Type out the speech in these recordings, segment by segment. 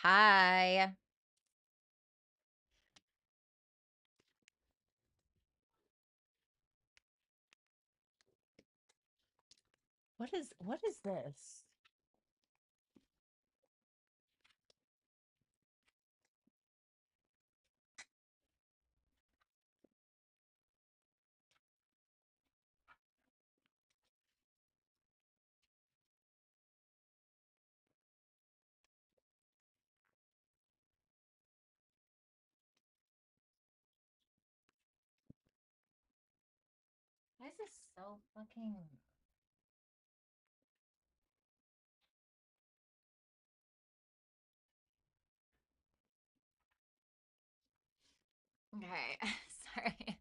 Hi. What is this? Why is this so fucking okay? Sorry.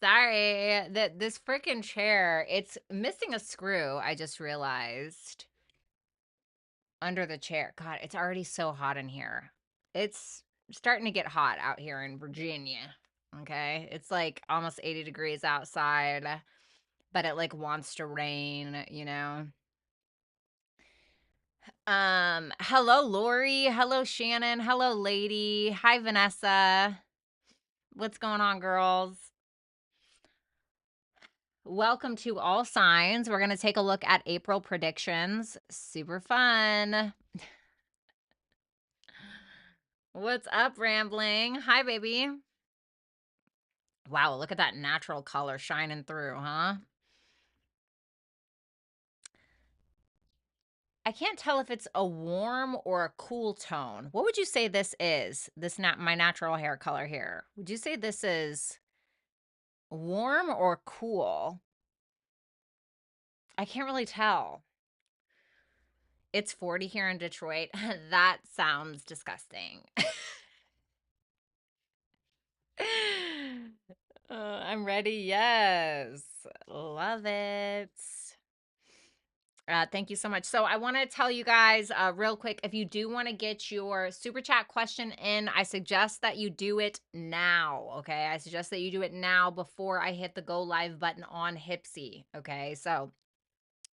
Sorry. That this freaking chair, it's missing a screw, I just realized. Under the chair. God, it's already so hot in here. It's starting to get hot out here in Virginia. Okay? It's like almost 80 degrees outside, but it like wants to rain, you know. Hello, Lori. Hello, Shannon. Hello, lady. Hi, Vanessa. What's going on, girls? Welcome to All Signs. We're going to take a look at April predictions. Super fun. What's up, Rambling? Hi, baby. Wow, look at that natural color shining through, huh? I can't tell if it's a warm or a cool tone. What would you say this is? My natural hair color here. Would you say this is warm or cool? I can't really tell. It's 40 here in Detroit. That sounds disgusting. I'm ready. Yes. Love it. Thank you so much. So I want to tell you guys real quick, if you do want to get your super chat question in, I suggest that you do it now. Okay. I suggest that you do it now before I hit the go live button on Hypsee. Okay. So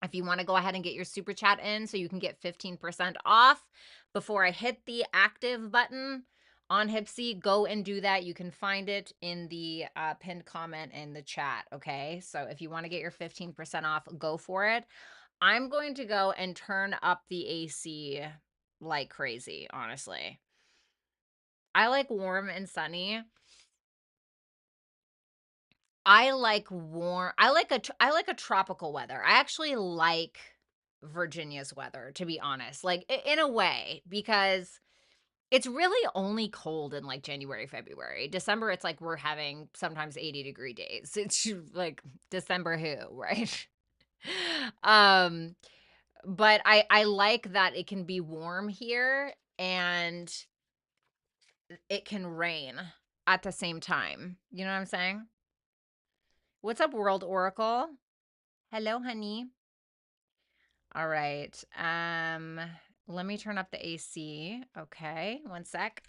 if you want to go ahead and get your super chat in so you can get 15% off before I hit the active button on Hypsee, go and do that. You can find it in the pinned comment in the chat. Okay. So if you want to get your 15% off, go for it. I'm going to go and turn up the AC like crazy, honestly. I like warm and sunny. I like warm. I like a tropical weather. I actually like Virginia's weather, to be honest. Like in a way, because it's really only cold in like January, February. December, it's like we're having sometimes 80-degree days. It's like December who, right? um but I like that it can be warm here and it can rain at the same time. You know what I'm saying? What's up, World Oracle? Hello, honey. All right. Let me turn up the AC. Okay, one sec.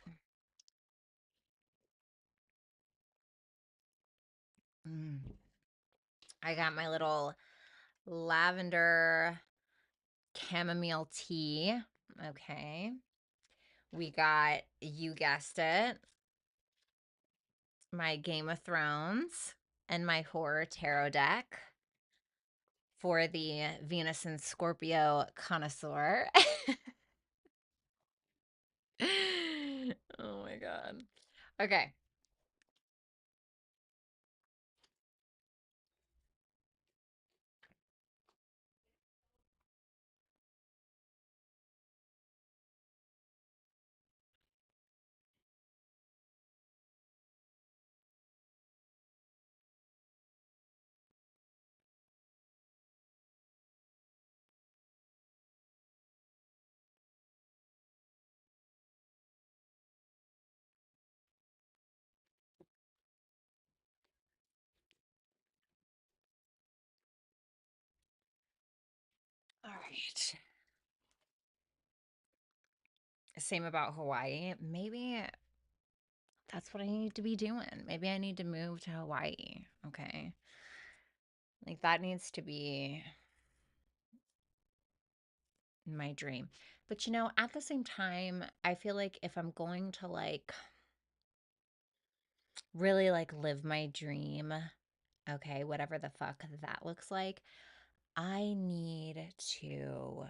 I got my little lavender chamomile tea. Okay. We got, you guessed it, my Game of Thrones and my horror tarot deck for the Venus and Scorpio connoisseur. Oh my God. Okay. All right. Same about Hawaii. Maybe that's what I need to be doing. Maybe I need to move to Hawaii. Okay. Like that needs to be my dream. But, you know, at the same time, I feel like if I'm going to, like, really, like, live my dream, okay, whatever the fuck that looks like, I need to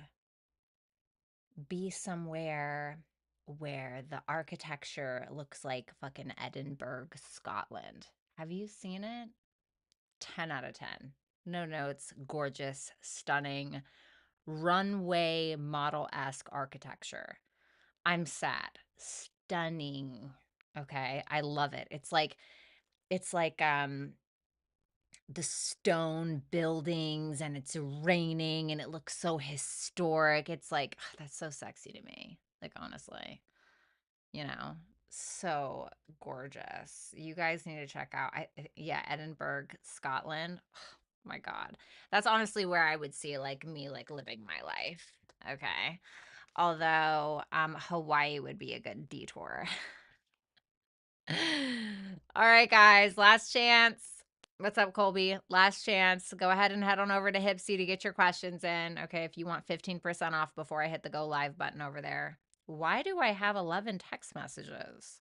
be somewhere where the architecture looks like fucking Edinburgh, Scotland. Have you seen it? 10 out of 10. No notes, gorgeous, stunning, runway model-esque architecture. I'm sad. Stunning. Okay, I love it. It's like the stone buildings and it's raining and it looks so historic. It's like that's so sexy to me. Like honestly, you know, so gorgeous. You guys need to check out. Yeah, Edinburgh, Scotland. My God, that's honestly where I would see like me like living my life. Okay, although Hawaii would be a good detour. All right, guys, last chance. What's up, Colby? Last chance. Go ahead and head on over to Hypsee to get your questions in. Okay, if you want 15% off before I hit the go live button over there. Why do I have 11 text messages?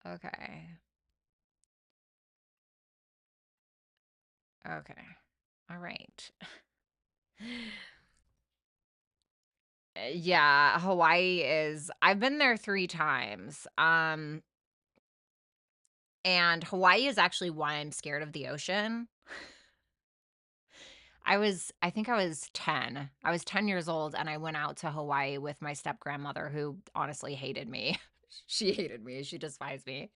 Okay. Okay. All right. Yeah, Hawaii is I've been there 3 times. And Hawaii is actually why I'm scared of the ocean. I think I was 10. I was 10 years old and I went out to Hawaii with my step grandmother who honestly hated me. She hated me. She despised me.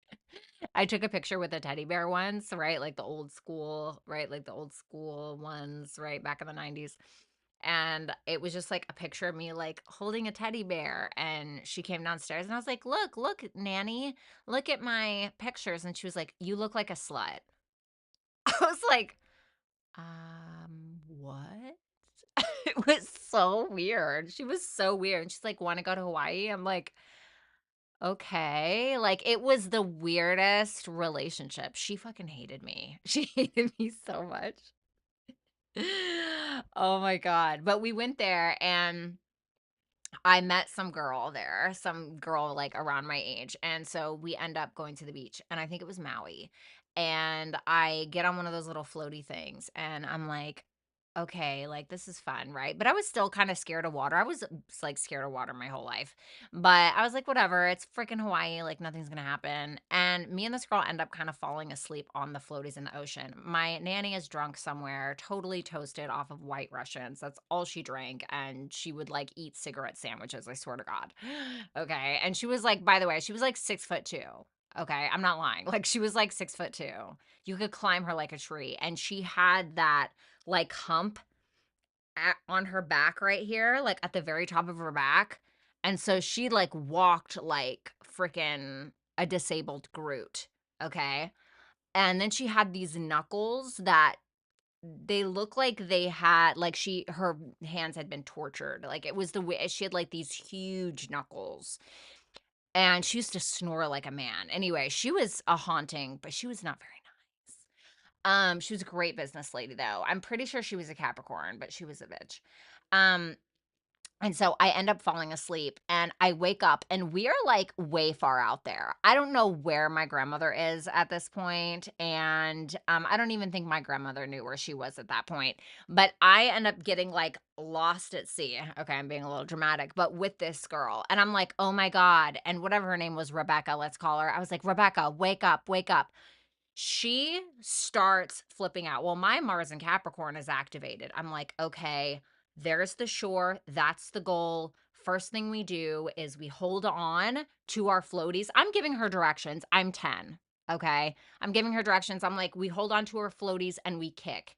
I took a picture with a teddy bear once, right? Like the old school, right? Like the old school ones, right? Back in the 90s. And it was just like a picture of me like holding a teddy bear. And she came downstairs and I was like, look, Nanny, look at my pictures. And she was like, you look like a slut. I was like, what? It was so weird. She was so weird. And she's like, "Want to go to Hawaii?" I'm like, "Okay." Like it was the weirdest relationship. She fucking hated me. She hated me so much. Oh my God. But we went there and I met some girl there, some girl like around my age. And so we end up going to the beach, and I think it was Maui. And I get on one of those little floaty things, and I'm like, okay, like this is fun, right? But I was still kind of scared of water. I was like scared of water my whole life. But I was like, whatever, it's freaking Hawaii, like nothing's gonna happen. And me and this girl end up kind of falling asleep on the floaties in the ocean. My nanny is drunk somewhere, totally toasted off of White Russians. That's all she drank. And she would like eat cigarette sandwiches, I swear to God. Okay. And she was like, by the way, she was like 6'2". Okay. I'm not lying. Like she was like 6'2". You could climb her like a tree. And she had that like hump on her back right here, like at the very top of her back. And so she like walked like freaking a disabled Groot. Okay. And then she had these knuckles that they look like they had like her hands had been tortured. Like it was the way she had like these huge knuckles. And she used to snore like a man. Anyway, she was a haunting, but she was not very nice. She was a great business lady though. I'm pretty sure she was a Capricorn, but she was a bitch. Um, and so I end up falling asleep and I wake up and we are like way far out there. I don't know where my grandmother is at this point, and I don't even think my grandmother knew where she was at that point. But I end up getting like lost at sea. Okay, I'm being a little dramatic, but with this girl. And I'm like, oh my God. And whatever her name was, Rebecca, let's call her. I was like, Rebecca, wake up, wake up. She starts flipping out. Well, my Mars and Capricorn is activated. I'm like, okay, there's the shore. That's the goal. First thing we do is we hold on to our floaties. I'm giving her directions. I'm 10. Okay. I'm giving her directions. I'm like, we hold on to our floaties and we kick.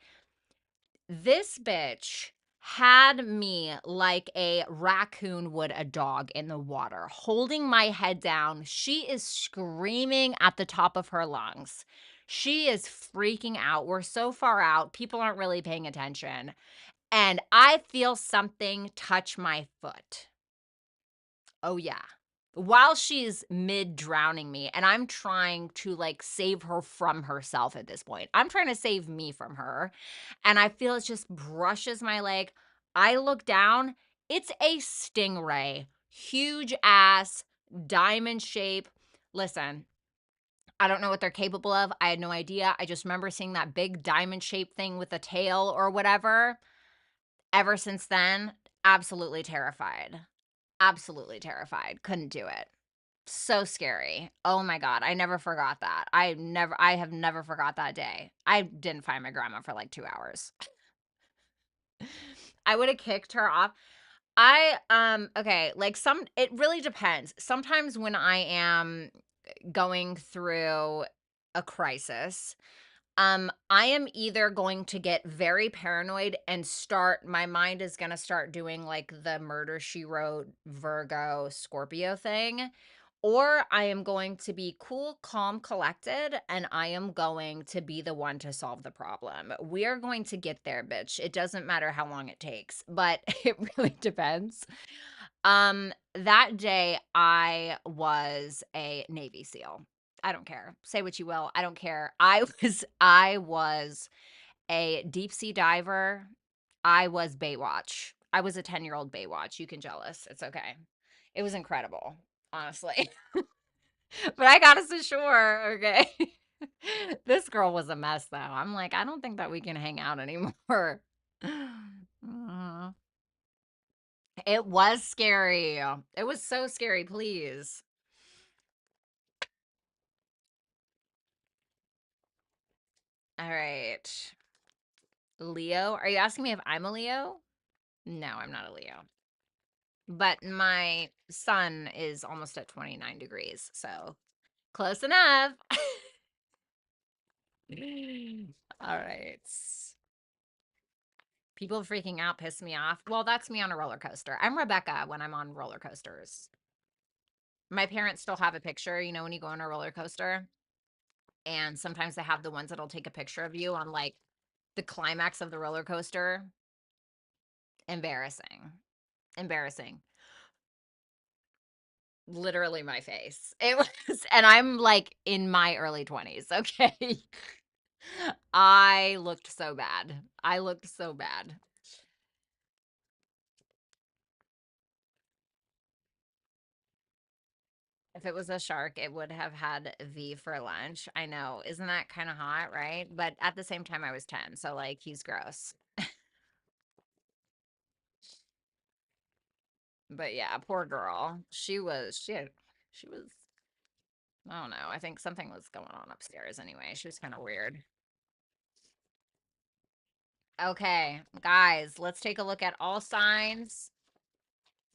This bitch had me like a raccoon would a dog in the water, holding my head down. She is screaming at the top of her lungs. She is freaking out. We're so far out, people aren't really paying attention. And I feel something touch my foot. Oh, yeah. While she's mid drowning me, and I'm trying to like save her from herself at this point. I'm trying to save me from her. And I feel it just brushes my leg. I look down, it's a stingray, huge ass, diamond shape. Listen, I don't know what they're capable of. I had no idea. I just remember seeing that big diamond shaped thing with a tail or whatever. Ever since then, absolutely terrified. Absolutely terrified. Couldn't do it. So scary. Oh my God. I never forgot that. I have never forgot that day. I didn't find my grandma for like 2 hours. I would have kicked her off. Okay, like it really depends. Sometimes when I am going through a crisis, I am either going to get very paranoid and my mind is going to start doing like the Murder She Wrote Virgo Scorpio thing, or I am going to be cool, calm, collected, and I am going to be the one to solve the problem. We are going to get there, bitch. It doesn't matter how long it takes, but it really depends. That day I was a Navy SEAL. I don't care. Say what you will. I don't care. I was a deep sea diver. I was Baywatch. I was a 10-year-old Baywatch. You can jealous. It's okay. It was incredible, honestly. But I got us ashore, okay? This girl was a mess though. I'm like, I don't think that we can hang out anymore. Mhm. It was scary. It was so scary, please. All right. Leo. Are you asking me if I'm a Leo? No, I'm not a Leo. But my sun is almost at 29 degrees, so close enough. All right. People freaking out piss me off. Well, that's me on a roller coaster. I'm Rebecca when I'm on roller coasters. My parents still have a picture, when you go on a roller coaster, and sometimes they have the ones that'll take a picture of you on like the climax of the roller coaster. Embarrassing. Embarrassing. Literally my face. It was, and I'm like in my early 20s, okay? I looked so bad. I looked so bad. If it was a shark, it would have had V for lunch. I know. Isn't that kind of hot, right? But at the same time, I was 10, so like he's gross. But yeah, poor girl. She was, I don't know. I think something was going on upstairs anyway. She was kind of weird. Okay, guys, let's take a look at all signs.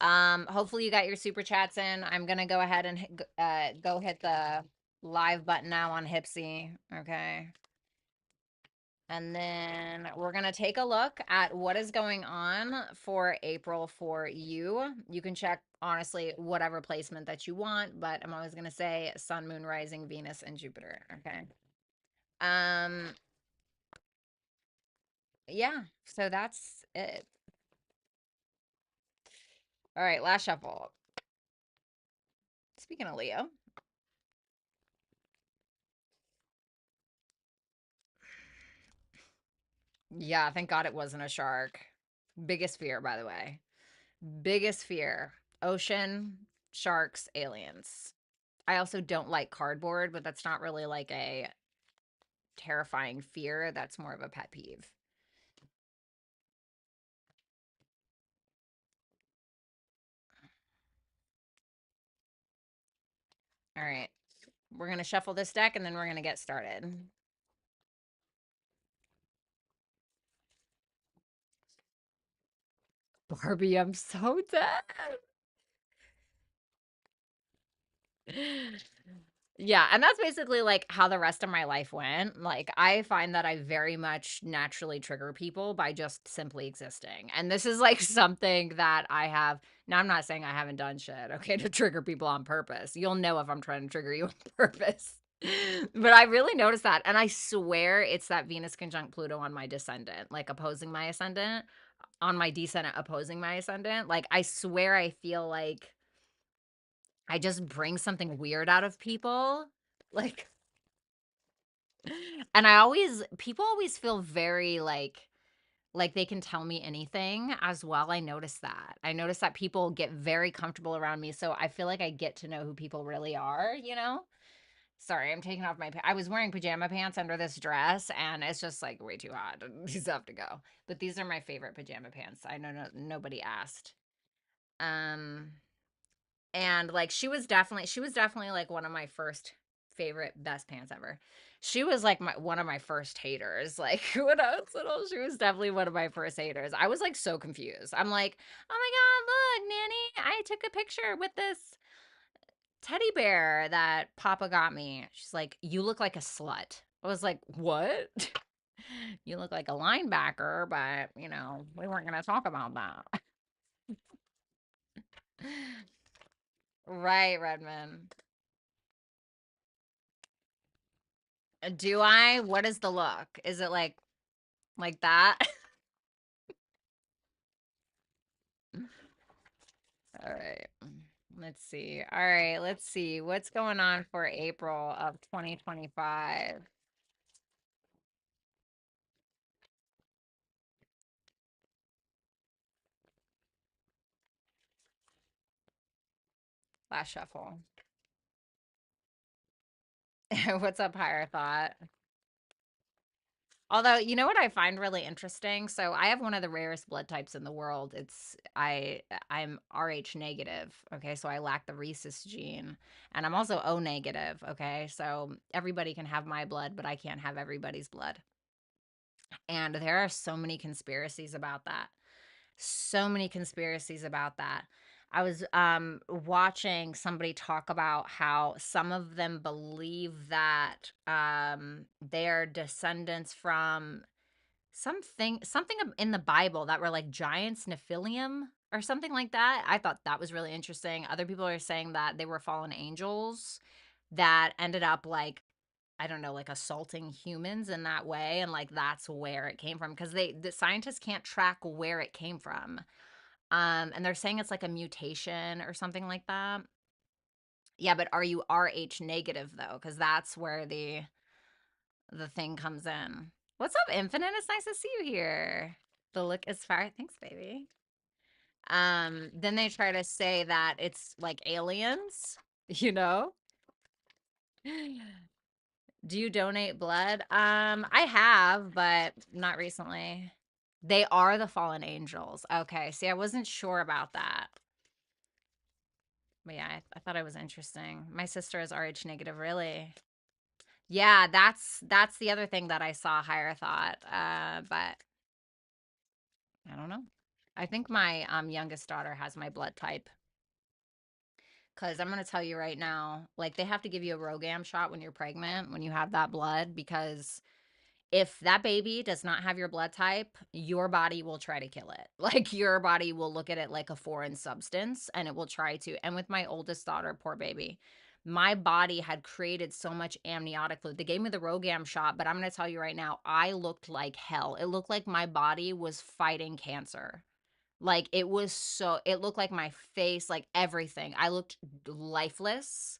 Hopefully you got your super chats in. I'm gonna go ahead and go hit the live button now on Hypsee. Okay. And then we're going to take a look at what is going on for April for you. You can check, honestly, whatever placement that you want, but I'm always going to say Sun, Moon, Rising, Venus, and Jupiter. Okay. Um, yeah, so that's it. All right, last shuffle. Speaking of Leo. Yeah, thank God it wasn't a shark. Biggest fear, by the way. Biggest fear. Ocean, sharks, aliens. I also don't like cardboard, but that's not really like a terrifying fear. That's more of a pet peeve. All right. We're going to shuffle this deck and then we're going to get started. Barbie, I'm so dead. Yeah, and that's basically like how the rest of my life went. Like, I find that I very much naturally trigger people by just simply existing. And this is like something that I have. Now, I'm not saying I haven't done shit, okay, to trigger people on purpose. You'll know if I'm trying to trigger you on purpose. But I really noticed that. And I swear it's that Venus conjunct Pluto on my descendant, like opposing my ascendant, on my descendant opposing my ascendant. Like, I swear I feel like I just bring something weird out of people. Like, and people always feel very like Like, they can tell me anything as well. I noticed that. I noticed that people get very comfortable around me, so I feel like I get to know who people really are, you know? Sorry, I'm taking off my I was wearing pajama pants under this dress, and it's just, like, way too hot. These have to go. But these are my favorite pajama pants. I know nobody asked. Um, and, like, she was definitely, like, one of my first favorite best pants ever. She was, like, one of my first haters, like, when I was little, she was definitely one of my first haters. I was, like, so confused. I'm like, "Oh my god, look, Nanny, I took a picture with this teddy bear that Papa got me." She's like, "You look like a slut." I was like, "What?" "You look like a linebacker, but, you know, we weren't gonna talk about that." Right, Redmond. Do I? What is the look? Is it like that? All right. Let's see. All right, let's see. What's going on for April of 2025? Last shuffle. What's up, higher thought? Although, you know what I find really interesting? So I have one of the rarest blood types in the world. I'm Rh negative. Okay, so I lack the rhesus gene, and I'm also O negative. Okay, so everybody can have my blood, but I can't have everybody's blood. And there are so many conspiracies about that. So many conspiracies about that. I was watching somebody talk about how some of them believe that they're descendants from something in the Bible that were like giants, Nephilim or something like that. I thought that was really interesting. Other people are saying that they were fallen angels that ended up like, I don't know, like assaulting humans in that way, and like that's where it came from, because the scientists can't track where it came from. And they're saying it's like a mutation or something like that. Yeah, but are you Rh negative though? Because that's where the thing comes in. What's up, Infinite? It's nice to see you here. The look is fire. Thanks, baby. Then they try to say that it's like aliens, you know? Do you donate blood? I have, but not recently. They are the fallen angels. Okay. See, I wasn't sure about that. But yeah, I thought it was interesting. My sister is Rh negative, really. Yeah, that's the other thing that I saw higher thought. But I don't know. I think my youngest daughter has my blood type. Cause I'm gonna tell you right now, like they have to give you a Rogam shot when you're pregnant, when you have that blood, because if that baby does not have your blood type, your body will try to kill it. Like your body will look at it like a foreign substance and it will try to. And with my oldest daughter, poor baby, my body had created so much amniotic fluid. They gave me the Rogam shot, but I'm going to tell you right now, I looked like hell. It looked like my body was fighting cancer. Like it looked like my face, like everything. I looked lifeless.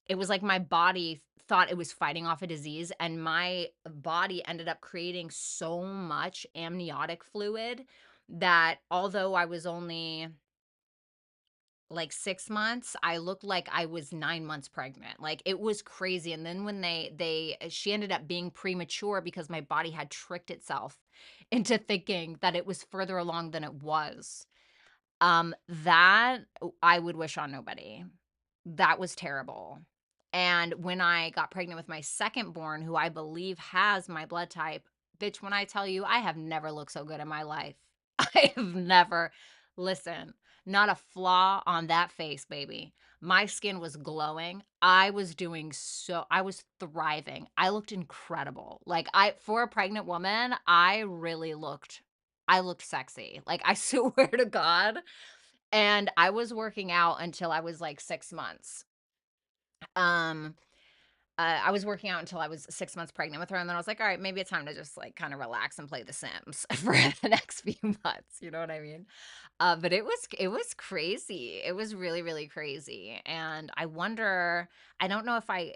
It was like my body thought it was fighting off a disease, and my body ended up creating so much amniotic fluid that although I was only like 6 months, I looked like I was 9 months pregnant. Like it was crazy. And then when she ended up being premature because my body had tricked itself into thinking that it was further along than it was. That I would wish on nobody. That was terrible. And when I got pregnant with my second born, who I believe has my blood type, bitch, when I tell you, I have never looked so good in my life. I have never, listen, not a flaw on that face, baby. My skin was glowing. I was thriving. I looked incredible. Like for a pregnant woman, I looked sexy. Like I swear to God. And I was working out until I was like 6 months. Um, I was working out until I was 6 months pregnant with her, and then I was like, all right, maybe it's time to just like kind of relax and play The Sims for the next few months. You know what I mean? But it was crazy. It was really, really crazy. And I wonder, I don't know if I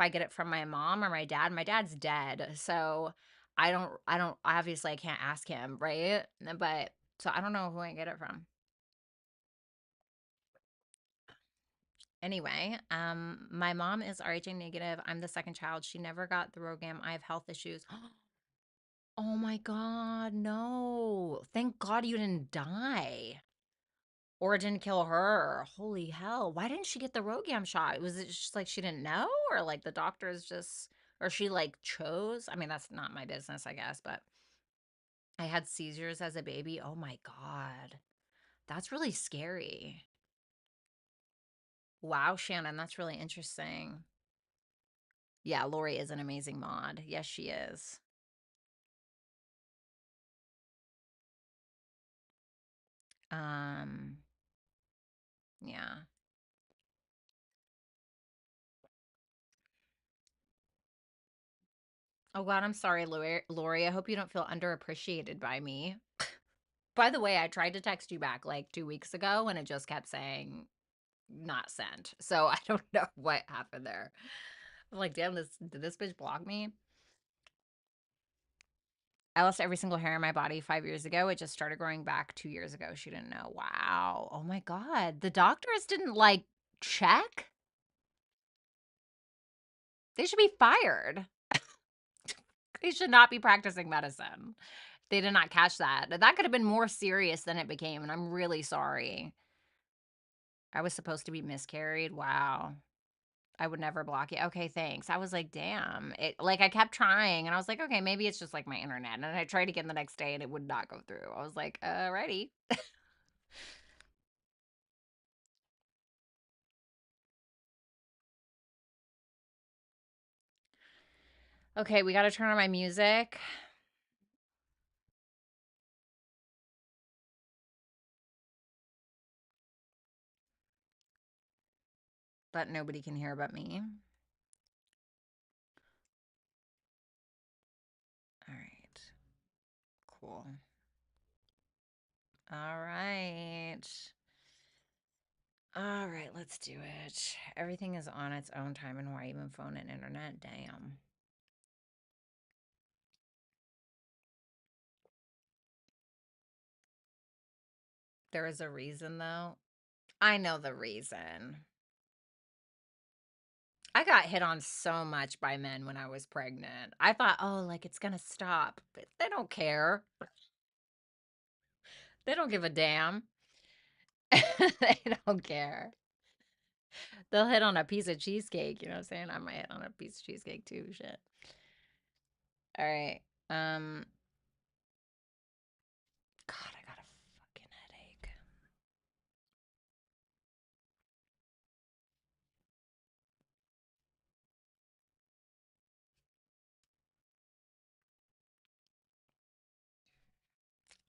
get it from my mom or my dad. My dad's dead, so obviously I can't ask him, right? But so I don't know who I get it from. Anyway, my mom is RH negative. I'm the second child. She never got the program. I have health issues. Oh my God, no. Thank God you didn't die. Or it didn't kill her. Holy hell. Why didn't she get the Rogam shot? Was it just like she didn't know? Or like the doctors just, or she like chose? I mean, that's not my business, I guess, but I had seizures as a baby. Oh my God. That's really scary. Wow, Shannon, that's really interesting. Yeah, Lori is an amazing mod. Yes, she is. Um, yeah. Oh God, I'm sorry, Lori. I hope you don't feel underappreciated by me. By the way, I tried to text you back like 2 weeks ago and it just kept saying not sent. So I don't know what happened there. I'm like, damn, did this bitch block me? I lost every single hair in my body 5 years ago. It just started growing back 2 years ago. She didn't know. Wow. Oh my God. The doctors didn't like check. They should be fired. They should not be practicing medicine. They did not catch that. That could have been more serious than it became. And I'm really sorry. I was supposed to be miscarried. Wow. I would never block you. Okay, thanks. I was like, damn. It like I kept trying and I was like, okay, maybe it's just like my internet. And I tried again the next day and it would not go through. I was like, alrighty. Okay, we gotta turn on my music. That nobody can hear but me. All right. Cool. All right. All right, let's do it. Everything is on its own time and why even phone and internet? Damn. There is a reason though. I know the reason. I got hit on so much by men when I was pregnant. I thought, oh, like it's gonna stop. But they don't care. They don't give a damn. They don't care. They'll hit on a piece of cheesecake, you know what I'm saying? I might hit on a piece of cheesecake too. Shit. All right. God, I got a fucking headache.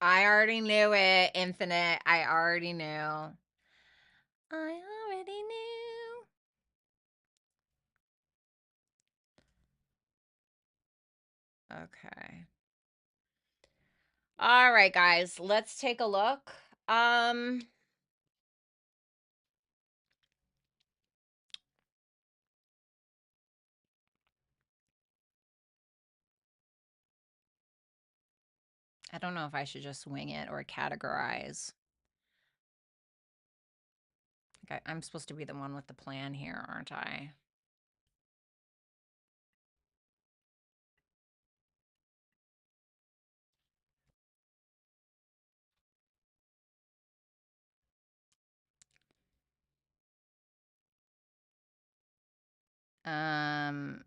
I already knew it, Infinite. I already knew. I already knew. Okay. All right, guys, let's take a look. I don't know if I should just wing it or categorize. Okay, I'm supposed to be the one with the plan here, aren't I? Um,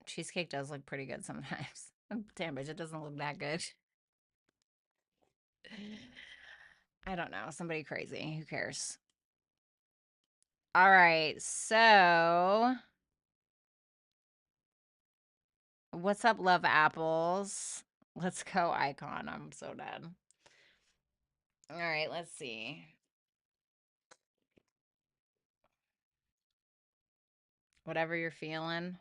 cheesecake does look pretty good sometimes. Damn it, it doesn't look that good. I don't know. Somebody crazy. Who cares? All right. So, what's up, love apples? Let's go, icon. I'm so dead. All right. Let's see. Whatever you're feeling.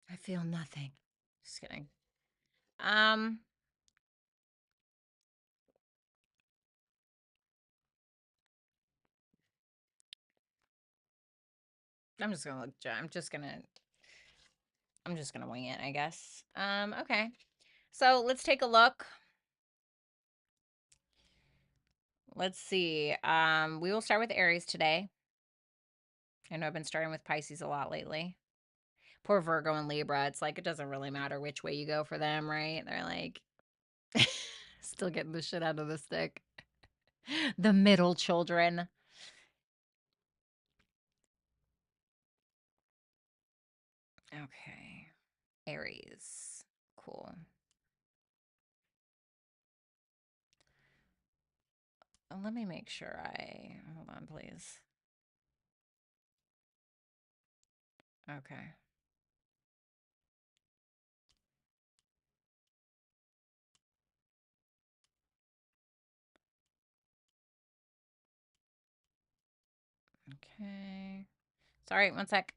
I feel nothing. Just kidding. Um, I'm just gonna look. I'm just gonna wing it, I guess. Okay. So let's take a look. Let's see. We will start with Aries today. I know I've been starting with Pisces a lot lately. Poor Virgo and Libra. It's like it doesn't really matter which way you go for them, right? They're like still getting the shit out of the stick. The middle children. Okay. Aries. Cool. Let me make sure hold on, please. Okay. Okay. Sorry, one sec.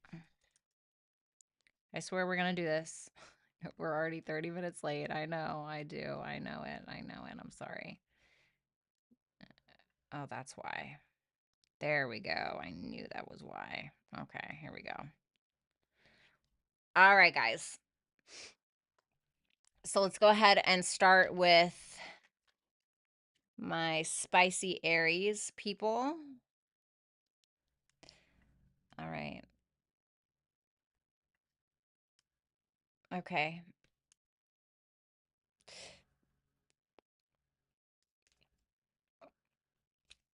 I swear we're gonna do this. We're already 30 minutes late. I know. I do. I know it. I know it. I'm sorry. Oh, that's why. There we go. I knew that was why. Okay, here we go. All right, guys. So let's go ahead and start with my spicy Aries people. All right. Okay.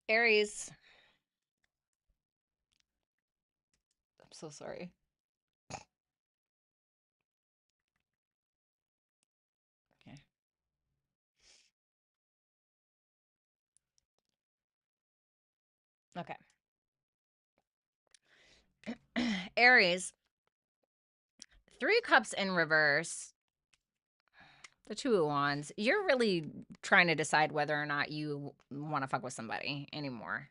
Aries. I'm so sorry. Okay. Okay. Aries. 3 cups in reverse. The 2 of Wands. You're really trying to decide whether or not you want to fuck with somebody anymore.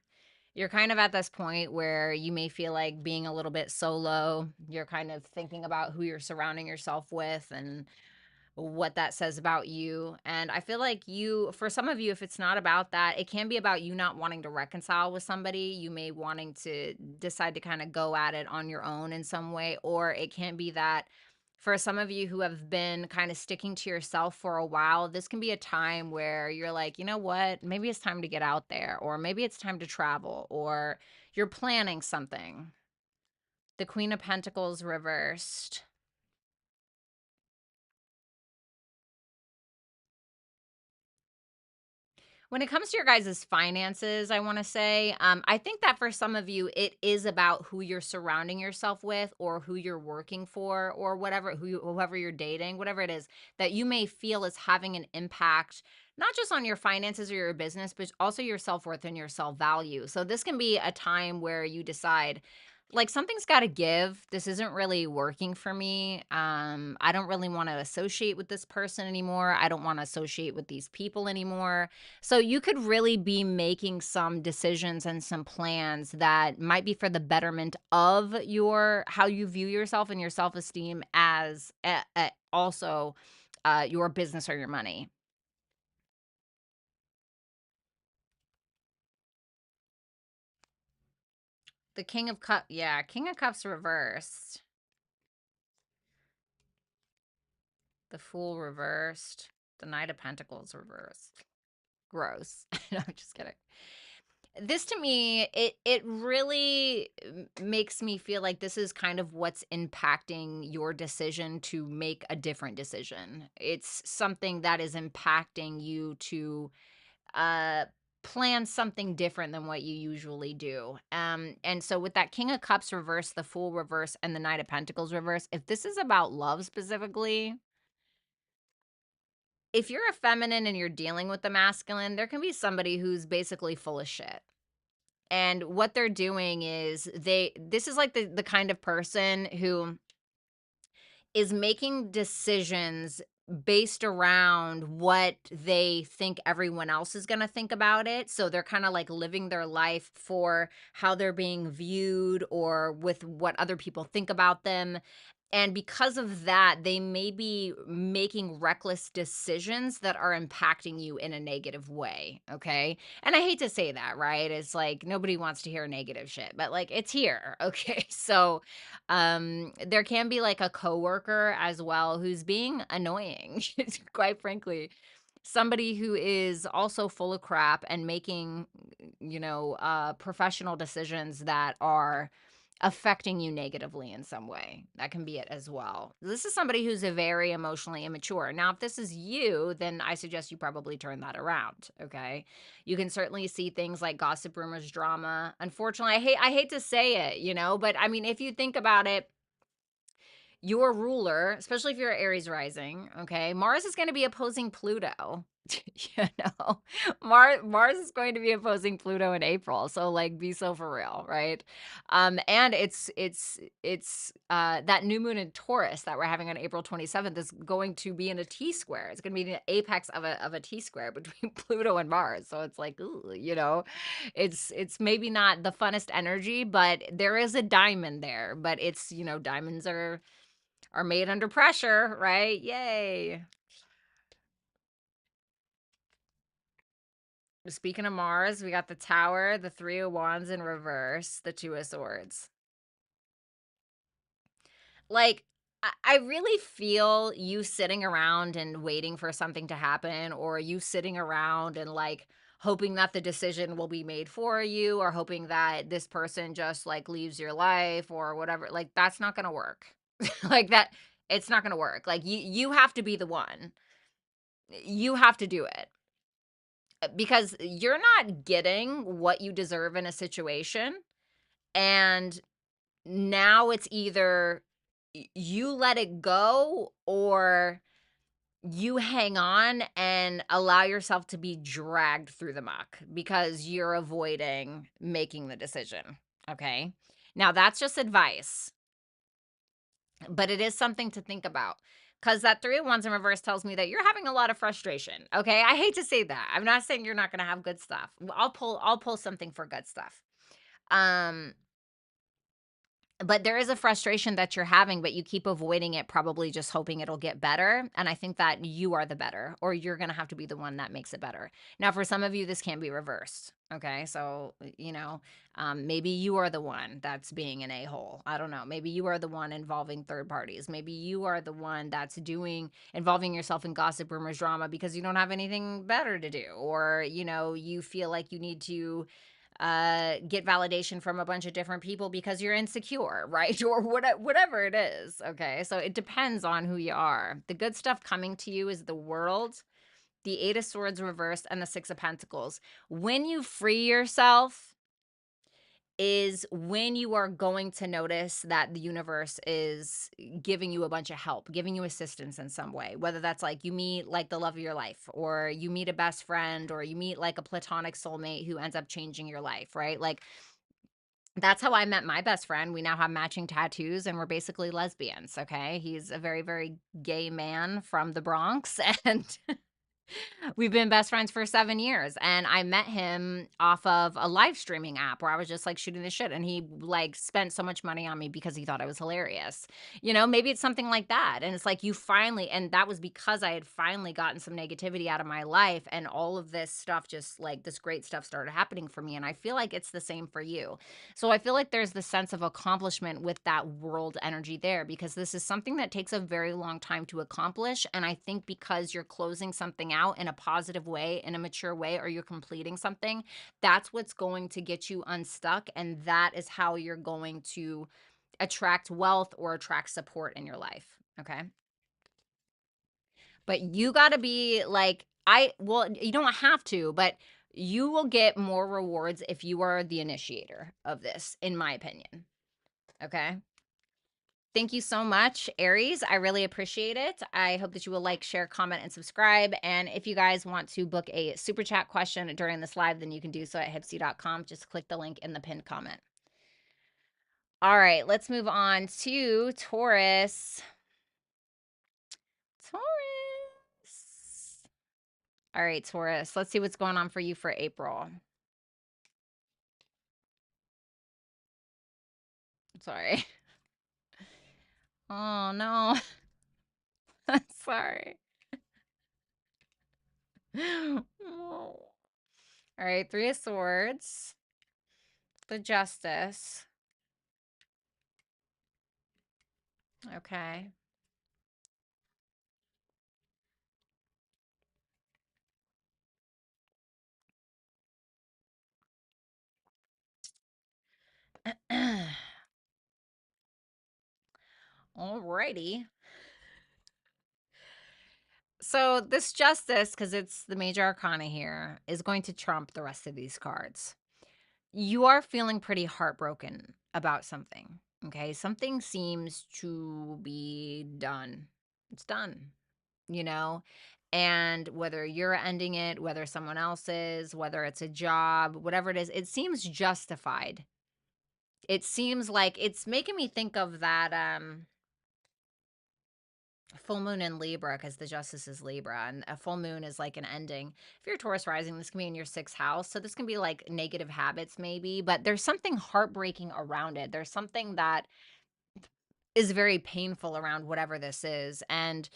You're kind of at this point where you may feel like being a little bit solo. You're kind of thinking about who you're surrounding yourself with and what that says about you. And I feel like for some of you, if it's not about that, it can be about you not wanting to reconcile with somebody. You may wanting to decide to kind of go at it on your own in some way, or it can be that for some of you who have been kind of sticking to yourself for a while, this can be a time where you're like, you know what, maybe it's time to get out there, or maybe it's time to travel, or you're planning something. The Queen of Pentacles reversed. When it comes to your guys' finances, I want to say, I think that for some of you, it is about who you're surrounding yourself with or who you're working for or whatever, whoever you're dating, whatever it is that you may feel is having an impact, not just on your finances or your business, but also your self-worth and your self-value. So this can be a time where you decide, like, something's got to give. This isn't really working for me. I don't really want to associate with this person anymore. I don't want to associate with these people anymore. So you could really be making some decisions and some plans that might be for the betterment of how you view yourself and your self-esteem, as also your business or your money. The King of Cups, yeah, King of Cups reversed. The Fool reversed. The Knight of Pentacles reversed. Gross. No, I'm just kidding. This to me, it really makes me feel like this is kind of what's impacting your decision to make a different decision. It's something that is impacting you to uh plan something different than what you usually do. And so with that King of Cups reverse, the Fool reverse, and the Knight of Pentacles reverse, if this is about love specifically, if you're a feminine and you're dealing with the masculine, there can be somebody who's basically full of shit. And what they're doing is this is like the kind of person who is making decisions based around what they think everyone else is going to think about it. So they're kind of like living their life for how they're being viewed or with what other people think about them. And because of that, they may be making reckless decisions that are impacting you in a negative way, okay? And I hate to say that, right? It's like nobody wants to hear negative shit, but like it's here, okay? So, there can be like a coworker as well who's being annoying, quite frankly. Somebody who is also full of crap and making, professional decisions that are affecting you negatively in some way. That can be it as well. This is somebody who's a very emotionally immature. Now, if this is you, then I suggest you probably turn that around, okay? You can certainly see things like gossip, rumors, drama. Unfortunately, I hate to say it, but I mean, if you think about it, your ruler, especially if you're Aries rising, okay, Mars is going to be opposing Pluto. you know, Mars is going to be opposing Pluto in April. So like be so for real, right? And it's that new moon in Taurus that we're having on April 27th is going to be in a T square. It's going to be the apex of a T square between Pluto and Mars. So it's like, ooh, it's maybe not the funnest energy, but there is a diamond there. But it's, diamonds are made under pressure, right? Yay. Speaking of Mars, we got the Tower, the Three of Wands in reverse, the Two of Swords. Like, I really feel you sitting around and waiting for something to happen, or you sitting around and like hoping that the decision will be made for you, or hoping that this person just like leaves your life or whatever. Like, that's not going to work. like, that, it's not going to work. Like, you have to be the one. You have to do it. Because you're not getting what you deserve in a situation, and now it's either you let it go or you hang on and allow yourself to be dragged through the muck because you're avoiding making the decision, okay? Now that's just advice, but it is something to think about. Because that Three of Wands in reverse tells me that you're having a lot of frustration. Okay, I hate to say that. I'm not saying you're not going to have good stuff. I'll pull something for good stuff. Um, but there is a frustration that you're having, but you keep avoiding it, probably just hoping it'll get better. And I think that you are the better, or you're going to have to be the one that makes it better. Now, for some of you, this can be reversed. Okay. So, maybe you are the one that's being an a-hole. I don't know. Maybe you are the one involving third parties. Maybe you are the one that's involving yourself in gossip, rumors, drama because you don't have anything better to do. Or, you feel like you need to get validation from a bunch of different people because you're insecure, right? Or whatever it is. Okay. So it depends on who you are. The good stuff coming to you is the World, the Eight of Swords reversed, and the Six of Pentacles. When you free yourself is when you are going to notice that the universe is giving you a bunch of help, giving you assistance in some way, whether that's like you meet like the love of your life, or you meet a best friend, or you meet like a platonic soulmate who ends up changing your life, right? Like, that's how I met my best friend. We now have matching tattoos and we're basically lesbians, okay? He's a very, very gay man from the Bronx, and we've been best friends for 7 years, and I met him off of a live streaming app where I was just, like, shooting the shit, and he, like, spent so much money on me because he thought I was hilarious. Maybe it's something like that, and it's like you finally, and that was because I had finally gotten some negativity out of my life, and all of this stuff just, like, this great stuff started happening for me, and I feel like it's the same for you. So I feel like there's the sense of accomplishment with that World energy there, because this is something that takes a very long time to accomplish, and I think because you're closing something out in a positive way, in a mature way, or you're completing something, that's what's going to get you unstuck, and that is how you're going to attract wealth or attract support in your life, okay? But you got to be like, well, you don't have to, but you will get more rewards if you are the initiator of this, in my opinion. Okay. Thank you so much, Aries. I really appreciate it. I hope that you will like, share, comment, and subscribe. And if you guys want to book a super chat question during this live, then you can do so at hypsee.com. Just click the link in the pinned comment. All right, let's move on to Taurus. Taurus. All right, Taurus. Let's see what's going on for you for April. Sorry. Oh, no. I'm sorry. Oh. All right, Three of Swords, the Justice. Okay. Alrighty. So this Justice, because it's the major arcana here, is going to trump the rest of these cards. You are feeling pretty heartbroken about something. Okay. Something seems to be done. It's done, you know? And whether you're ending it, whether someone else is, whether it's a job, whatever it is, it seems justified. It seems like it's making me think of that full moon in Libra, because the Justice is Libra, and a full moon is like an ending. If you're Taurus rising, this can be in your sixth house. So this can be like negative habits, maybe, but there's something heartbreaking around it. There's something that is very painful around whatever this is. And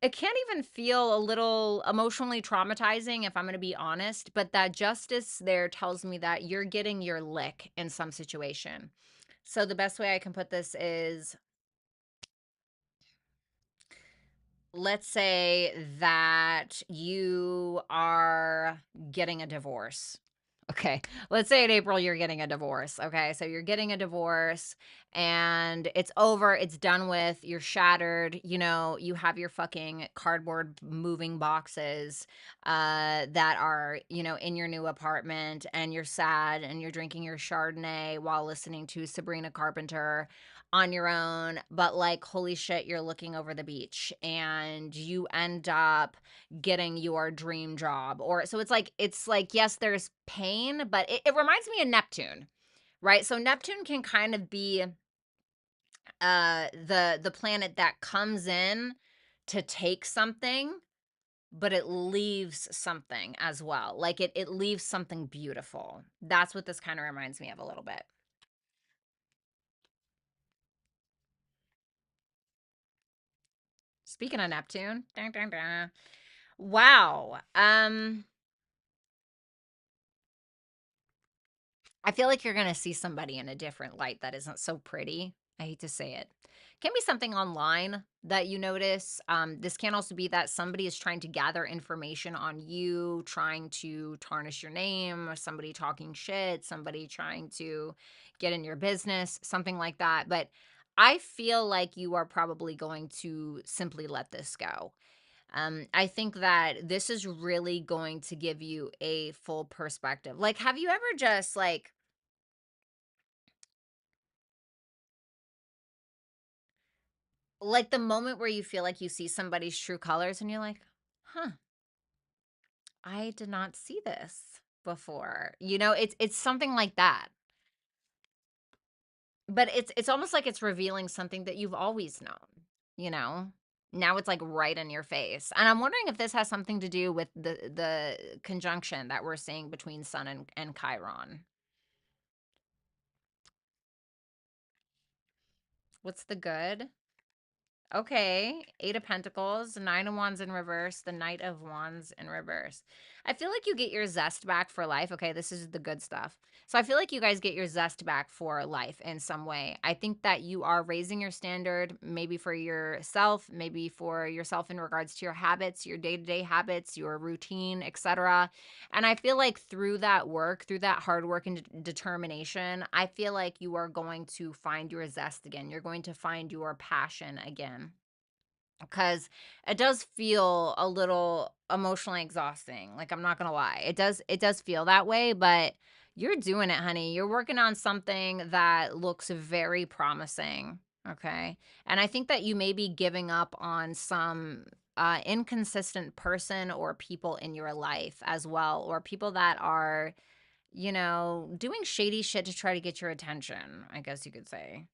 it can't even feel a little emotionally traumatizing, if I'm going to be honest, but that Justice there tells me that you're getting your lick in some situation. So the best way I can put this is, let's say that you are getting a divorce. Okay. Let's say in April you're getting a divorce. Okay. So you're getting a divorce and it's over, it's done with, you're shattered, you have your fucking cardboard moving boxes that are, in your new apartment, and you're sad and you're drinking your Chardonnay while listening to Sabrina Carpenter on your own, but like, holy shit, you're looking over the beach and you end up getting your dream job. Or so it's like yes, there's pain, but it reminds me of Neptune, right? So Neptune can kind of be the planet that comes in to take something, but it leaves something as well. Like it leaves something beautiful. That's what this kind of reminds me of a little bit. Speaking of Neptune, dun, dun, dun. Wow. I feel like you're gonna see somebody in a different light that isn't so pretty. I hate to say it. Can be something online that you notice. This can also be that somebody is trying to gather information on you, trying to tarnish your name, or somebody talking shit, somebody trying to get in your business, something like that. But I feel like you are probably going to simply let this go. I think that this is really going to give you a full perspective. Like, have you ever just like the moment where you feel like you see somebody's true colors and you're like, "Huh, I did not see this before." It's something like that. But it's almost like it's revealing something that you've always known, you know? Now it's like right in your face. And I'm wondering if this has something to do with the conjunction that we're seeing between Sun and Chiron. What's the good? Okay, Eight of Pentacles, Nine of Wands in reverse, the Knight of Wands in reverse. I feel like you get your zest back for life. Okay, this is the good stuff. So I feel like you guys get your zest back for life in some way. I think that you are raising your standard, maybe for yourself, maybe for yourself in regards to your habits, your day-to-day habits, your routine, etc. And I feel like through that work, through that hard work and determination, I feel like you are going to find your zest again. You're going to find your passion again. Because it does feel a little emotionally exhausting. Like, I'm not gonna lie. It does feel that way, but you're doing it, honey. You're working on something that looks very promising. Okay. And I think that you may be giving up on some inconsistent person or people in your life as well, or people that are, doing shady shit to try to get your attention, I guess you could say.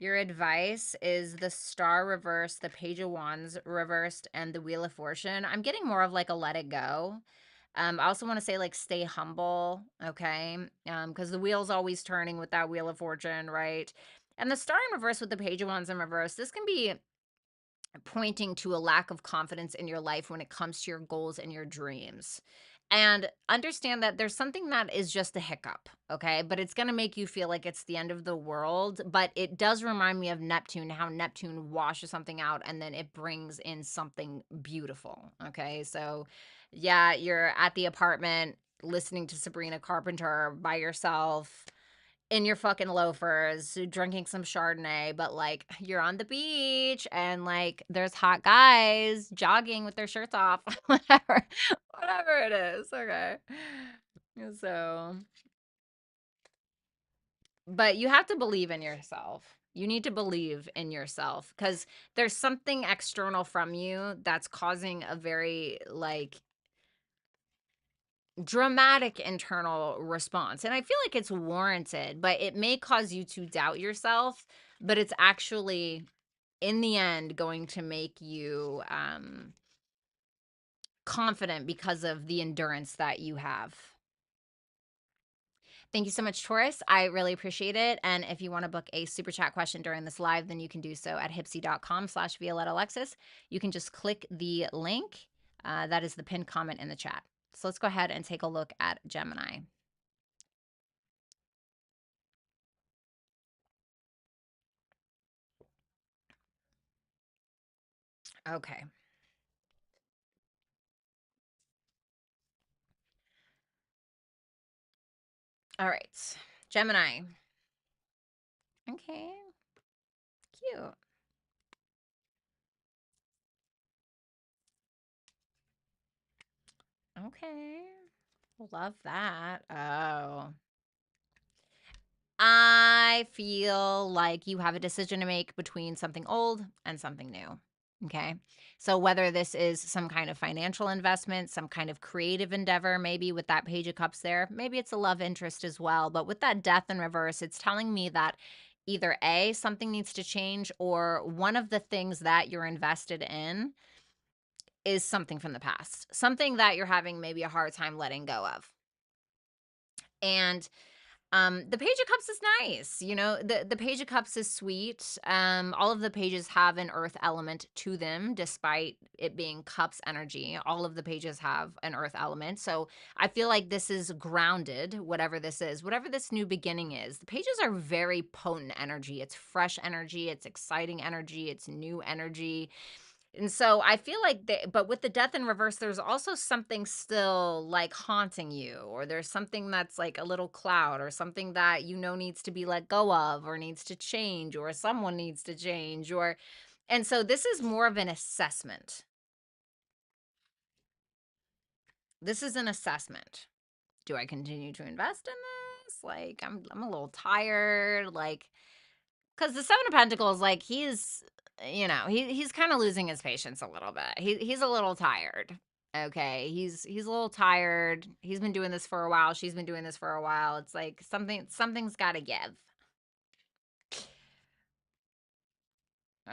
Your advice is the Star reversed, the Page of Wands reversed, and the Wheel of Fortune. I'm getting more of like a let it go. I also want to say like stay humble, okay? Because the wheel's always turning with that Wheel of Fortune, right? And the Star in reverse with the Page of Wands in reverse, this can be pointing to a lack of confidence in your life when it comes to your goals and your dreams. And understand that there's something that is just a hiccup, okay? But it's going to make you feel like it's the end of the world. But it does remind me of Neptune, how Neptune washes something out and then it brings in something beautiful, okay? So, yeah, you're at the apartment listening to Sabrina Carpenter by yourself in your fucking loafers, drinking some Chardonnay, but like you're on the beach and like there's hot guys jogging with their shirts off, whatever it is. Okay. So, but you have to believe in yourself. You need to believe in yourself because there's something external from you that's causing a very like dramatic internal response. And I feel like it's warranted, but it may cause you to doubt yourself, but it's actually in the end going to make you confident because of the endurance that you have. Thank you so much, Taurus. I really appreciate it. And if you want to book a super chat question during this live, then you can do so at hypsee.com/Violetta Alexis. You can just click the link. That is the pinned comment in the chat. So let's go ahead and take a look at Gemini. Okay. All right. Gemini. Okay. Cute. Okay. Love that. Oh. I feel like you have a decision to make between something old and something new. Okay. So whether this is some kind of financial investment, some kind of creative endeavor, maybe with that Page of Cups there, maybe it's a love interest as well. But with that Death in reverse, it's telling me that either A, something needs to change, or one of the things that you're invested in is something from the past, something that you're having maybe a hard time letting go of. And the Page of Cups is nice. You know, the Page of Cups is sweet. All of the pages have an earth element to them, despite it being cups energy. All of the pages have an earth element. So I feel like this is grounded, whatever this is, whatever this new beginning is. The pages are very potent energy. It's fresh energy, it's exciting energy, it's new energy. And so I feel like but with the Death in reverse, there's also something still like haunting you, or there's something that's like a little cloud, or something that you know needs to be let go of, or needs to change, or someone needs to change, and so this is more of an assessment. This is an assessment. Do I continue to invest in this? Like I'm a little tired, like because the Seven of Pentacles, like he's, you know, he's kind of losing his patience a little bit. He's a little tired. Okay, he's a little tired. He's been doing this for a while. She's been doing this for a while. It's like something's got to give.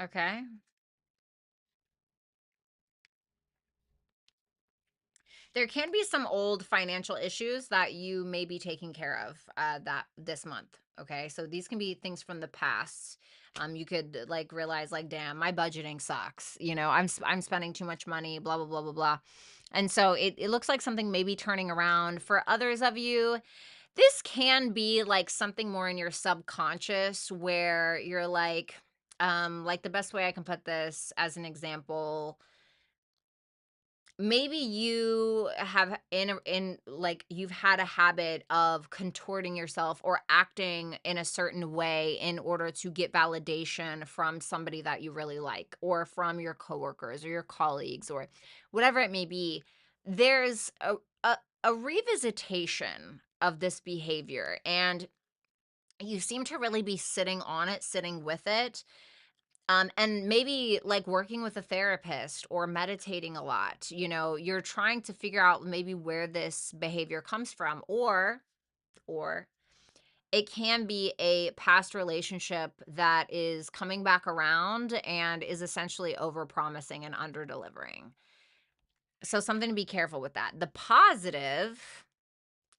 Okay. There can be some old financial issues that you may be taking care of that this month. Okay, so these can be things from the past. You could like realize like, damn, my budgeting sucks. You know, I'm spending too much money. Blah blah blah blah blah. And so it looks like something may be turning around for others of you. This can be like something more in your subconscious where you're like the best way I can put this as an example, maybe you have in like you've had a habit of contorting yourself or acting in a certain way in order to get validation from somebody that you really like, or from your coworkers or your colleagues, or whatever it may be. There's a revisitation of this behavior, and you seem to really be sitting on it, sitting with it, and maybe like working with a therapist or meditating a lot. You know, you're trying to figure out maybe where this behavior comes from, or it can be a past relationship that is coming back around and is essentially over promising and under delivering. So something to be careful with that. The positive,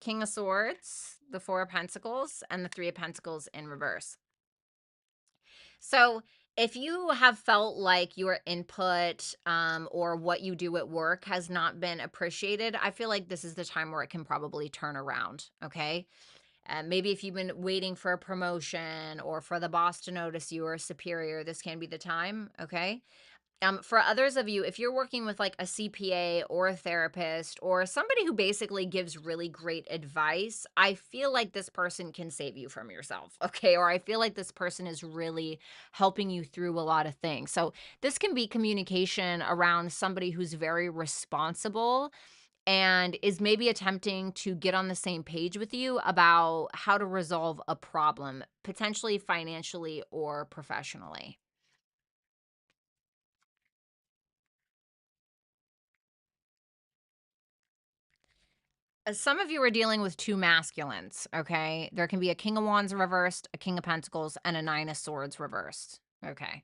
King of Swords, the Four of Pentacles, and the Three of Pentacles in reverse. So if you have felt like your input or what you do at work has not been appreciated, I feel like this is the time where it can probably turn around. Okay. Maybe if you've been waiting for a promotion or for the boss to notice you or a superior, this can be the time. Okay. For others of you, if you're working with like a CPA or a therapist or somebody who basically gives really great advice, I feel like this person can save you from yourself. Okay. Or I feel like this person is really helping you through a lot of things. So this can be communication around somebody who's very responsible and is maybe attempting to get on the same page with you about how to resolve a problem, potentially financially or professionally. Some of you are dealing with two masculines, okay? There can be a King of Wands reversed, a King of Pentacles, and a Nine of Swords reversed. Okay.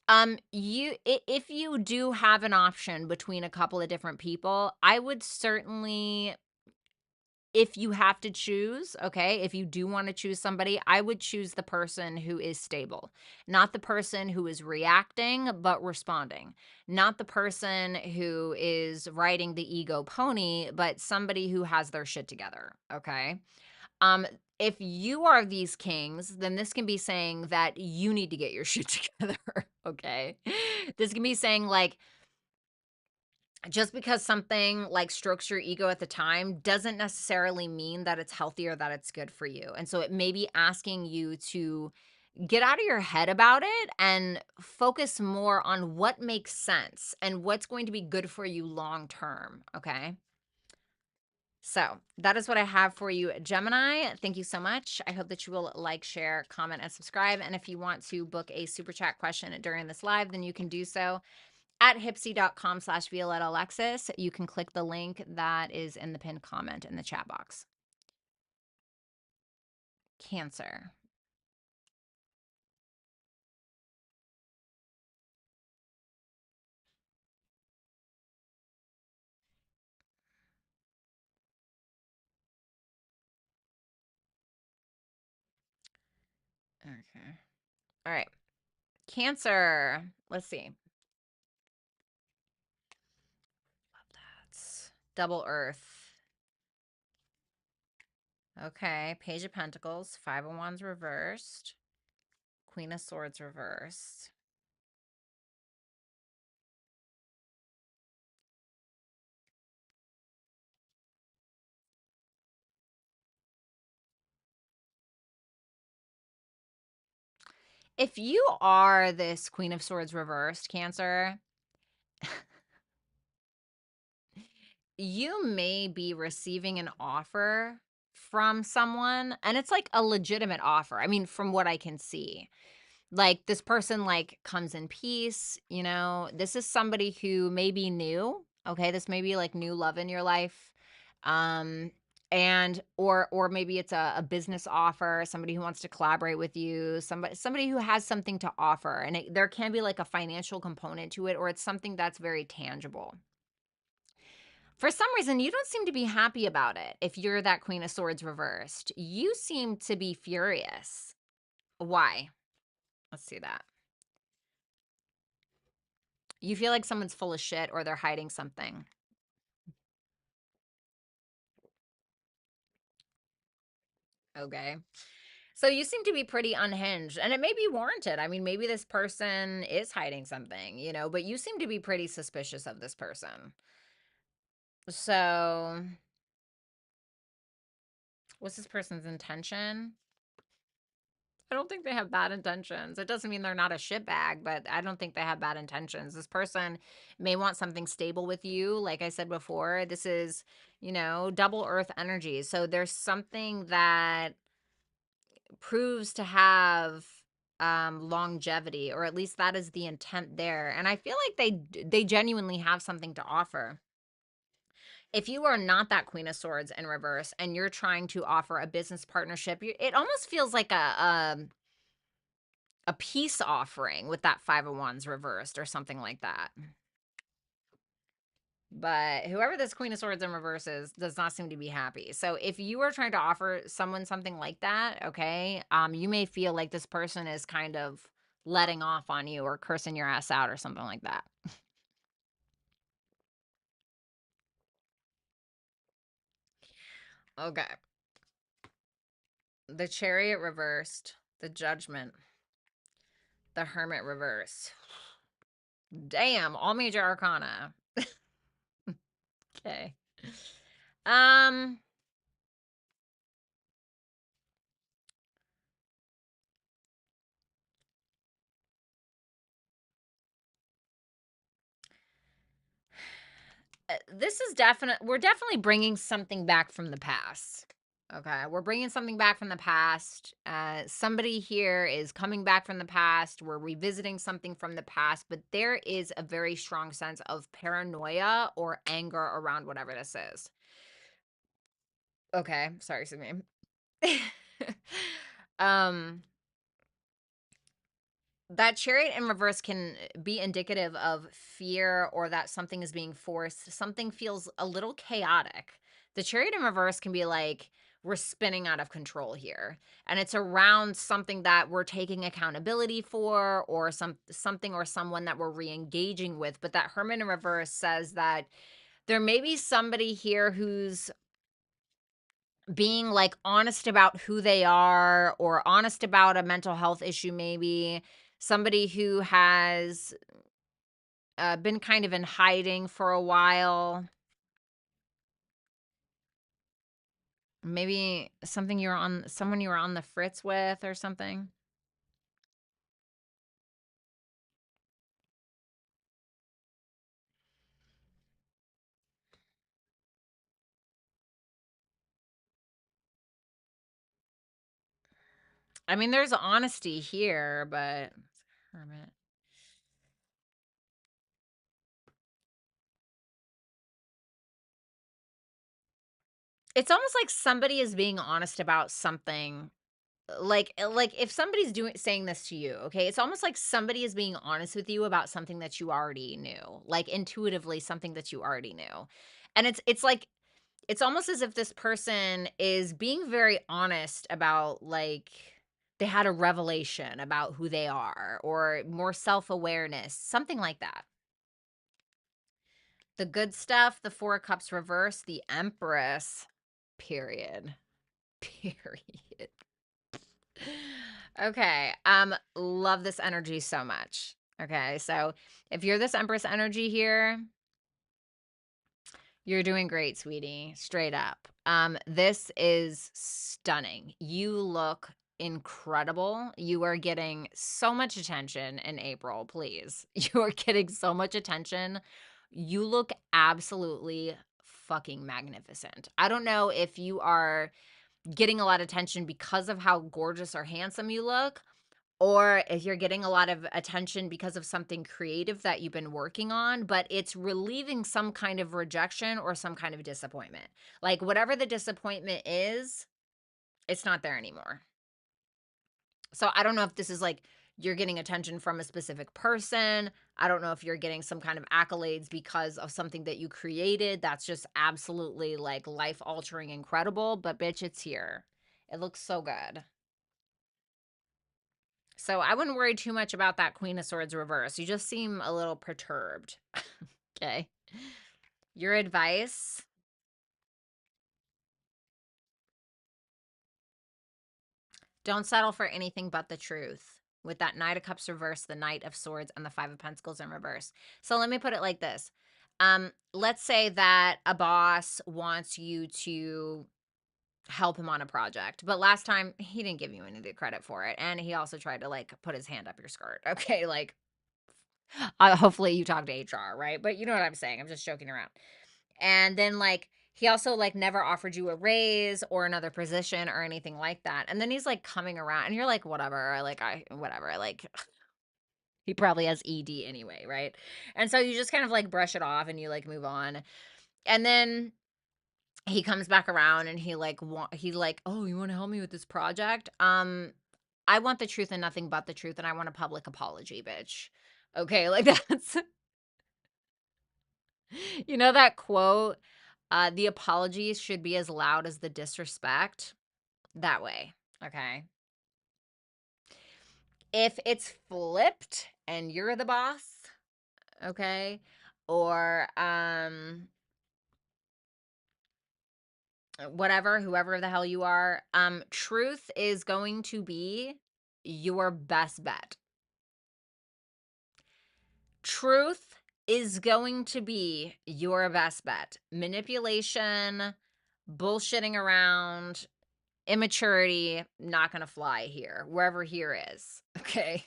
If you do have an option between a couple of different people, I would certainly, if you have to choose, okay, if you do want to choose somebody, I would choose the person who is stable, not the person who is reacting, but responding, not the person who is riding the ego pony, but somebody who has their shit together, okay? Um, if you are these kings, then this can be saying that you need to get your shit together, okay? This can be saying like, just because something like strokes your ego at the time doesn't necessarily mean that it's healthy or that it's good for you. And so it may be asking you to get out of your head about it and focus more on what makes sense and what's going to be good for you long term. Okay. So that is what I have for you, Gemini. Thank you so much. I hope that you will like, share, comment, and subscribe. And if you want to book a super chat question during this live, then you can do so at hypsee.com/Violetta Alexis. You can click the link that is in the pinned comment in the chat box. Cancer. Okay. All right. Cancer. Let's see. That's double earth. Okay. Page of Pentacles. Five of Wands reversed. Queen of Swords reversed. If you are this Queen of Swords reversed, Cancer, you may be receiving an offer from someone, and it's like a legitimate offer. I mean, from what I can see, like this person like comes in peace, you know. This is somebody who may be new, okay? This may be like new love in your life. Um and or maybe it's a business offer, somebody who wants to collaborate with you, somebody who has something to offer, and there can be like a financial component to it, or it's something that's very tangible. For some reason, you don't seem to be happy about it. If you're that Queen of Swords reversed, you seem to be furious. Why? Let's see that. You feel like someone's full of shit or they're hiding something. Okay. So you seem to be pretty unhinged, and it may be warranted. I mean, maybe this person is hiding something, you know, but you seem to be pretty suspicious of this person. So, what's this person's intention? I don't think they have bad intentions. It doesn't mean they're not a shitbag, but I don't think they have bad intentions. This person may want something stable with you. Like I said before, this is, you know, double earth energy. So there's something that proves to have longevity, or at least that is the intent there. And I feel like they genuinely have something to offer. If you are not that Queen of Swords in reverse and you're trying to offer a business partnership, it almost feels like a peace offering with that Five of Wands reversed or something like that. But whoever this Queen of Swords in reverse is does not seem to be happy. So if you are trying to offer someone something like that, okay, you may feel like this person is kind of letting off on you or cursing your ass out or something like that. Okay. The Chariot reversed, the Judgment, the Hermit reversed. Damn, all major arcana. Okay. This is we're definitely bringing something back from the past. Okay, we're bringing something back from the past. Somebody here is coming back from the past. We're revisiting something from the past, but there is a very strong sense of paranoia or anger around whatever this is. Okay, sorry, Sydney. um, that Chariot in reverse can be indicative of fear or that something is being forced. Something feels a little chaotic. The Chariot in reverse can be like, we're spinning out of control here. And it's around something that we're taking accountability for or something or someone that we're re-engaging with. But that Hermit in reverse says that there may be somebody here who's being like honest about who they are or honest about a mental health issue, maybe somebody who has been kind of in hiding for a while. Maybe someone you were on the fritz with or something. I mean, there's honesty here, but Hermit. It's almost like somebody is being honest about something. Like if somebody's saying this to you, okay, it's almost like somebody is being honest with you about something that you already knew, like intuitively something that you already knew. And it's like it's almost as if this person is being very honest about like they had a revelation about who they are or more self-awareness, something like that. The good stuff, the Four of Cups reverse, the Empress, period. Period. Okay. Love this energy so much. Okay. So if you're this Empress energy here, you're doing great, sweetie. Straight up. This is stunning. You look incredible. You are getting so much attention in April, please. You are getting so much attention. You look absolutely fucking magnificent. I don't know if you are getting a lot of attention because of how gorgeous or handsome you look, or if you're getting a lot of attention because of something creative that you've been working on, but it's relieving some kind of rejection or some kind of disappointment. Like whatever the disappointment is, it's not there anymore. So I don't know if this is like you're getting attention from a specific person. I don't know if you're getting some kind of accolades because of something that you created that's just absolutely like life altering incredible, but bitch, it's here. It looks so good. So I wouldn't worry too much about that Queen of Swords reverse. You just seem a little perturbed. Okay. Your advice? Don't settle for anything but the truth. With that Knight of Cups reverse, the Knight of Swords, and the Five of Pentacles in reverse. So let me put it like this. Let's say that a boss wants you to help him on a project, but last time he didn't give you any of the credit for it, and he also tried to like put his hand up your skirt. Okay, like hopefully you talk to HR, right? But you know what I'm saying. I'm just joking around. And then like he also like never offered you a raise or another position or anything like that. And then he's like coming around and you're like, whatever, whatever. Like he probably has ED anyway, right? And so you just kind of like brush it off and you like move on. And then he comes back around and he like, "Oh, you want to help me with this project?" I want the truth and nothing but the truth, and I want a public apology, bitch. Okay, like that's you know that quote, the apologies should be as loud as the disrespect? That way, okay? if it's flipped and you're the boss, okay? Or whatever, whoever the hell you are, truth is going to be your best bet. Truth is going to be your best bet. Manipulation, bullshitting around, immaturity, not going to fly here, wherever here is. Okay.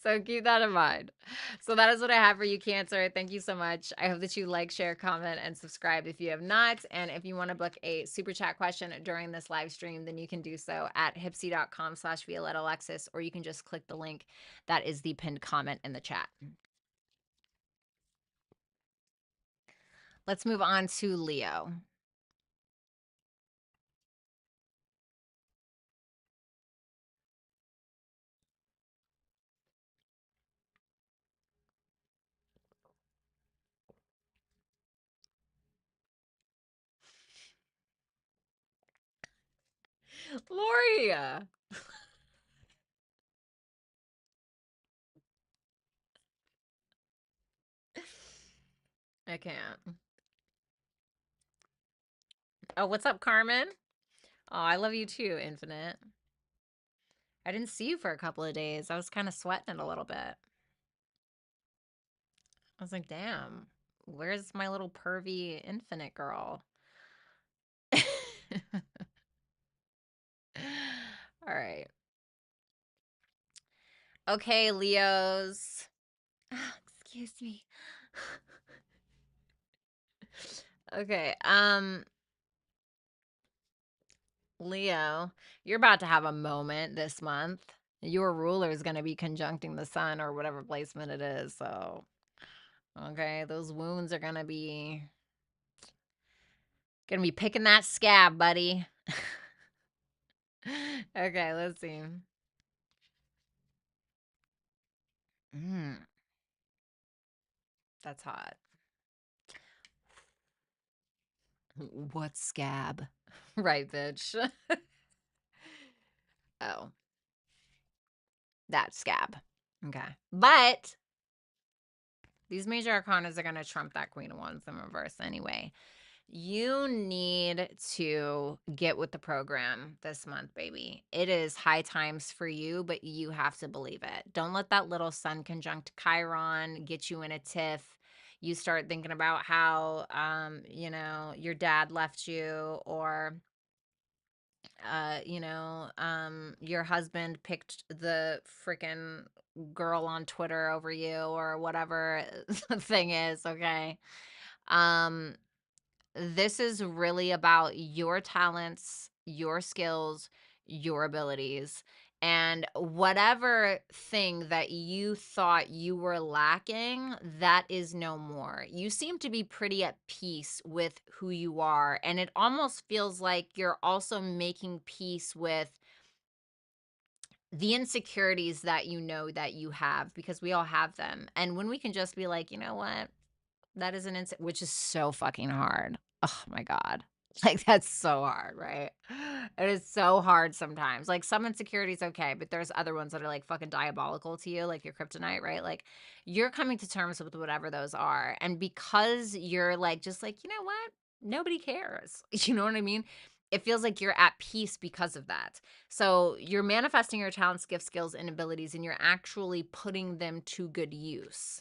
So keep that in mind. So that is what I have for you, Cancer. Thank you so much. I hope that you like, share, comment, and subscribe if you have not. And if you want to book a super chat question during this live stream, then you can do so at hypsee.com/Violetta Alexis, or you can just click the link that is the pinned comment in the chat. Let's move on to Leo. Lori. I can't. Oh, what's up, Carmen? Oh, I love you too, Infinite. I didn't see you for a couple of days. I was kind of sweating it a little bit. I was like, damn, where's my little pervy Infinite girl? All right. Okay, Leos. Excuse me. Okay, Leo, you're about to have a moment this month. Your ruler is going to be conjuncting the sun or whatever placement it is. So, okay, those wounds are going to be picking that scab, buddy. Okay, let's see. That's hot. What scab? Right, bitch. Oh, that scab. Okay. But these major arcanas are going to trump that Queen of Wands in reverse anyway. You need to get with the program this month, baby. It is high times for you, but you have to believe it. Don't let that little sun conjunct Chiron get you in a tiff. You start thinking about how, your dad left you, or your husband picked the freaking girl on Twitter over you, or whatever the thing is, okay? Um, this is really about your talents, your skills, your abilities. And whatever thing that you thought you were lacking, that is no more. You seem to be pretty at peace with who you are. And it almost feels like you're also making peace with the insecurities that you know that you have, because we all have them. And when we can just be like, you know what? That is an which is so fucking hard. Oh my God. Like, that's so hard, right? It is so hard sometimes. Like, some insecurities, okay, but there's other ones that are like fucking diabolical to you, like your kryptonite, right? Like, you're coming to terms with whatever those are. And because you're like, just like, you know what? Nobody cares. You know what I mean? It feels like you're at peace because of that. So you're manifesting your talents, gifts, skills, and abilities, and you're actually putting them to good use.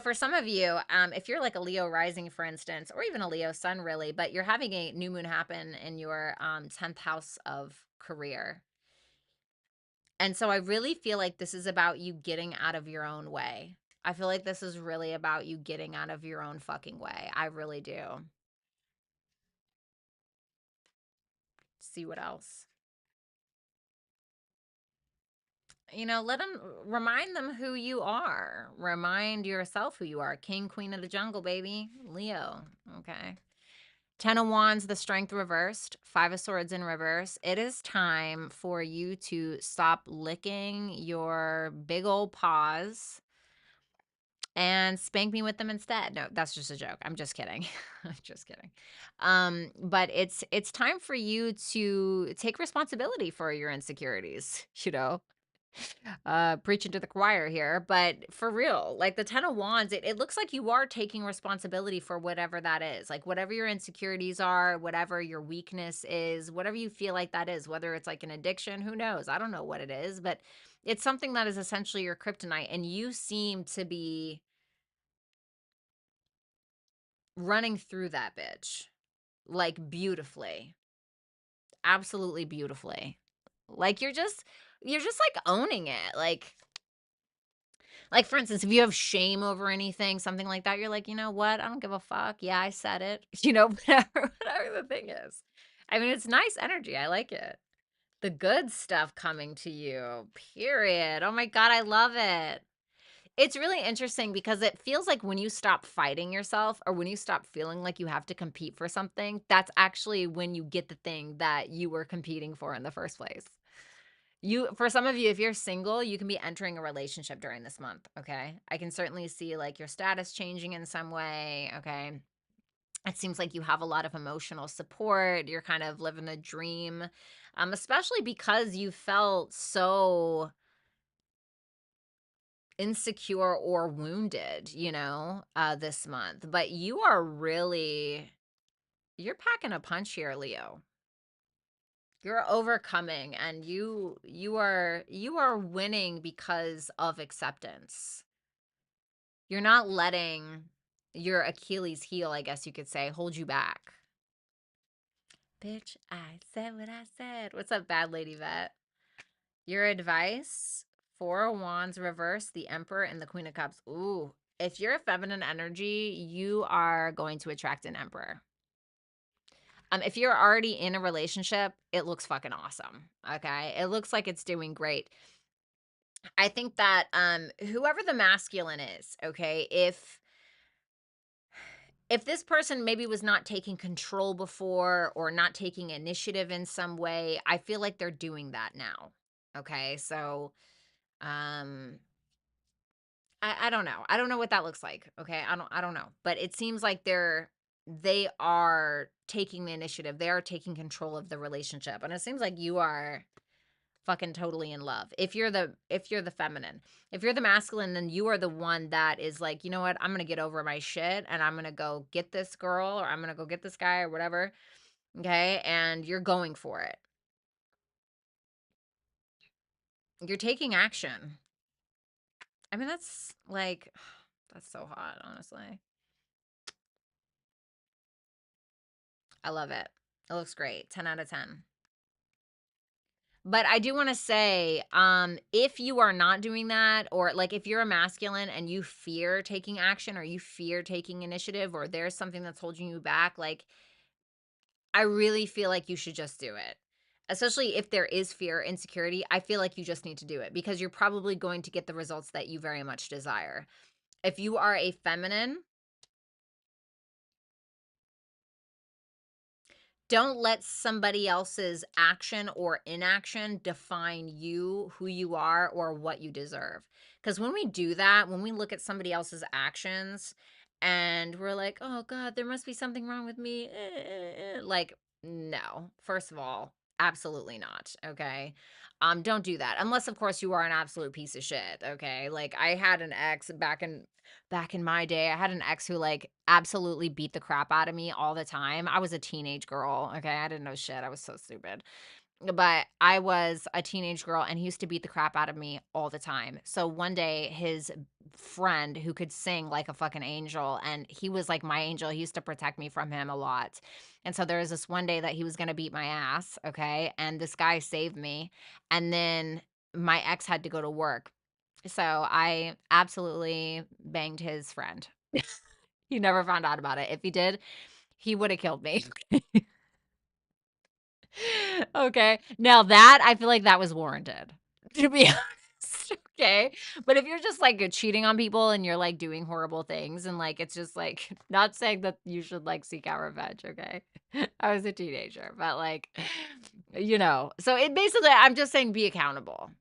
For some of you, if you're like a Leo rising, for instance, or even a Leo sun, really, but you're having a new moon happen in your 10th house of career. And so I really feel like this is about you getting out of your own way. I feel like this is really about you getting out of your own fucking way. I really do. See what else? Let them, remind them who you are. Remind yourself who you are. King, queen of the jungle, baby. Leo. Okay. 10 of Wands, the strength reversed, 5 of Swords in reverse. It is time for you to stop licking your big old paws and spank me with them instead. No, that's just a joke. I'm just kidding. I'm just kidding. But it's time for you to take responsibility for your insecurities, preaching to the choir here, but for real, like the 10 of wands, it looks like you are taking responsibility for whatever that is, like whatever your insecurities are, whatever your weakness is, whatever you feel like that is, whether it's like an addiction, who knows, I don't know what it is, but it's something that is essentially your kryptonite, and you seem to be running through that bitch like beautifully, absolutely beautifully. Like you're just like owning it. Like, for instance, if you have shame over anything, something like that, you're like, you know what? I don't give a fuck. Yeah, I said it. Whatever the thing is. I mean, it's nice energy. I like it. The good stuff coming to you, period. Oh my God, I love it. It's really interesting because it feels like when you stop fighting yourself or when you stop feeling like you have to compete for something, that's actually when you get the thing that you were competing for in the first place. For some of you, if you're single, you can be entering a relationship during this month, okay? I can certainly see like your status changing in some way, okay? It seems like you have a lot of emotional support. You're kind of living a dream, especially because you felt so insecure or wounded, this month. But you're packing a punch here, Leo. You're overcoming, and you are winning because of acceptance. You're not letting your Achilles heel, I guess you could say, hold you back. Bitch, I said what I said. What's up, bad lady vet? Your advice: Four of Wands reverse, the Emperor, and the Queen of Cups. Ooh, if you're a feminine energy, you are going to attract an Emperor. If you're already in a relationship, it looks fucking awesome. Okay. It looks like it's doing great. I think that whoever the masculine is, okay, if this person maybe was not taking control before or not taking initiative in some way, I feel like they're doing that now. Okay. So um I don't know. I don't know what that looks like. Okay. I don't know. But it seems like they are taking the initiative. They are taking control of the relationship. And it seems like you are fucking totally in love. If you're the feminine. If you're the masculine, then you are the one that is like, you know what? I'm going to get over my shit and I'm going to go get this girl, or I'm going to go get this guy, or whatever. Okay? And you're going for it. You're taking action. I mean, that's like that's so hot, honestly. I love it. It looks great. 10 out of 10. But I do want to say, if you are not doing that, or like if you're a masculine and you fear taking action or you fear taking initiative, or there's something that's holding you back, like I really feel like you should just do it. Especially if there is fear, insecurity, I feel like you just need to do it because you're probably going to get the results that you very much desire. If you are a feminine, don't let somebody else's action or inaction define you, who you are, or what you deserve. Because when we do that, when we look at somebody else's actions and we're like, oh God, there must be something wrong with me. Like, no, first of all, absolutely not. Okay. Don't do that unless, of course, you are an absolute piece of shit. Okay. Like, I had an ex back in my day. I had an ex who like absolutely beat the crap out of me all the time. I was a teenage girl, okay? I didn't know shit. I was so stupid. But I was a teenage girl and he used to beat the crap out of me all the time. So one day his friend who could sing like a fucking angel, and he was like my angel. He used to protect me from him a lot. And so there was this one day that he was going to beat my ass, okay? And this guy saved me. And then my ex had to go to work. So I absolutely banged his friend. He never found out about it. If he did, he would have killed me. Okay. Now that I feel like that was warranted, to be honest. Okay. But if you're just like cheating on people and you're like doing horrible things and like it's just like not saying that you should like seek out revenge, okay? I was a teenager, but like so it basically I'm just saying be accountable.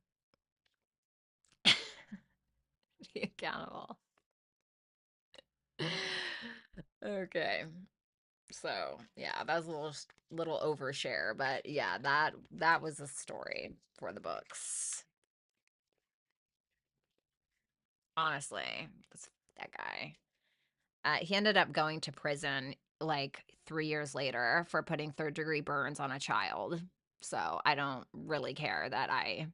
Be accountable. Okay. So, yeah, that was a little overshare, but yeah, that was a story for the books. Honestly, that guy. He ended up going to prison like 3 years later for putting third-degree burns on a child. So I don't really care that I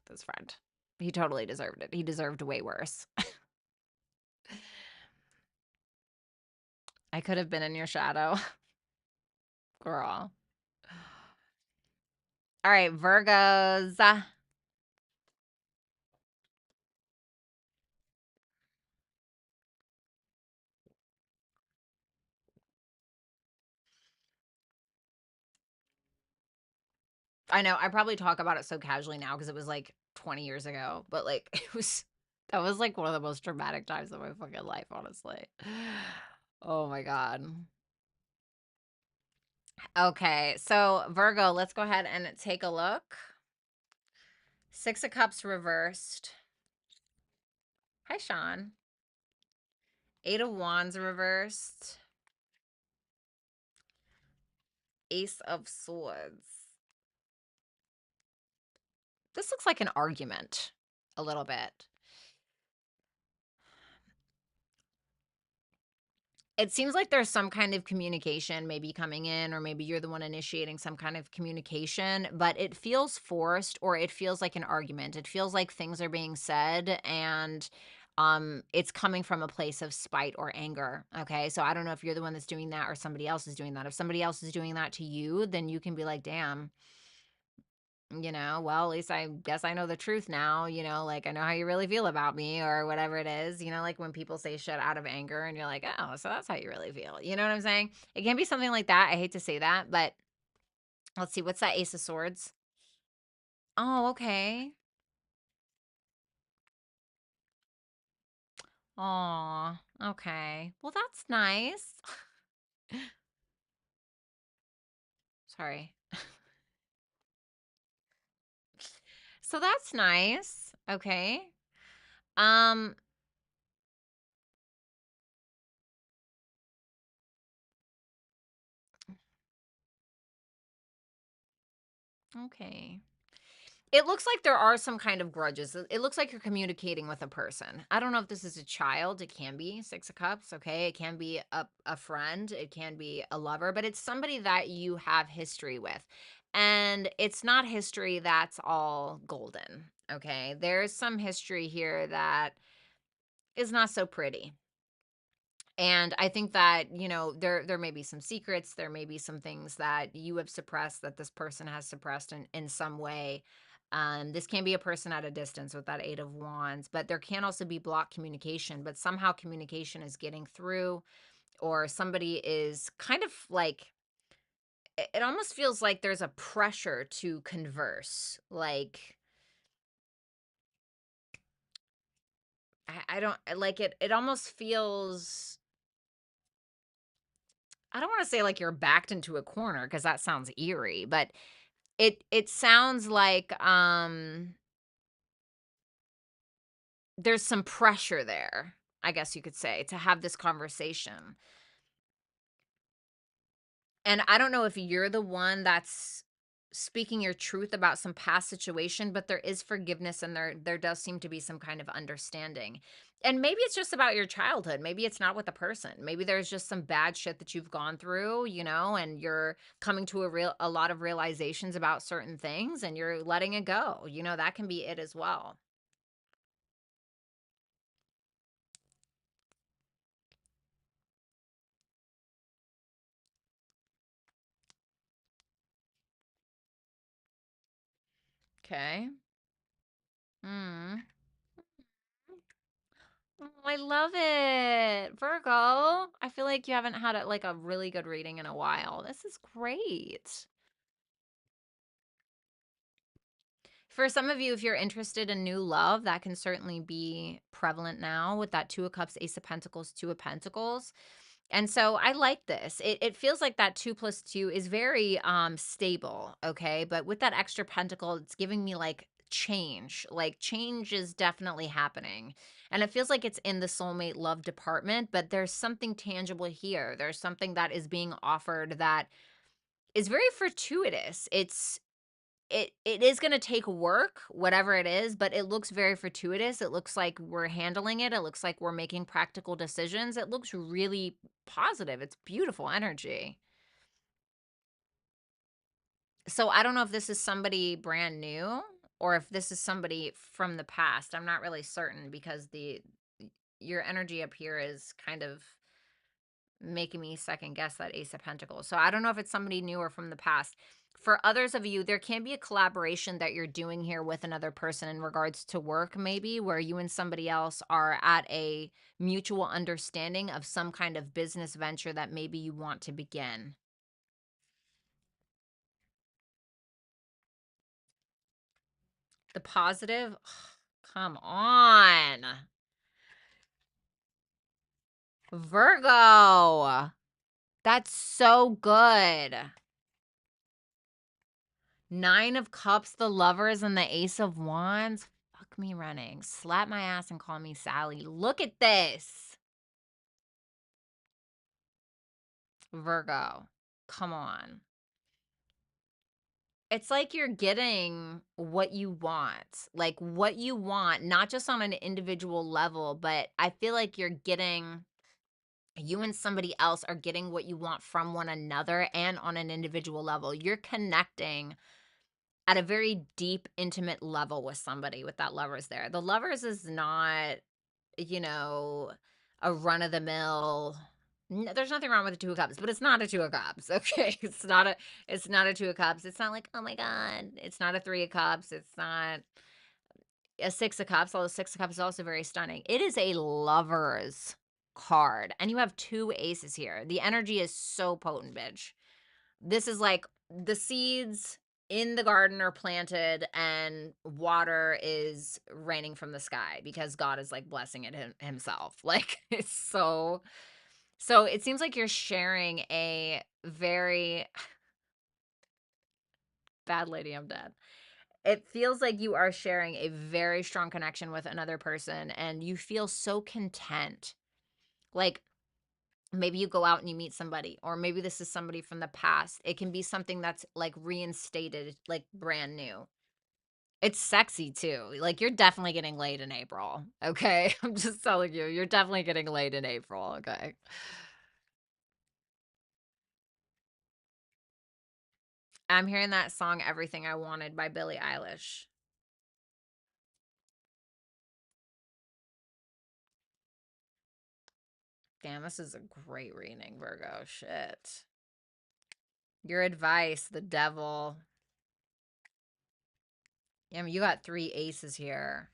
that's his friend. He totally deserved it. He deserved way worse. I could have been in your shadow, girl. All right, Virgos. I know I probably talk about it so casually now because it was like 20 years ago, but like that was like one of the most dramatic times of my fucking life, honestly. Oh my God. Okay, so Virgo, let's go ahead and take a look. Six of Cups reversed. Hi, Sean. Eight of Wands reversed. Ace of Swords. This looks like an argument a little bit. It seems like there's some kind of communication maybe coming in, or maybe you're the one initiating some kind of communication, but it feels forced, or it feels like an argument. It feels like things are being said and it's coming from a place of spite or anger. Okay. So I don't know if you're the one that's doing that or somebody else is doing that. If somebody else is doing that to you, then you can be like, damn, well, at least I guess I know the truth now, like I know how you really feel about me or whatever it is, like when people say shit out of anger and you're like, oh, so that's how you really feel. You know what I'm saying? It can be something like that. I hate to say that, but let's see. What's that Ace of Swords? Oh, okay. Oh, okay. Well, that's nice. Sorry. So that's nice. Okay. Um, okay. It looks like there are some kind of grudges. It looks like you're communicating with a person. I don't know if this is a child. It can be Six of Cups, okay? It can be a friend. It can be a lover, but it's somebody that you have history with. And it's not history that's all golden, okay? There's some history here that is not so pretty. And I think that, there may be some secrets, there may be some things that you have suppressed that this person has suppressed in some way. This can be a person at a distance with that Eight of Wands, but there can also be blocked communication, but somehow communication is getting through, or somebody is kind of like, it almost feels like there's a pressure to converse. Like, I don't like it. It almost feels, I don't want to say like you're backed into a corner because that sounds eerie, but it sounds like there's some pressure there, I guess you could say, to have this conversation. And I don't know if you're the one that's speaking your truth about some past situation, but there is forgiveness and there does seem to be some kind of understanding. And maybe it's just about your childhood. Maybe it's not with the person. Maybe there's just some bad shit that you've gone through, and you're coming to a lot of realizations about certain things and you're letting it go. That can be it as well. Okay. Mm. Oh, I love it. Virgo. I feel like you haven't had a really good reading in a while. This is great. For some of you, if you're interested in new love, that can certainly be prevalent now with that Two of Cups, Ace of Pentacles, Two of Pentacles. And so I like this. It feels like that 2 plus 2 is very stable, okay? But with that extra pentacle, it's giving me like change. Like, change is definitely happening. And it feels like it's in the soulmate love department, but there's something tangible here. There's something that is being offered that is very fortuitous. It is going to take work, whatever it is, but it looks very fortuitous. It looks like we're handling it. It looks like we're making practical decisions. It looks really positive. It's beautiful energy. So I don't know if this is somebody brand new or if this is somebody from the past. I'm not really certain because the your energy up here is kind of making me second guess that Ace of Pentacles. So I don't know if it's somebody new or from the past. For others of you, there can be a collaboration that you're doing here with another person in regards to work, maybe where you and somebody else are at a mutual understanding of some kind of business venture that maybe you want to begin. The positive, come on. Virgo. That's so good. Nine of Cups, the Lovers, and the Ace of Wands. Fuck me running. Slap my ass and call me Sally. Look at this. Virgo. Come on. It's like you're getting what you want. Like what you want, not just on an individual level, but I feel like you and somebody else are getting what you want from one another and on an individual level. You're connecting at a very deep, intimate level with somebody with that Lovers there. The Lovers is not, you know, a run of the mill. There's nothing wrong with the Two of Cups, but it's not a Two of Cups. Okay, it's not a Two of Cups. It's not like, oh my God, it's not a Three of Cups. It's not a Six of Cups. Although Six of Cups is also very stunning. It is a Lovers card, and you have two aces here. The energy is so potent, bitch. This is like the seeds in the garden are planted and water is raining from the sky because God is like blessing it himself. Like it's so it seems like you're sharing a very bad lady, I'm dead. It feels like you are sharing a very strong connection with another person and you feel so content. Like maybe you go out and you meet somebody, or maybe this is somebody from the past. It can be something that's like reinstated, like brand new. It's sexy too. Like you're definitely getting laid in April. Okay. I'm just telling you, you're definitely getting laid in April. Okay. I'm hearing that song Everything I Wanted by Billie Eilish. Damn, this is a great reading, Virgo. Shit. Your advice, the devil. Yeah, I mean, you got three aces here.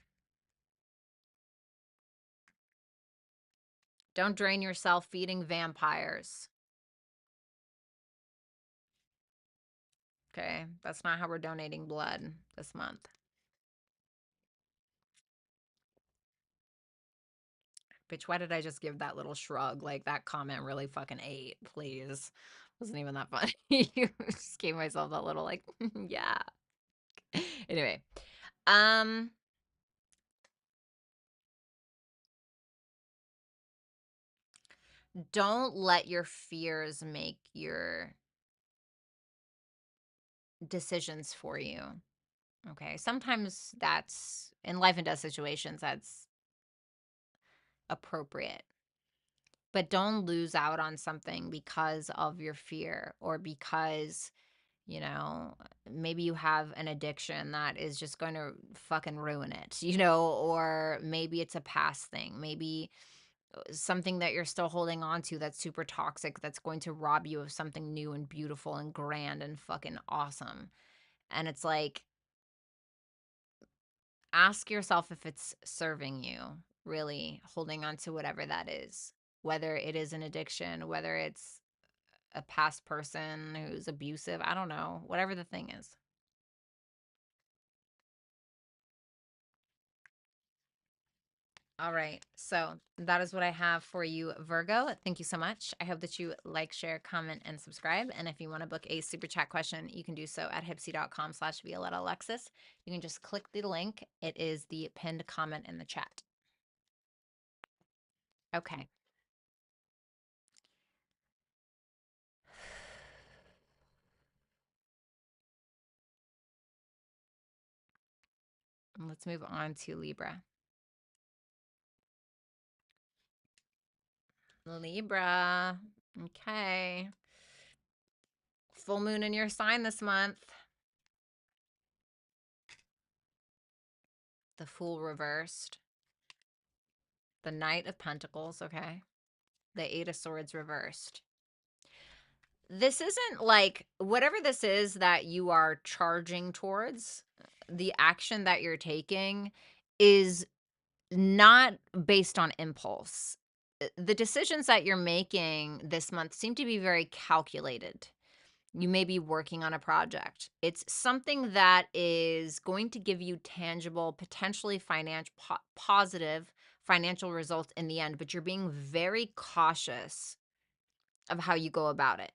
Don't drain yourself feeding vampires. Okay, that's not how we're donating blood this month. Bitch, why did I just give that little shrug? Like, that comment really fucking ate, please. Wasn't even that funny. You just gave myself that little, like, yeah. Anyway, um, don't let your fears make your decisions for you. Okay. Sometimes that's in life and death situations, that's appropriate. But don't lose out on something because of your fear or because, you know, maybe you have an addiction that is just going to fucking ruin it, or maybe it's a past thing. Maybe something that you're still holding on to that's super toxic that's going to rob you of something new and beautiful and grand and fucking awesome. And it's like, ask yourself if it's serving you, really holding on to whatever that is, whether it is an addiction, whether it's a past person who's abusive, I don't know, whatever the thing is. All right. So that is what I have for you, Virgo. Thank you so much. I hope that you like, share, comment, and subscribe. And if you want to book a super chat question, you can do so at hypsee.com/Violetta Alexis. You can just click the link. It is the pinned comment in the chat. Okay. Let's move on to Libra. Libra. Okay. Full moon in your sign this month. The Fool reversed. The Knight of Pentacles, okay. The Eight of Swords reversed. This isn't like, whatever this is that you are charging towards, the action that you're taking is not based on impulse. The decisions that you're making this month seem to be very calculated. You may be working on a project. It's something that is going to give you tangible, potentially positive financial results in the end, but you're being very cautious of how you go about it.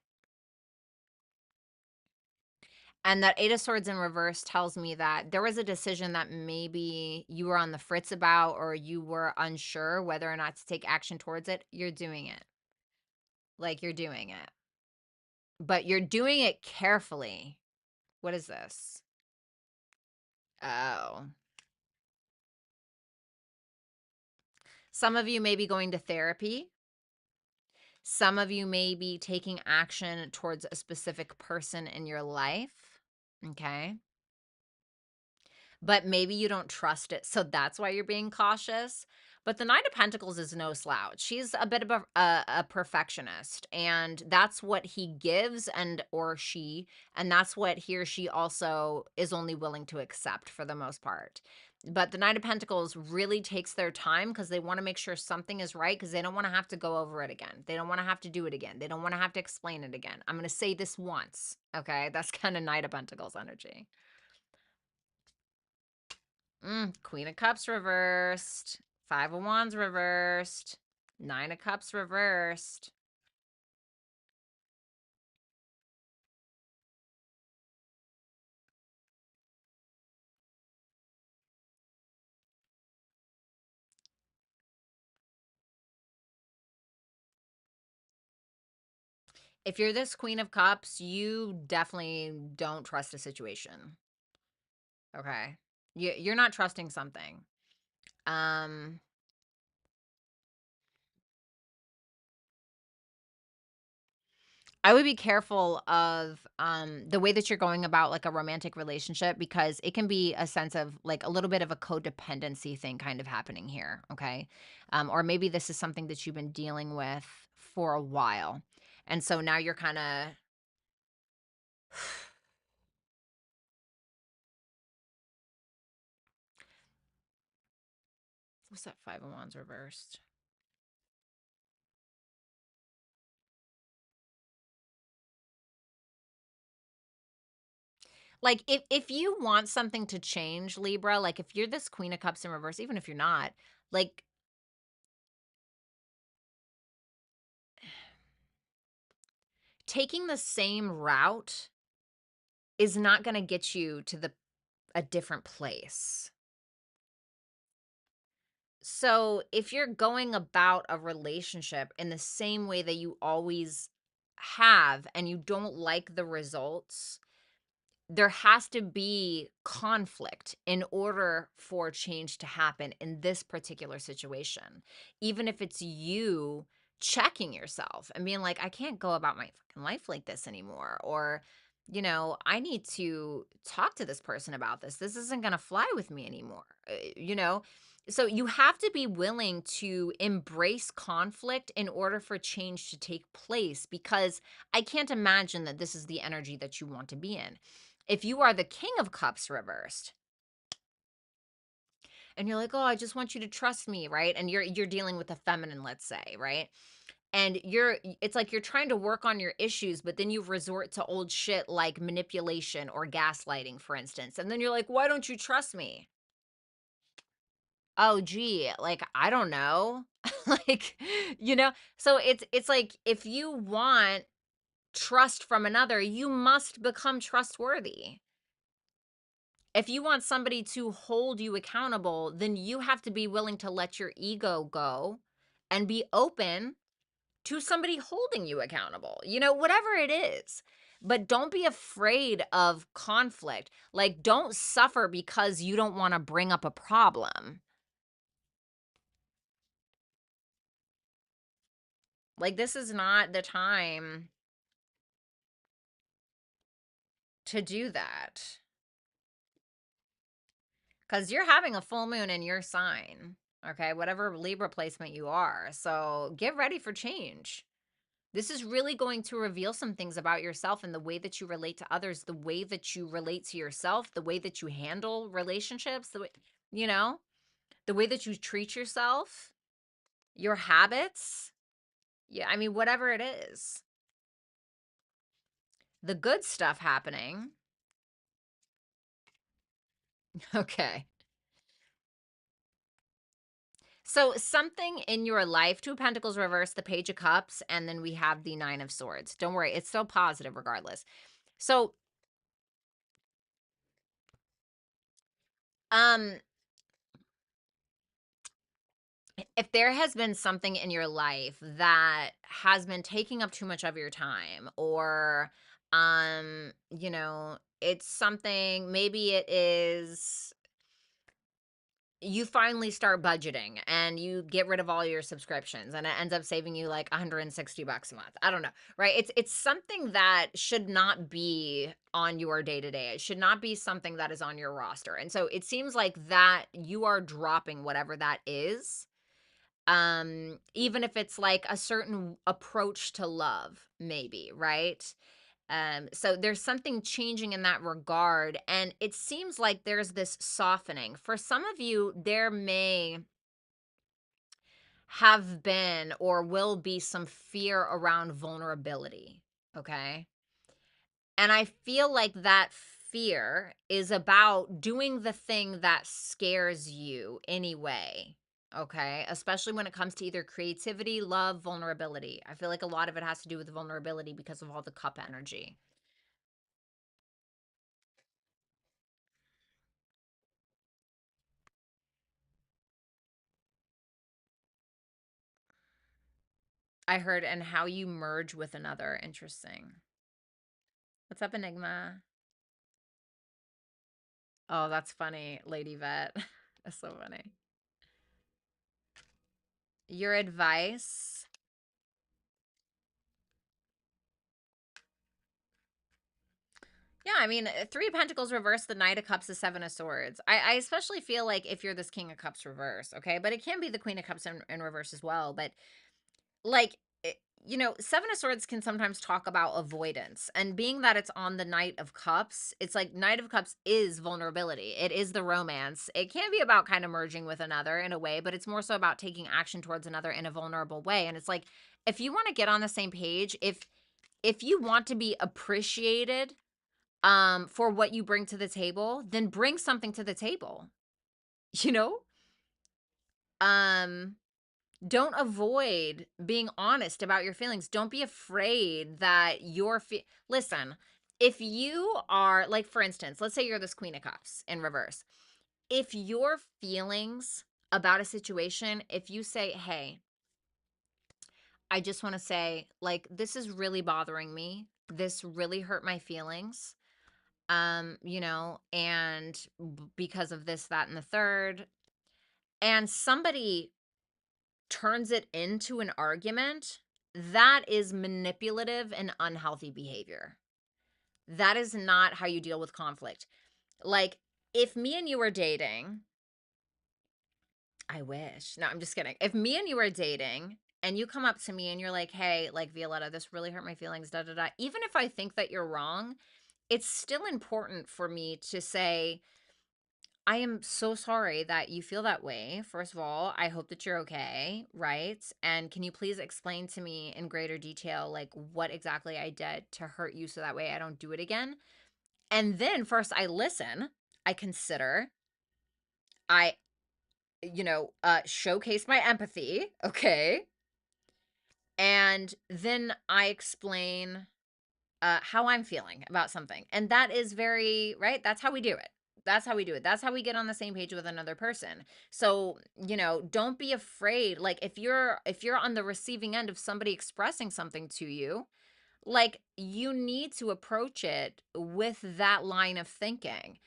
And that Eight of Swords in reverse tells me that there was a decision that maybe you were on the fritz about, or you were unsure whether or not to take action towards it. You're doing it. Like, you're doing it. But you're doing it carefully. What is this? Oh. Some of you may be going to therapy. Some of you may be taking action towards a specific person in your life. Okay. But maybe you don't trust it. So that's why you're being cautious. But the Knight of Pentacles is no slouch. She's a bit of a perfectionist, and that's what he gives or she, and that's what he or she also is only willing to accept for the most part. But the Knight of Pentacles really takes their time because they want to make sure something is right, because they don't want to have to go over it again. They don't want to have to do it again. They don't want to have to explain it again. I'm going to say this once, okay? That's kind of Knight of Pentacles energy. Queen of Cups reversed. Five of Wands reversed. Nine of Cups reversed. If you're this Queen of Cups, you definitely don't trust a situation. Okay. You're not trusting something. I would be careful of the way that you're going about like a romantic relationship, because it can be a sense of like a little bit of a codependency thing kind of happening here, okay? Or maybe this is something that you've been dealing with for a while. And so now you're kind of what's that Five of Wands reversed? Like if you want something to change, Libra, like if you're this Queen of Cups in reverse, even if you're not, like taking the same route is not going to get you to a different place. So if you're going about a relationship in the same way that you always have, and you don't like the results, there has to be conflict in order for change to happen in this particular situation. Even if it's you checking yourself and being like, I can't go about my fucking life like this anymore. Or, I need to talk to this person about this. This isn't going to fly with me anymore. So you have to be willing to embrace conflict in order for change to take place, because I can't imagine that this is the energy that you want to be in. If you are the King of Cups reversed, and you're like, "Oh, I just want you to trust me," right? And you're dealing with a feminine, let's say, right? And it's like you're trying to work on your issues, but then you resort to old shit like manipulation or gaslighting, for instance. And then you're like, "Why don't you trust me?" Oh, gee, like, I don't know. Like, so it's like if you want trust from another, you must become trustworthy. If you want somebody to hold you accountable, then you have to be willing to let your ego go and be open to somebody holding you accountable, whatever it is. But don't be afraid of conflict. Like, don't suffer because you don't want to bring up a problem. Like, this is not the time to do that because you're having a full moon in your sign, okay? Whatever Libra placement you are. So get ready for change. This is really going to reveal some things about yourself and the way that you relate to others, the way that you relate to yourself, the way that you handle relationships, you know, the way that you treat yourself, your habits. Yeah, I mean, whatever it is. The good stuff happening. Okay. So something in your life, Two of Pentacles reverse, the Page of Cups, and then we have the Nine of Swords. Don't worry, it's still positive regardless. So, um, if there has been something in your life that has been taking up too much of your time, or it's something, maybe it is you finally start budgeting and you get rid of all your subscriptions and it ends up saving you like $160 a month. I don't know, right? It's something that should not be on your day-to-day. It should not be something that is on your roster. And so it seems like that you are dropping whatever that is. Even if it's like a certain approach to love, maybe, right? So there's something changing in that regard, and it seems like there's this softening. For some of you, there may have been or will be some fear around vulnerability, okay? And I feel like that fear is about doing the thing that scares you anyway. Okay. Especially when it comes to either creativity, love, vulnerability. I feel like a lot of it has to do with vulnerability because of all the cup energy. I heard, and how you merge with another. Interesting. What's up, Enigma? Oh, that's funny, Lady Vet. That's so funny. Your advice. Yeah, I mean, Three of Pentacles reverse, the Knight of Cups, the Seven of Swords. I especially feel like if you're this King of Cups reverse, okay? But it can be the Queen of Cups in reverse as well. But like, Seven of Swords can sometimes talk about avoidance. And being that it's on the Knight of Cups, it's like Knight of Cups is vulnerability. It is the romance. It can be about kind of merging with another in a way, but it's more so about taking action towards another in a vulnerable way. And it's like, if you want to get on the same page, if you want to be appreciated for what you bring to the table, then bring something to the table. You know? Um don't avoid being honest about your feelings. Don't be afraid that listen, if you are like, for instance, let's say you're this Queen of Cups in reverse. If your feelings about a situation, if you say, "Hey, I just want to say, like, this is really bothering me. This really hurt my feelings." And because of this, that, and the third, and somebody turns it into an argument, that is manipulative and unhealthy behavior. That is not how you deal with conflict. Like, if me and you were dating, I wish. No, I'm just kidding. If me and you were dating and you come up to me and you're like, "Hey, like, Violetta, this really hurt my feelings, da da da." Even if I think that you're wrong, it's still important for me to say, "I am so sorry that you feel that way. First of all, I hope that you're okay, right? And can you please explain to me in greater detail, like, what exactly I did to hurt you so that way I don't do it again?" And then first I listen, I consider, I showcase my empathy, okay? And then I explain how I'm feeling about something. And that is very, right? That's how we do it. That's how we do it. That's how we get on the same page with another person. So, don't be afraid. Like if you're on the receiving end of somebody expressing something to you, like you need to approach it with that line of thinking.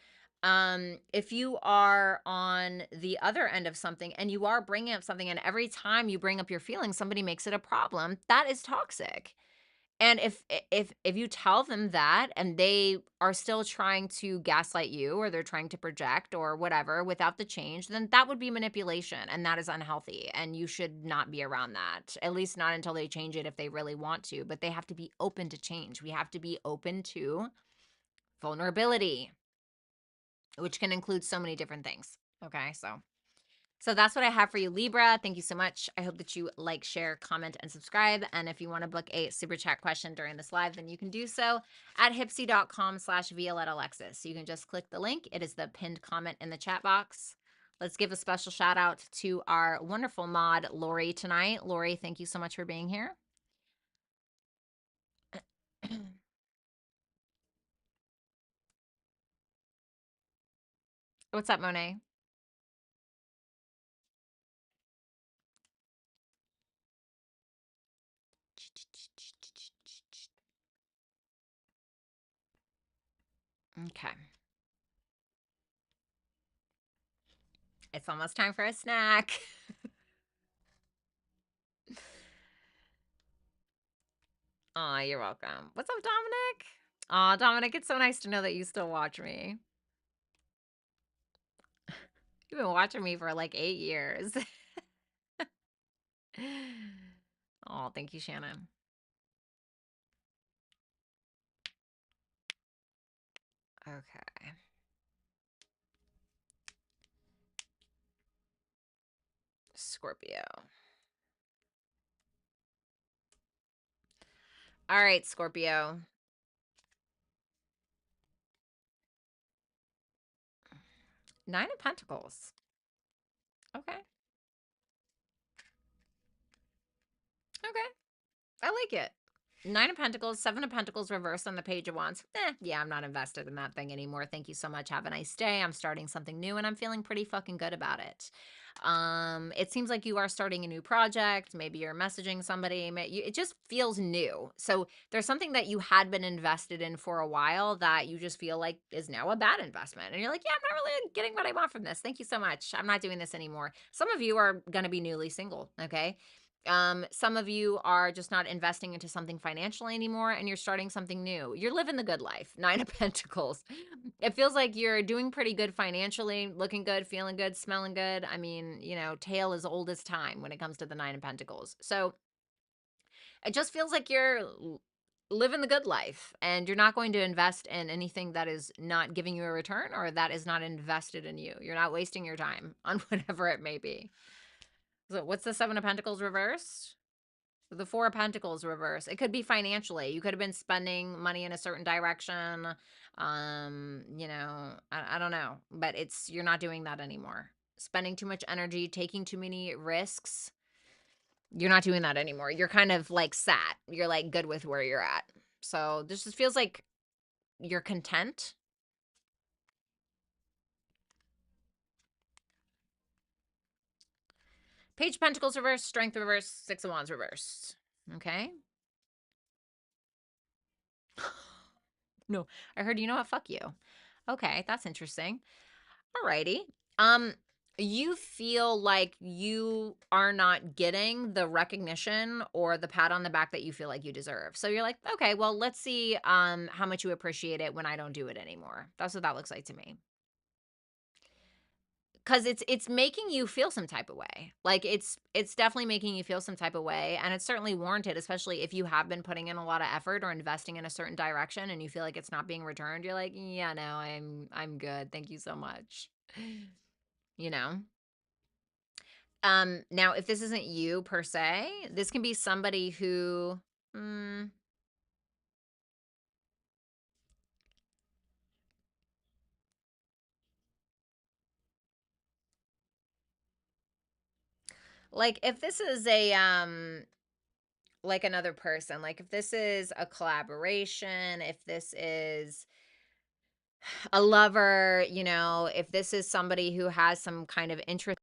If you are on the other end of something and you are bringing up something, and every time you bring up your feelings somebody makes it a problem, that is toxic. And if you tell them that and they are still trying to gaslight you, or they're trying to project or whatever without the change, then that would be manipulation, and that is unhealthy, and you should not be around that. At least not until they change it, if they really want to, but they have to be open to change. We have to be open to vulnerability, which can include so many different things. Okay? So that's what I have for you, Libra. Thank you so much. I hope that you like, share, comment, and subscribe. And if you want to book a super chat question during this live, then you can do so at hypsee.com/Violetta Alexis. You can just click the link. It is the pinned comment in the chat box. Let's give a special shout out to our wonderful mod, Lori, tonight. Lori, thank you so much for being here. What's up, Monet? Okay. It's almost time for a snack. Aw, you're welcome. What's up, Dominic? Aw, Dominic, it's so nice to know that you still watch me. You've been watching me for like 8 years. Oh, thank you, Shannon. Okay. Scorpio. All right, Scorpio. Nine of Pentacles. Okay. Okay. I like it. Nine of Pentacles, Seven of Pentacles reversed on the Page of Wands. Yeah, I'm not invested in that thing anymore. Thank you so much. Have a nice day. I'm starting something new and I'm feeling pretty fucking good about it. It seems like you are starting a new project. Maybe you're messaging somebody. It just feels new. So there's something that you had been invested in for a while that you just feel like is now a bad investment. And you're like, yeah, I'm not really getting what I want from this. Thank you so much. I'm not doing this anymore. Some of you are going to be newly single. Okay. Some of you are just not investing into something financially anymore and you're starting something new. You're living the good life. Nine of Pentacles. It feels like you're doing pretty good financially, looking good, feeling good, smelling good. I mean, tale as old as time when it comes to the Nine of Pentacles. So it just feels like you're living the good life and you're not going to invest in anything that is not giving you a return or that is not invested in you. You're not wasting your time on whatever it may be. So what's the Seven of Pentacles reversed? The Four of Pentacles reverse. It could be financially. You could have been spending money in a certain direction. I don't know, but you're not doing that anymore. Spending too much energy, taking too many risks. You're not doing that anymore. You're kind of like sat. You're like good with where you're at. So this just feels like you're content. Page of Pentacles reversed, Strength reversed, Six of Wands reversed. Okay. No, I heard, you know what? Fuck you. Okay, that's interesting. Alrighty. Um, you feel like you are not getting the recognition or the pat on the back that you feel like you deserve. So you're like, okay, well, let's see how much you appreciate it when I don't do it anymore. That's what that looks like to me. Cause it's making you feel some type of way. Like it's definitely making you feel some type of way. And it's certainly warranted, especially if you have been putting in a lot of effort or investing in a certain direction and you feel like it's not being returned. You're like, yeah, no, I'm good. Thank you so much. You know? Now if this isn't you per se, this can be somebody who Like, if this is a, like another person, like if this is a collaboration, if this is a lover, you know, if this is somebody who has some kind of interest.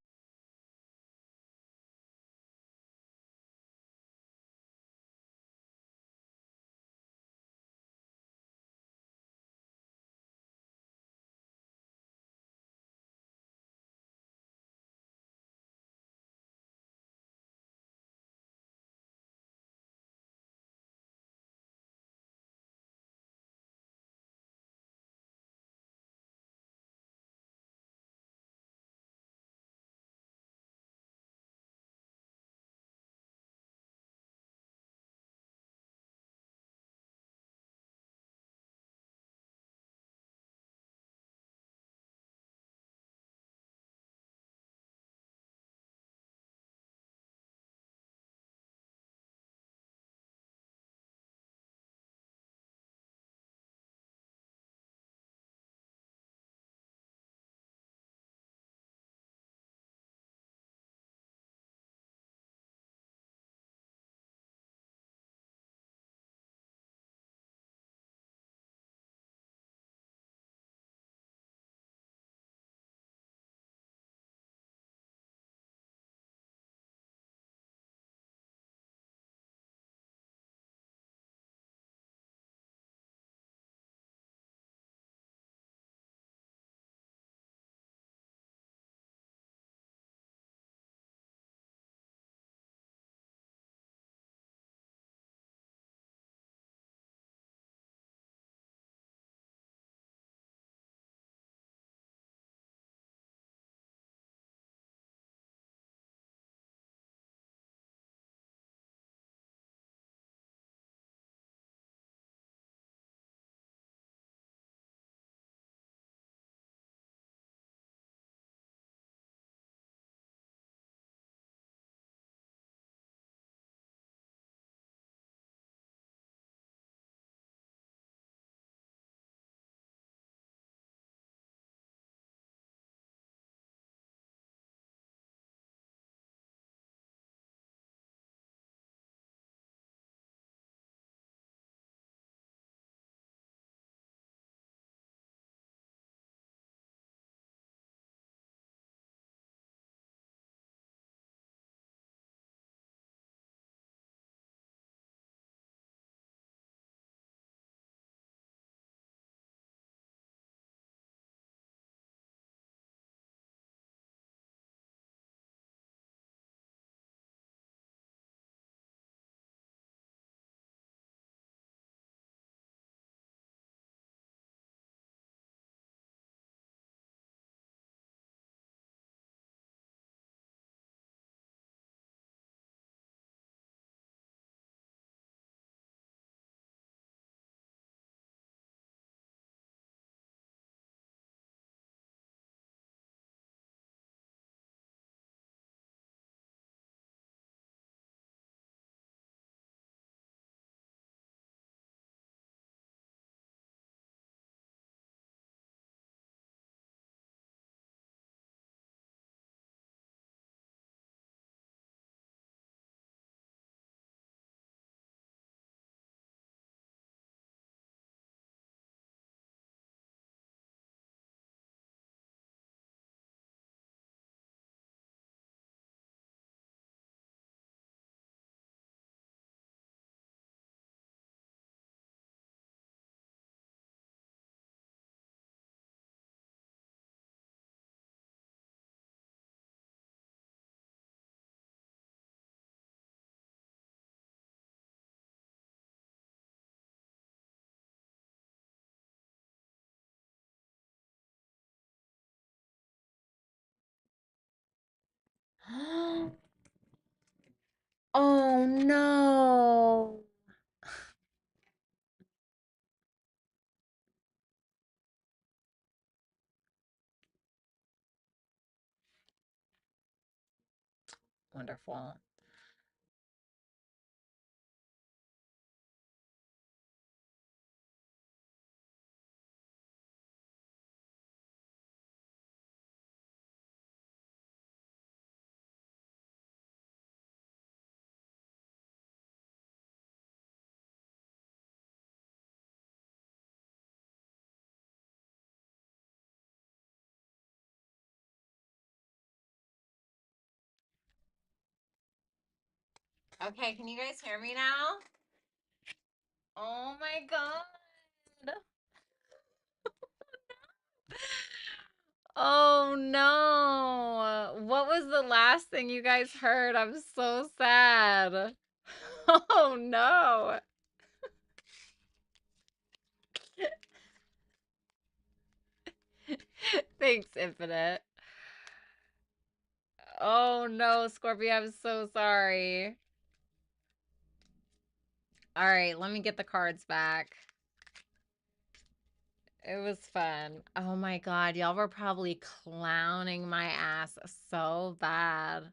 Oh no. Wonderful. Okay, can you guys hear me now? Oh my God. Oh no. What was the last thing you guys heard? I'm so sad. Oh no. Thanks, Infinite. Oh no, Scorpio, I'm so sorry. All right, let me get the cards back. It was fun. Oh my God, y'all were probably clowning my ass so bad.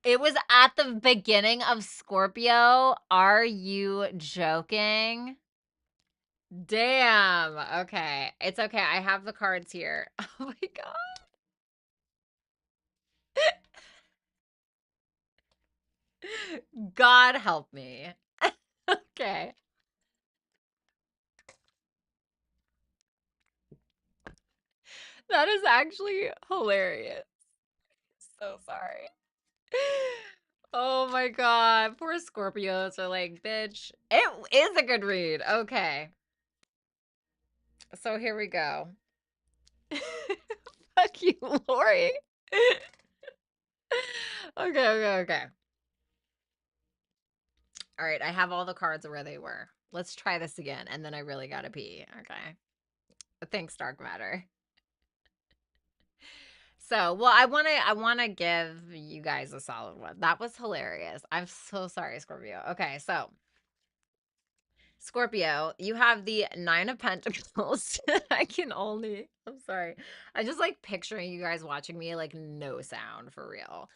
It was at the beginning of Scorpio. Are you joking? Damn. Okay. It's okay. I have the cards here. Oh my God. God help me. Okay. That is actually hilarious. So sorry. Oh my God. Poor Scorpios are like, bitch. It is a good read. Okay. So here we go. Fuck you, Lori. Okay. All right, I have all the cards where they were. Let's try this again, and then I really gotta pee. Okay. Thanks, Dark Matter. So, well, I wanna give you guys a solid one. That was hilarious. I'm so sorry, Scorpio. Okay, so Scorpio, you have the Nine of Pentacles. I'm sorry. I just like picturing you guys watching me like no sound for real.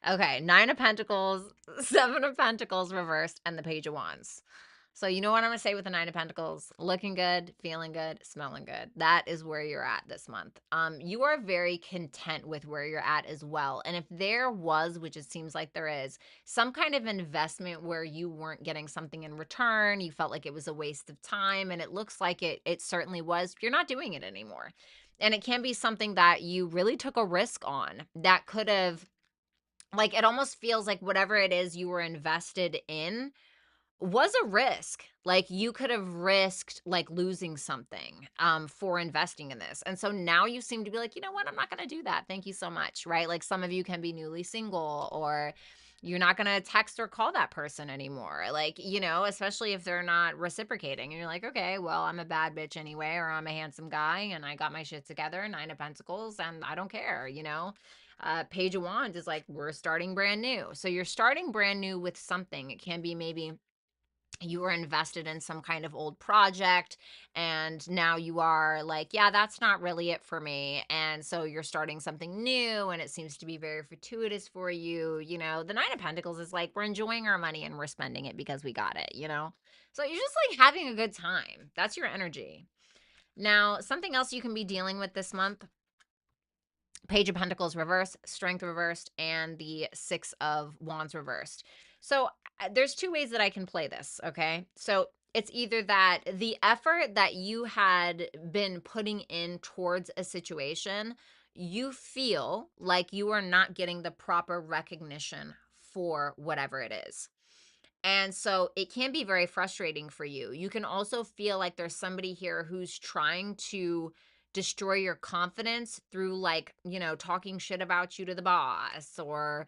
Okay, Nine of Pentacles, Seven of Pentacles reversed, and the Page of Wands. So you know what I'm going to say with the Nine of Pentacles? Looking good, feeling good, smelling good. That is where you're at this month. You are very content with where you're at as well. And if there was, which it seems like there is, some kind of investment where you weren't getting something in return, you felt like it was a waste of time, and it looks like it certainly was, you're not doing it anymore. And it can be something that you really took a risk on that could have, like, it almost feels like whatever it is you were invested in was a risk. Like, you could have risked, like, losing something, for investing in this. And so now you seem to be like, "You know what? I'm not gonna do that. Thank you so much," right? Like, some of you can be newly single, or you're not gonna text or call that person anymore. Like, especially if they're not reciprocating, and you're like, "Okay, well, I'm a bad bitch anyway, or I'm a handsome guy, and I got my shit together, Nine of Pentacles, and I don't care," you know? Page of Wands is like, we're starting brand new. So you're starting brand new with something. It can be maybe you were invested in some kind of old project, and now you are like, yeah, that's not really it for me. And so you're starting something new, and it seems to be very fortuitous for you. The Nine of Pentacles is like, we're enjoying our money and we're spending it because we got it. So you're just like having a good time. That's your energy. Now, something else you can be dealing with this month: Page of Pentacles reversed, Strength reversed, and the Six of Wands reversed. So there's two ways that I can play this, okay? So it's either that the effort that you had been putting in towards a situation, you feel like you are not getting the proper recognition for whatever it is. And so it can be very frustrating for you. You can also feel like there's somebody here who's trying to destroy your confidence through, like, talking shit about you to the boss, or,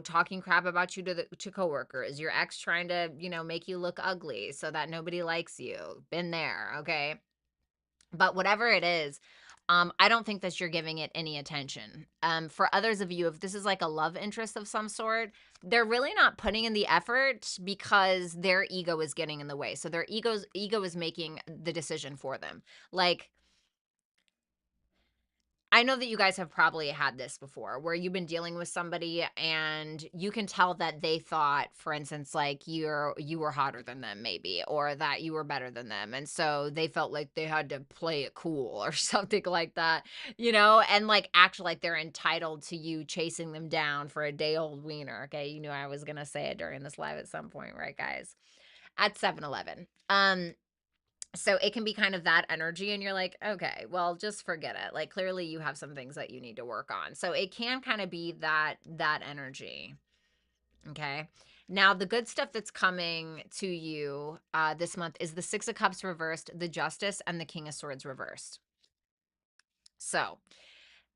talking crap about you to coworkers. Your ex trying to, make you look ugly so that nobody likes you. Been there, okay? But whatever it is, I don't think that you're giving it any attention. For others of you, if this is like a love interest of some sort, they're really not putting in the effort because their ego is getting in the way. So their ego is making the decision for them. Like, I know that you guys have probably had this before, where you've been dealing with somebody and you can tell that they thought, for instance, like you were hotter than them maybe, or that you were better than them. And so they felt like they had to play it cool or something like that, and like act like they're entitled to you chasing them down for a day old wiener. Okay. You knew I was going to say it during this live at some point, right, guys? At 7-Eleven. So it can be kind of that energy, and you're like, okay, well, just forget it. Like, clearly you have some things that you need to work on. So it can kind of be that energy. Okay. Now, the good stuff that's coming to you this month is the Six of Cups reversed, the Justice, and the King of Swords reversed. So,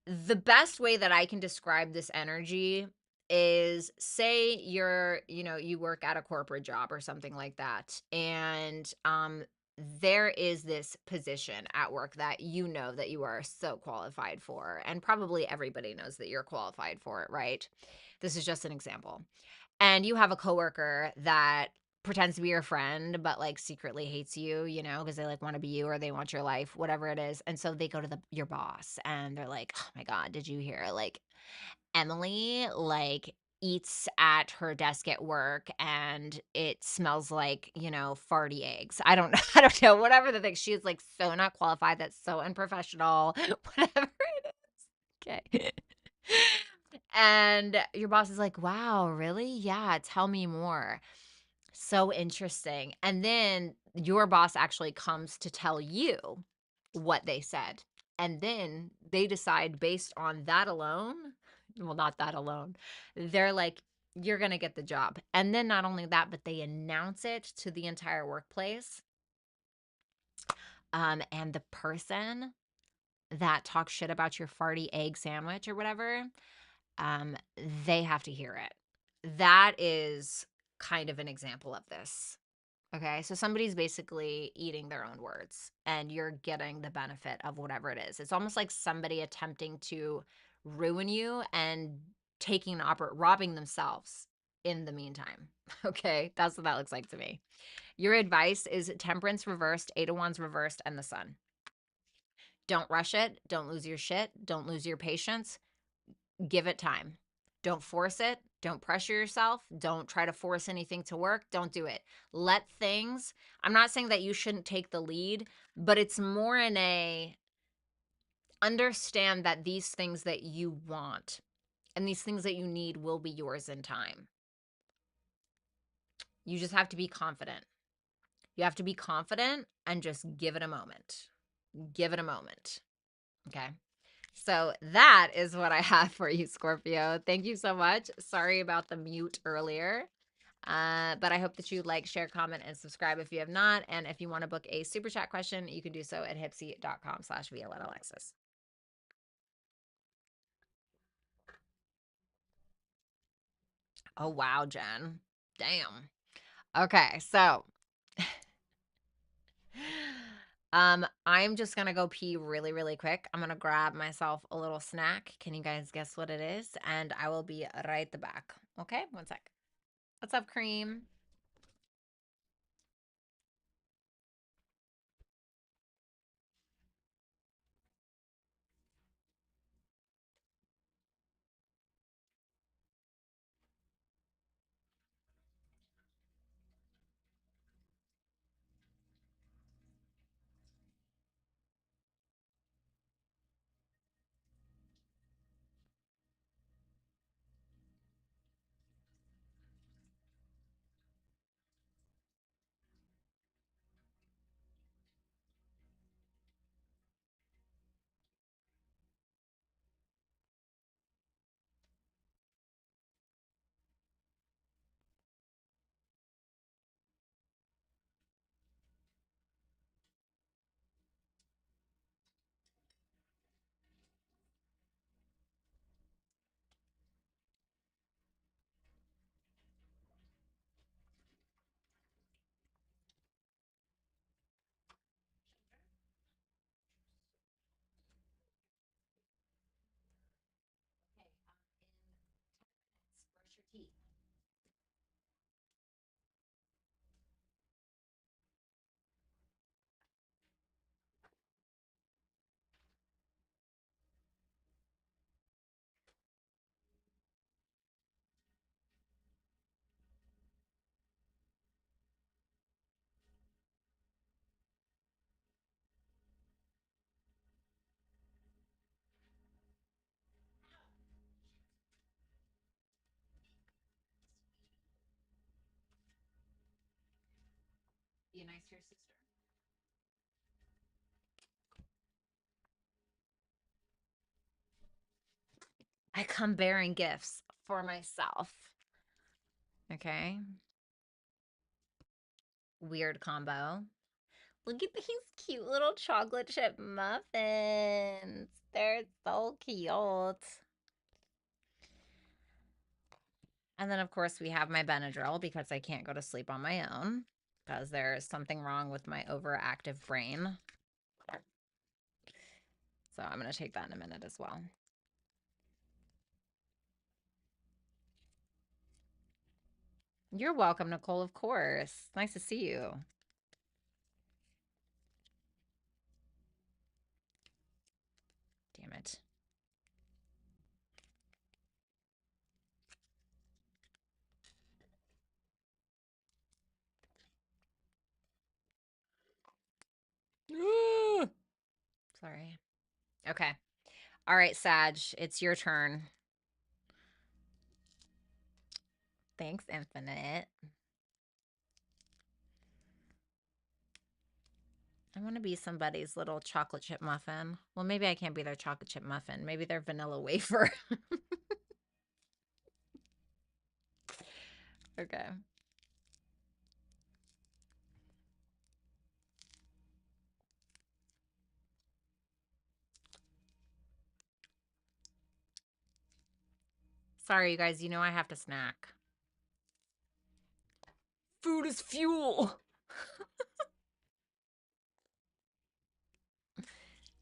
the best way that I can describe this energy is, say you work at a corporate job or something like that, and there is this position at work that you know that you are so qualified for, and probably everybody knows that you're qualified for it, right? This is just an example. And you have a coworker that pretends to be your friend but like secretly hates you, because they like want to be you or they want your life, whatever it is. And so they go to your boss and they're like, "Oh my god, did you hear? Like Emily like eats at her desk at work and it smells like, farty eggs." I don't know. I don't know. Whatever the thing. She's like so not qualified. That's so unprofessional. Whatever it is. Okay. And your boss is like, "Wow, really? Yeah, tell me more." So interesting. And then your boss actually comes to tell you what they said. And then they decide based on that alone, well, not that alone. They're like, "You're going to get the job." And then not only that, but they announce it to the entire workplace. And the person that talks shit about your farty egg sandwich or whatever, um, they have to hear it. That is kind of an example of this. Okay, so somebody's basically eating their own words and you're getting the benefit of whatever it is. It's almost like somebody attempting to ruin you and robbing themselves in the meantime. Okay, that's what that looks like to me. Your advice is Temperance reversed, Eight of Wands reversed, and the Sun. Don't rush it. Don't lose your shit. Don't lose your patience. Give it time. Don't force it. Don't pressure yourself. Don't try to force anything to work. Don't do it. Let things, I'm not saying that you shouldn't take the lead, but it's more in a understand that these things that you want and these things that you need will be yours in time. You just have to be confident. You have to be confident and just give it a moment. Give it a moment. Okay. So that is what I have for you, Scorpio. Thank you so much. Sorry about the mute earlier. But I hope that you like, share, comment, and subscribe if you have not. And if you want to book a super chat question, you can do so at hypsee.com/Violetta Alexis. Oh, wow, Jen. Damn. Okay, so I'm just gonna go pee really, really quick. I'm gonna grab myself a little snack. Can you guys guess what it is? And I will be right back. Okay, one sec. What's up, Cream? Brush your teeth. Be nice to your sister. I come bearing gifts for myself. Okay. Weird combo. Look at these cute little chocolate chip muffins. They're so cute. And then, of course, we have my Benadryl because I can't go to sleep on my own because there's something wrong with my overactive brain. So I'm going to take that in a minute as well. You're welcome, Nicole, of course. Nice to see you. Damn it. Sorry. Okay. All right, Sag, it's your turn. Thanks, Infinite. I want to be somebody's little chocolate chip muffin. Well, maybe I can't be their chocolate chip muffin. Maybe their vanilla wafer. Okay. Sorry, you guys. You know I have to snack. Food is fuel.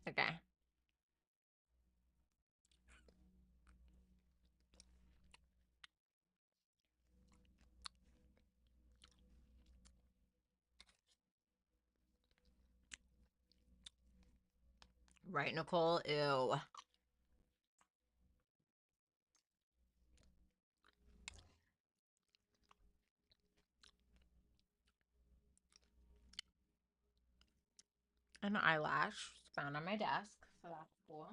Okay. Right, Nicole? Ew. An eyelash found on my desk. So that's cool.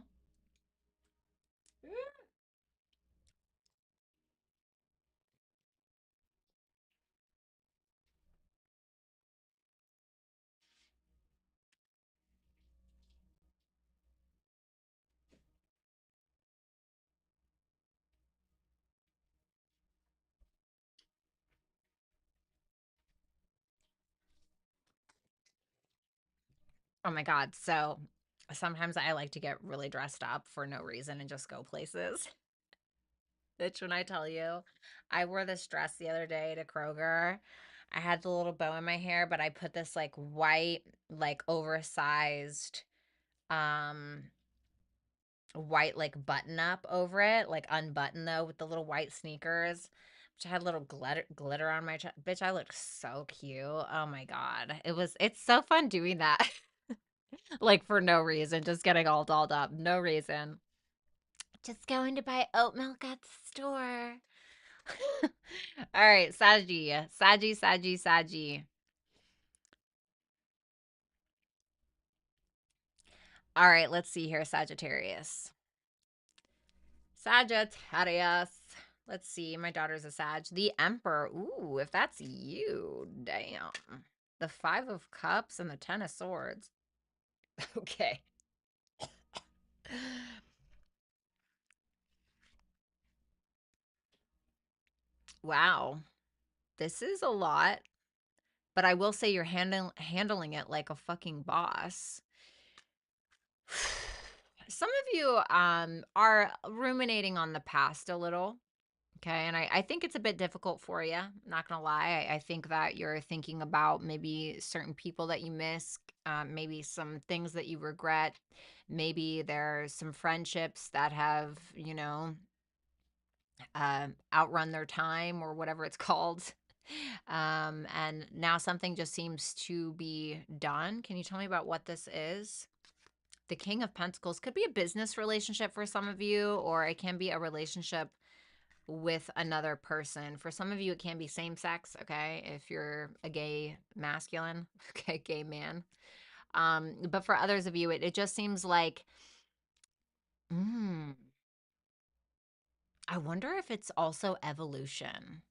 Oh my God. So sometimes I like to get really dressed up for no reason and just go places. Bitch, when I tell you, I wore this dress the other day to Kroger. I had the little bow in my hair, but I put this like white, like oversized, um, white like button up over it, like unbuttoned though, with the little white sneakers, which had little glitter on my chest. Bitch, I looked so cute. Oh my God. It's so fun doing that. Like for no reason, just getting all dolled up. No reason. Just going to buy oat milk at the store. All right, Saggy. Saggy. All right, let's see here, Sagittarius. Sagittarius. Let's see. My daughter's a Sag. The Emperor. Ooh, if that's you, damn. The Five of Cups and the Ten of Swords. Okay. Wow. This is a lot, but I will say you're handling it like a fucking boss. Some of you are ruminating on the past a little. Okay. And I think it's a bit difficult for you. Not going to lie. I think that you're thinking about maybe certain people that you miss, maybe some things that you regret. Maybe there's some friendships that have, outrun their time or whatever it's called. And now something just seems to be done. Can you tell me about what this is? The King of Pentacles could be a business relationship for some of you, or it can be a relationship with another person. For some of you, it can be same sex, okay? If you're a gay masculine, okay, gay man. But for others of you, it just seems like, I wonder if it's also evolution.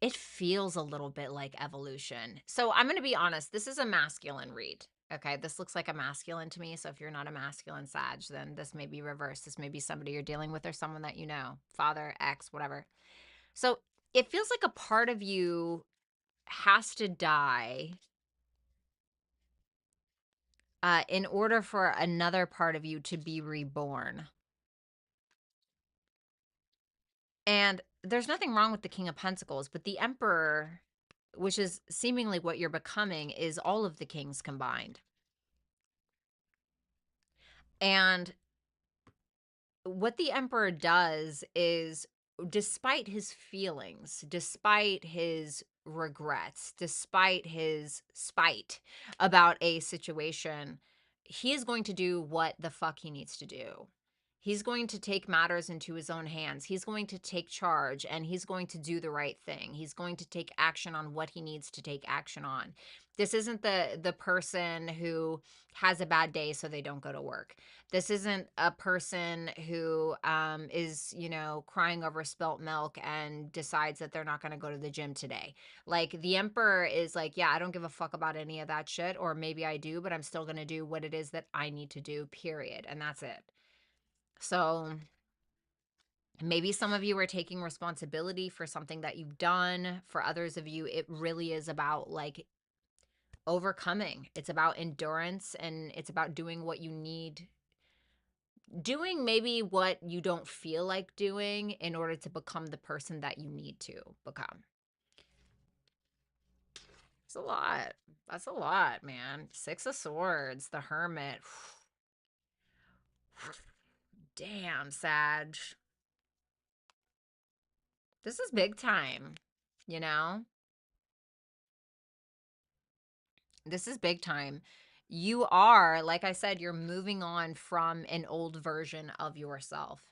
It feels a little bit like evolution. So I'm going to be honest. This is a masculine read. Okay. This looks like a masculine to me. So if you're not a masculine Sag, then this may be reversed. This may be somebody you're dealing with or someone that you know, father, ex, whatever. So it feels like a part of you has to die in order for another part of you to be reborn. And there's nothing wrong with the King of Pentacles, but the Emperor, which is seemingly what you're becoming, is all of the kings combined. And what the Emperor does is, despite his feelings, despite his regrets, despite his spite about a situation, he is going to do what the fuck he needs to do. He's going to take matters into his own hands. He's going to take charge and he's going to do the right thing. He's going to take action on what he needs to take action on. This isn't the person who has a bad day so they don't go to work. This isn't a person who is, you know, crying over spilt milk and decides that they're not going to go to the gym today. Like, the Emperor is like, yeah, I don't give a fuck about any of that shit, or maybe I do, but I'm still going to do what it is that I need to do, period. And that's it. So maybe some of you are taking responsibility for something that you've done. For others of you, it really is about like overcoming. It's about endurance and it's about doing what you need, doing maybe what you don't feel like doing in order to become the person that you need to become. It's a lot. That's a lot, man. Six of Swords, the Hermit. Damn, Sag. This is big time, you know? This is big time. You are, like I said, you're moving on from an old version of yourself.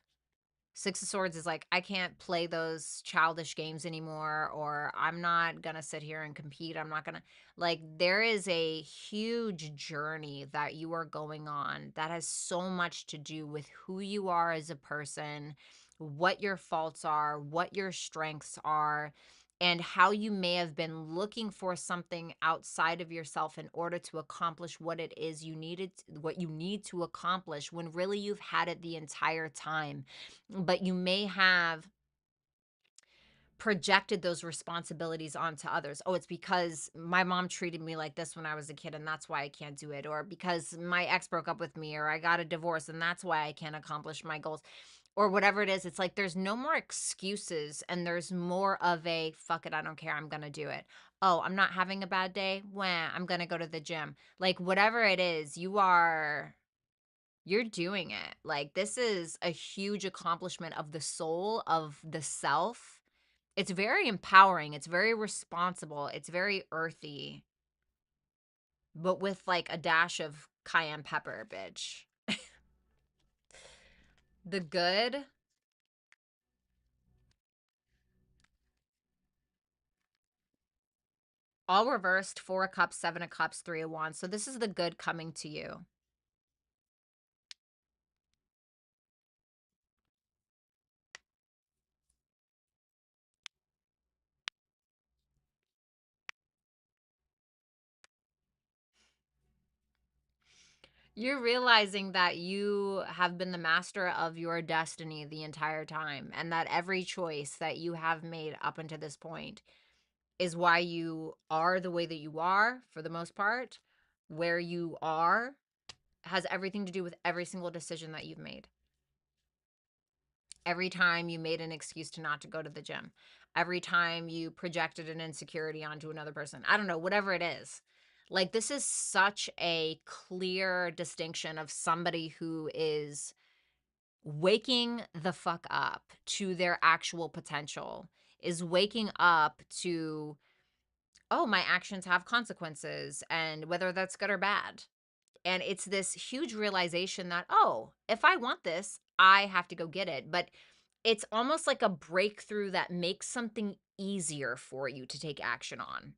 Six of Swords is like, I can't play those childish games anymore, or I'm not going to sit here and compete. I'm not going to, like, there is a huge journey that you are going on that has so much to do with who you are as a person, what your faults are, what your strengths are, and how you may have been looking for something outside of yourself in order to accomplish what it is you needed, what you need to accomplish, when really you've had it the entire time. But you may have projected those responsibilities onto others. Oh, it's because my mom treated me like this when I was a kid and that's why I can't do it, or because my ex broke up with me, or I got a divorce and that's why I can't accomplish my goals, or whatever it is. It's like there's no more excuses and there's more of a fuck it, I don't care, I'm gonna do it. Oh, I'm not having a bad day, wah, I'm gonna go to the gym. Like, whatever it is, you're doing it. Like, this is a huge accomplishment of the soul, of the self. It's very empowering. It's very responsible. It's very earthy, but with like a dash of cayenne pepper, bitch. The good, all reversed, 4 of Cups, 7 of Cups, 3 of Wands. So this is the good coming to you. You're realizing that you have been the master of your destiny the entire time, and that every choice that you have made up until this point is why you are the way that you are, for the most part. Where you are has everything to do with every single decision that you've made. Every time you made an excuse to not to go to the gym, every time you projected an insecurity onto another person, I don't know, whatever it is. Like, this is such a clear distinction of somebody who is waking the fuck up to their actual potential, is waking up to, oh, my actions have consequences, and whether that's good or bad. And it's this huge realization that, oh, if I want this, I have to go get it. But it's almost like a breakthrough that makes something easier for you to take action on.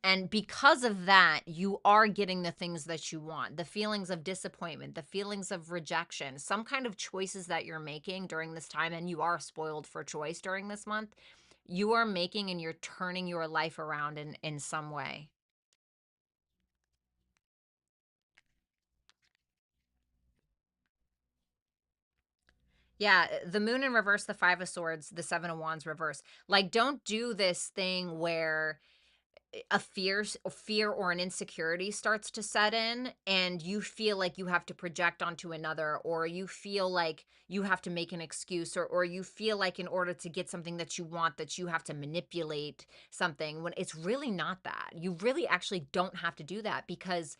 And because of that, you are getting the things that you want, the feelings of disappointment, the feelings of rejection, some kind of choices that you're making during this time. And you are spoiled for choice during this month. You are making and you're turning your life around in some way. Yeah, the moon in reverse, the 5 of swords, the 7 of wands reverse. Like, don't do this thing where a fear or an insecurity starts to set in and you feel like you have to project onto another, or you feel like you have to make an excuse, or you feel like in order to get something that you want that you have to manipulate something, when it's really not that. You really actually don't have to do that, because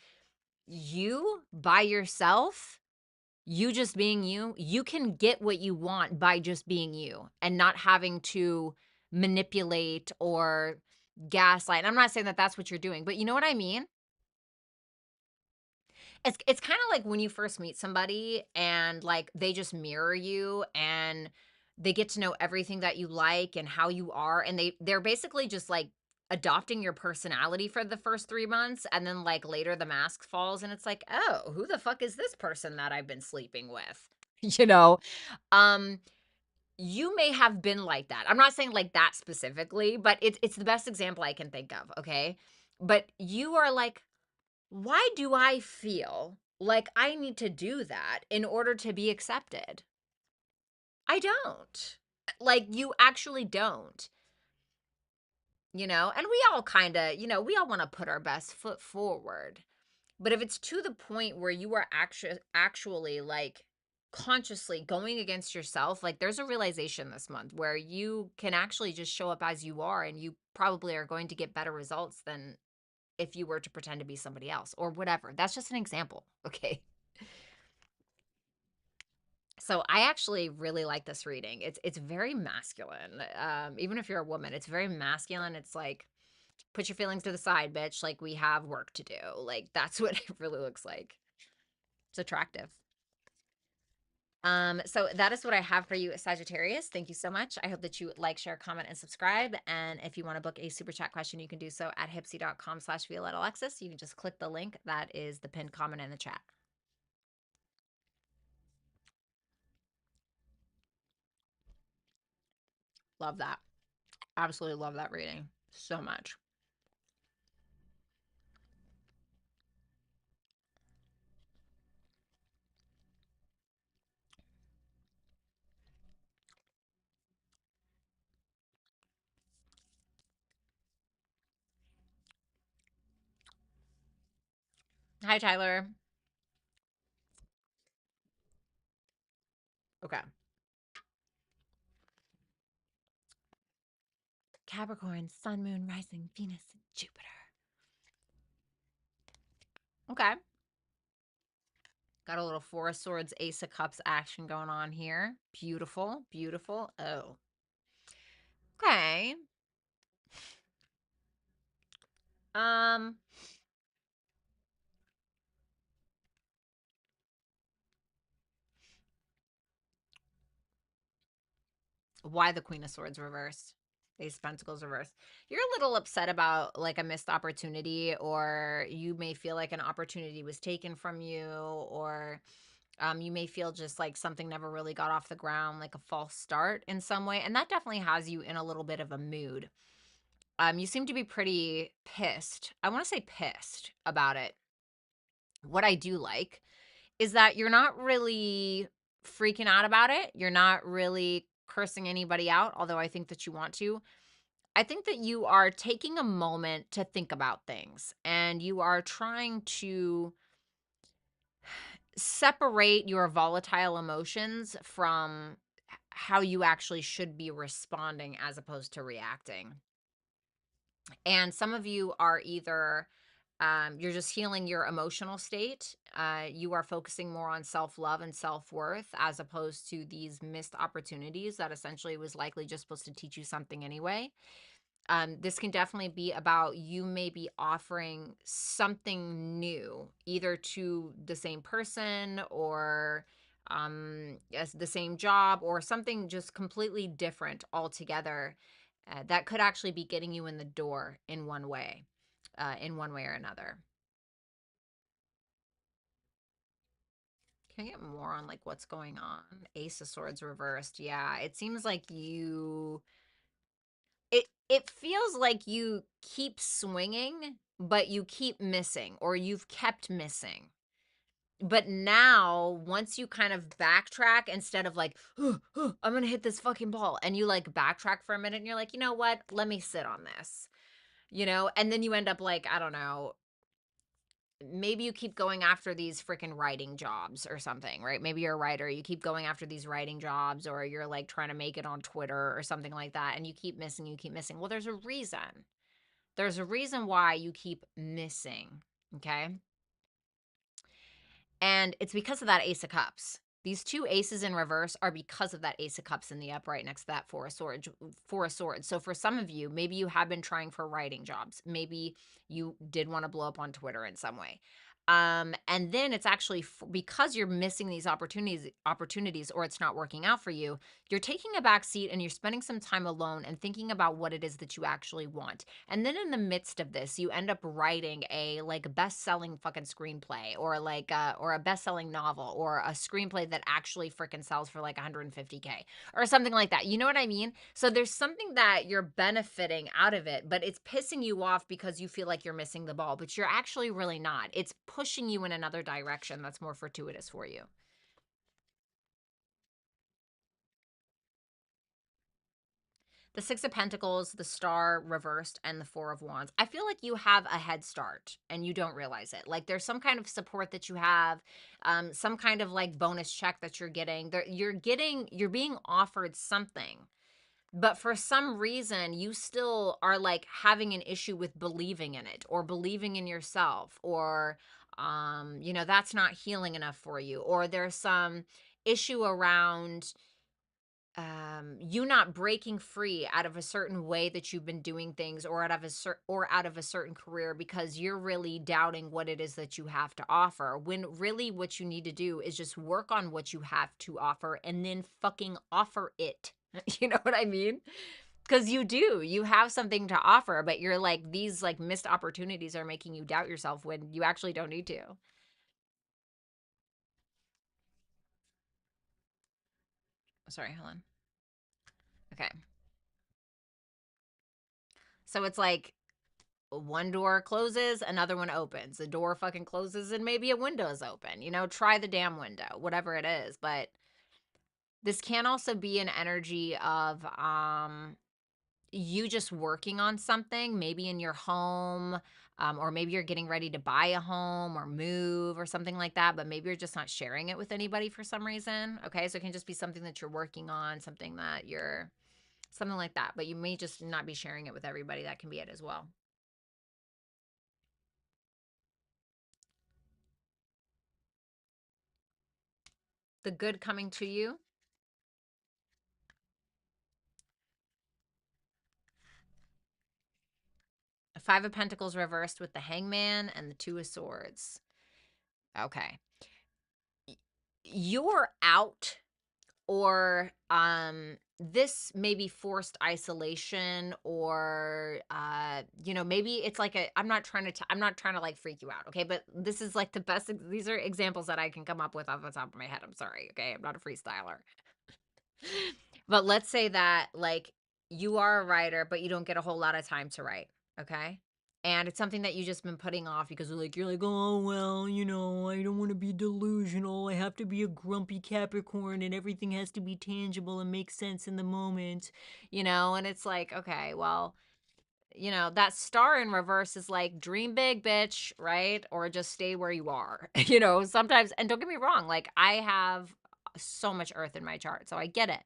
you by yourself, you just being you, you can get what you want by just being you and not having to manipulate or gaslight. And I'm not saying that that's what you're doing, but you know what I mean? It's kind of like when you first meet somebody and like they just mirror you and they get to know everything that you like and how you are, and they're basically just like adopting your personality for the first 3 months, and then like later the mask falls and it's like, "Oh, who the fuck is this person that I've been sleeping with?" You know? Um you may have been like that. I'm not saying like that specifically, but it's the best example I can think of, okay? But you are like, why do I feel like I need to do that in order to be accepted? I don't. Like, you actually don't, you know? And we all kind of, we all want to put our best foot forward. But if it's to the point where you are actually like consciously going against yourself, like there's a realization this month where you can actually just show up as you are, and you probably are going to get better results than if you were to pretend to be somebody else or whatever. That's just an example, okay? So I actually really like this reading. It's very masculine. Even if you're a woman, it's very masculine. It's like, put your feelings to the side, bitch. Like, we have work to do. Like, that's what it really looks like. It's attractive. So that is what I have for you, Sagittarius. Thank you so much. I hope that you like, share, comment, and subscribe. And if you want to book a super chat question, you can do so at hypsee.com/Violetta Alexis. You can just click the link that is the pinned comment in the chat. Love that. Absolutely love that reading so much. Hi, Tyler. Okay. Capricorn, Sun, Moon, Rising, Venus, and Jupiter. Okay. Got a little Four of Swords, Ace of Cups action going on here. Beautiful, beautiful. Oh. Okay. Um, why the Queen of Swords reversed? Ace of Pentacles reversed. You're a little upset about like a missed opportunity, or you may feel like an opportunity was taken from you, or you may feel just like something never really got off the ground, like a false start in some way. And that definitely has you in a little bit of a mood. You seem to be pretty pissed. I want to say pissed about it. What I do like is that you're not really freaking out about it. You're not really cursing anybody out, although I think that you want to. I think that you are taking a moment to think about things, and you are trying to separate your volatile emotions from how you actually should be responding as opposed to reacting. And some of you are either you're just healing your emotional state. You are focusing more on self love and self worth as opposed to these missed opportunities that essentially was likely just supposed to teach you something anyway. This can definitely be about you maybe offering something new, either to the same person or yes, the same job, or something just completely different altogether. That could actually be getting you in the door in one way or another. Can I get more on like what's going on? Ace of Swords reversed. Yeah, it seems like it feels like you keep swinging, but you keep missing, or you've kept missing. But now, once you kind of backtrack, instead of like, I'm gonna hit this fucking ball, and you like backtrack for a minute and you're like, you know what? Let me sit on this, and then you end up like, I don't know, maybe you keep going after these freaking writing jobs or something, right? Maybe you're a writer, you keep going after these writing jobs, or you're like trying to make it on Twitter or something like that, and you keep missing, you keep missing. Well, there's a reason. There's a reason why you keep missing, okay? And it's because of that Ace of Cups. These two aces in reverse are because of that Ace of Cups in the upright next to that Four of Swords. Four of Swords. So for some of you, maybe you have been trying for writing jobs. Maybe you did want to blow up on Twitter in some way. And then it's actually because you're missing these opportunities, or it's not working out for you. You're taking a back seat and you're spending some time alone and thinking about what it is that you actually want. And then in the midst of this, you end up writing a like best-selling fucking screenplay, or like or a best-selling novel, or a screenplay that actually freaking sells for like 150K or something like that. You know what I mean? So there's something that you're benefiting out of it, but it's pissing you off because you feel like you're missing the ball, but you're actually really not. It's pushing you in another direction that's more fortuitous for you. The Six of Pentacles, the Star reversed, and the Four of Wands. I feel like you have a head start and you don't realize it. Like there's some kind of support that you have, some kind of like bonus check that you're getting. You're being offered something. But for some reason, you still are like having an issue with believing in it, or believing in yourself, or that's not healing enough for you, or there's some issue around you not breaking free out of a certain way that you've been doing things, or out of a certain career, because you're really doubting what it is that you have to offer, when really what you need to do is just work on what you have to offer and then fucking offer it. You know what I mean? Because you have something to offer, but you're like, these like missed opportunities are making you doubt yourself when you actually don't need to. Sorry, Helen. Okay. So it's like one door closes, another one opens. The door fucking closes and maybe a window is open. Try the damn window, whatever it is. But this can also be an energy of you just working on something, maybe in your home, or maybe you're getting ready to buy a home or move or something like that, but maybe you're just not sharing it with anybody for some reason. Okay, so it can just be something that you're working on, something like that, but you may just not be sharing it with everybody. That can be it as well. The good coming to you. Five of Pentacles reversed with the Hangman and the Two of Swords. Okay. You're out, or this may be forced isolation, or maybe it's like I'm not trying to like freak you out, okay? But this is like the best, these are examples that I can come up with off the top of my head. I'm sorry, okay? I'm not a freestyler. But let's say that like you are a writer, but you don't get a whole lot of time to write, okay? And it's something that you just been putting off because you're like, oh well, I don't want to be delusional. I have to be a grumpy Capricorn, and everything has to be tangible and make sense in the moment, and it's like, okay, well, that star in reverse is like, dream big, bitch, right? Or just stay where you are. Sometimes, and don't get me wrong, like I have so much earth in my chart, so I get it.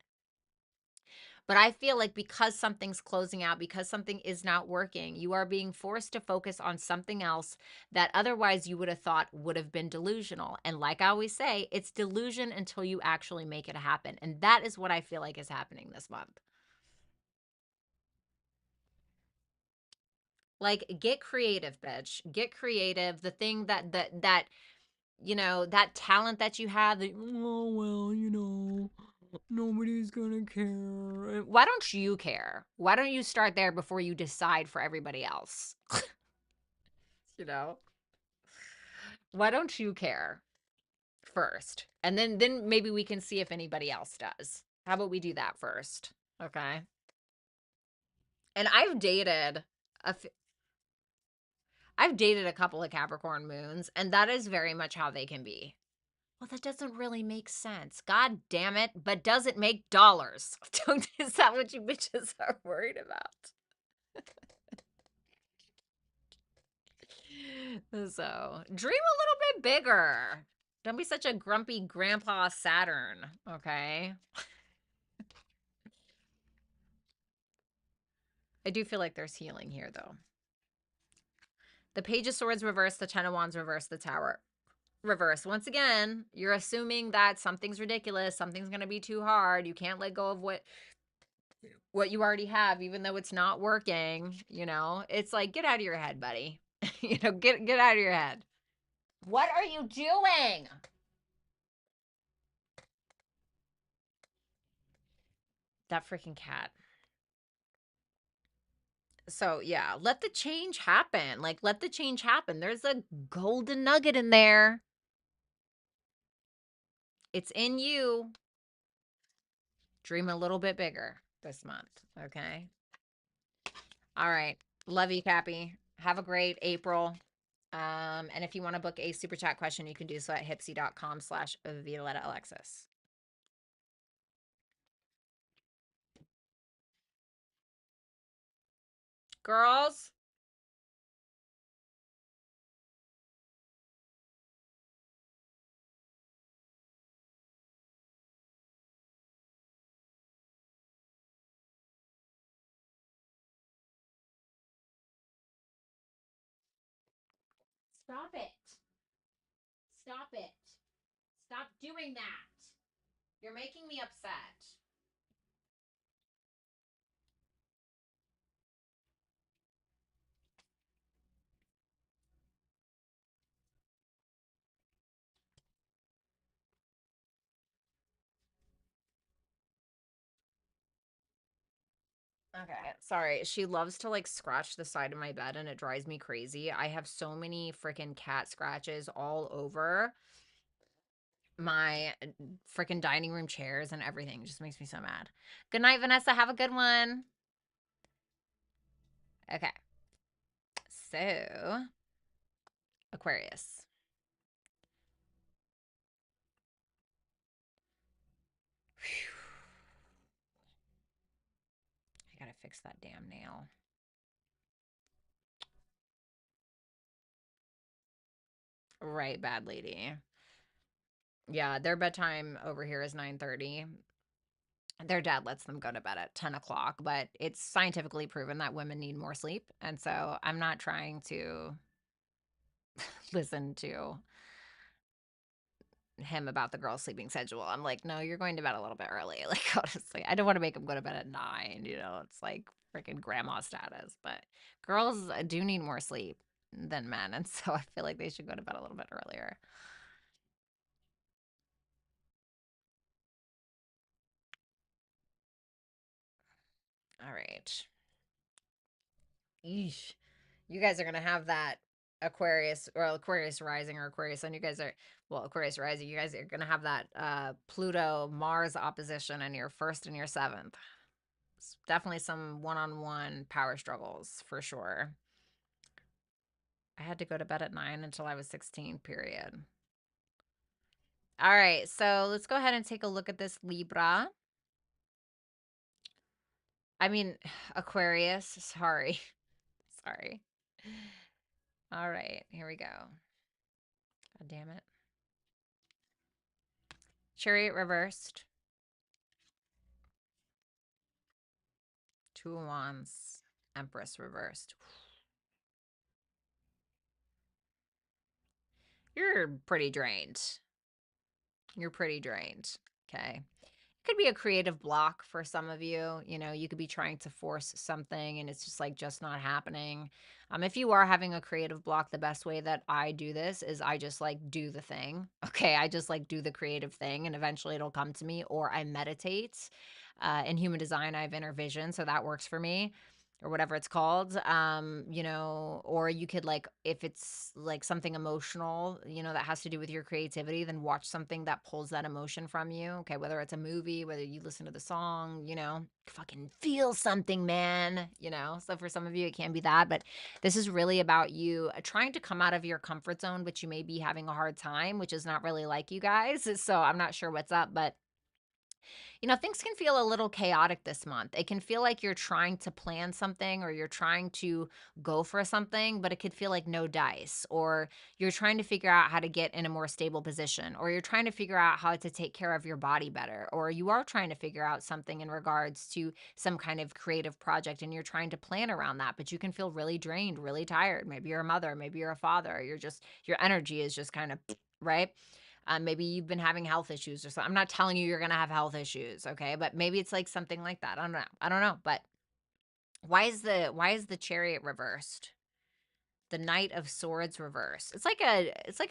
But I feel like because something's closing out, because something is not working, you are being forced to focus on something else that otherwise you would have thought would have been delusional. And like I always say, it's delusion until you actually make it happen. And that is what I feel like is happening this month. Like, get creative, bitch. Get creative. The thing that talent that you have, oh well, nobody's gonna care. Why don't you care? Why don't you start there before you decide for everybody else? you know? Why don't you care first? And then maybe we can see if anybody else does. How about we do that first? Okay. And a f- I've dated a couple of Capricorn moons, and that is very much how they can be. Well, that doesn't really make sense. God damn it. But does it make dollars? Is that what you bitches are worried about? So, dream a little bit bigger. Don't be such a grumpy grandpa Saturn, okay? I do feel like there's healing here, though. The Page of Swords reversed, the Ten of Wands reversed, the Tower reversed. Once again, you're assuming that something's ridiculous, something's going to be too hard. You can't let go of what you already have, even though it's not working. You know, it's like, get out of your head, buddy. You know, get out of your head. What are you doing? That freaking cat. So yeah, let the change happen. Like, let the change happen. There's a golden nugget in there. It's in you. Dream a little bit bigger this month, okay? All right. Love you, Cappy. Have a great April. And if you want to book a super chat question, you can do so at hypsee.com/Violetta Alexis. Girls. Stop it. Stop it. Stop doing that. You're making me upset. Okay, sorry. She loves to like scratch the side of my bed and it drives me crazy. I have so many freaking cat scratches all over my freaking dining room chairs and everything. It just makes me so mad. Good night, Vanessa. Have a good one. Okay. So, Aquarius. Whew. I gotta fix that damn nail. Right, bad lady. Yeah, their bedtime over here is 9:30. Their dad lets them go to bed at 10 o'clock, but it's scientifically proven that women need more sleep. And so I'm not trying to listen to him about the girl's sleeping schedule. I'm like, no, you're going to bed a little bit early. Like, honestly, I don't want to make him go to bed at 9. You know, it's like freaking grandma status. But girls do need more sleep than men. And so I feel like they should go to bed a little bit earlier. All right. Eesh. You guys are going to have that Aquarius or Aquarius rising or Aquarius sun. You guys are, well, Aquarius rising. You guys are going to have that Pluto Mars opposition in your first and your seventh. It's definitely some one-on-one power struggles for sure. I had to go to bed at 9 until I was 16, period. All right, so let's go ahead and take a look at this Libra. I mean, Aquarius, sorry. Sorry. All right, here we go. God damn it. Chariot reversed. Two of Wands. Empress reversed. You're pretty drained. You're pretty drained. Okay. Could be a creative block for some of you. You know, you could be trying to force something and it's just like just not happening. If you are having a creative block, the best way that I do this is I just like do the thing. Okay, I just like do the creative thing and eventually it'll come to me, or I meditate. In human design, I have inner vision, so that works for me. or whatever it's called. You know, or you could like, if it's like something emotional, you know, that has to do with your creativity, then watch something that pulls that emotion from you. Okay, whether it's a movie, whether you listen to the song, you know, fucking feel something, man, you know. So for some of you it can be that, but this is really about you trying to come out of your comfort zone, which you may be having a hard time, which is not really like you guys. So I'm not sure what's up, but you know, things can feel a little chaotic this month. It can feel like you're trying to plan something or you're trying to go for something, but it could feel like no dice, or you're trying to figure out how to get in a more stable position, or you're trying to figure out how to take care of your body better, or you are trying to figure out something in regards to some kind of creative project and you're trying to plan around that, but you can feel really drained, really tired. Maybe you're a mother, maybe you're a father, you're just, your energy is just kind of, right? Maybe you've been having health issues or something. I'm not telling you you're going to have health issues, okay? But maybe it's like something like that. I don't know. I don't know. But why is the Chariot reversed? The Knight of Swords reversed. It's like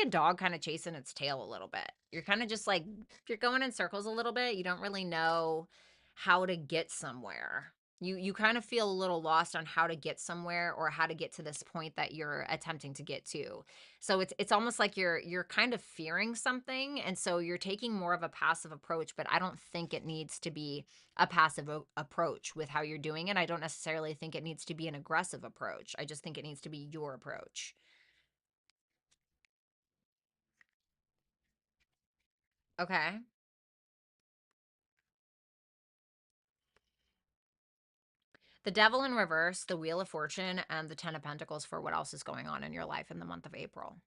a dog kind of chasing its tail a little bit. You're kind of just like, you're going in circles a little bit. You don't really know how to get somewhere. You kind of feel a little lost on how to get somewhere or how to get to this point that you're attempting to get to. So it's almost like you're kind of fearing something, and so you're taking more of a passive approach, but I don't think it needs to be a passive approach with how you're doing it. I don't necessarily think it needs to be an aggressive approach. I just think it needs to be your approach. Okay. The Devil in reverse, the Wheel of Fortune, and the Ten of Pentacles for what else is going on in your life in the month of April.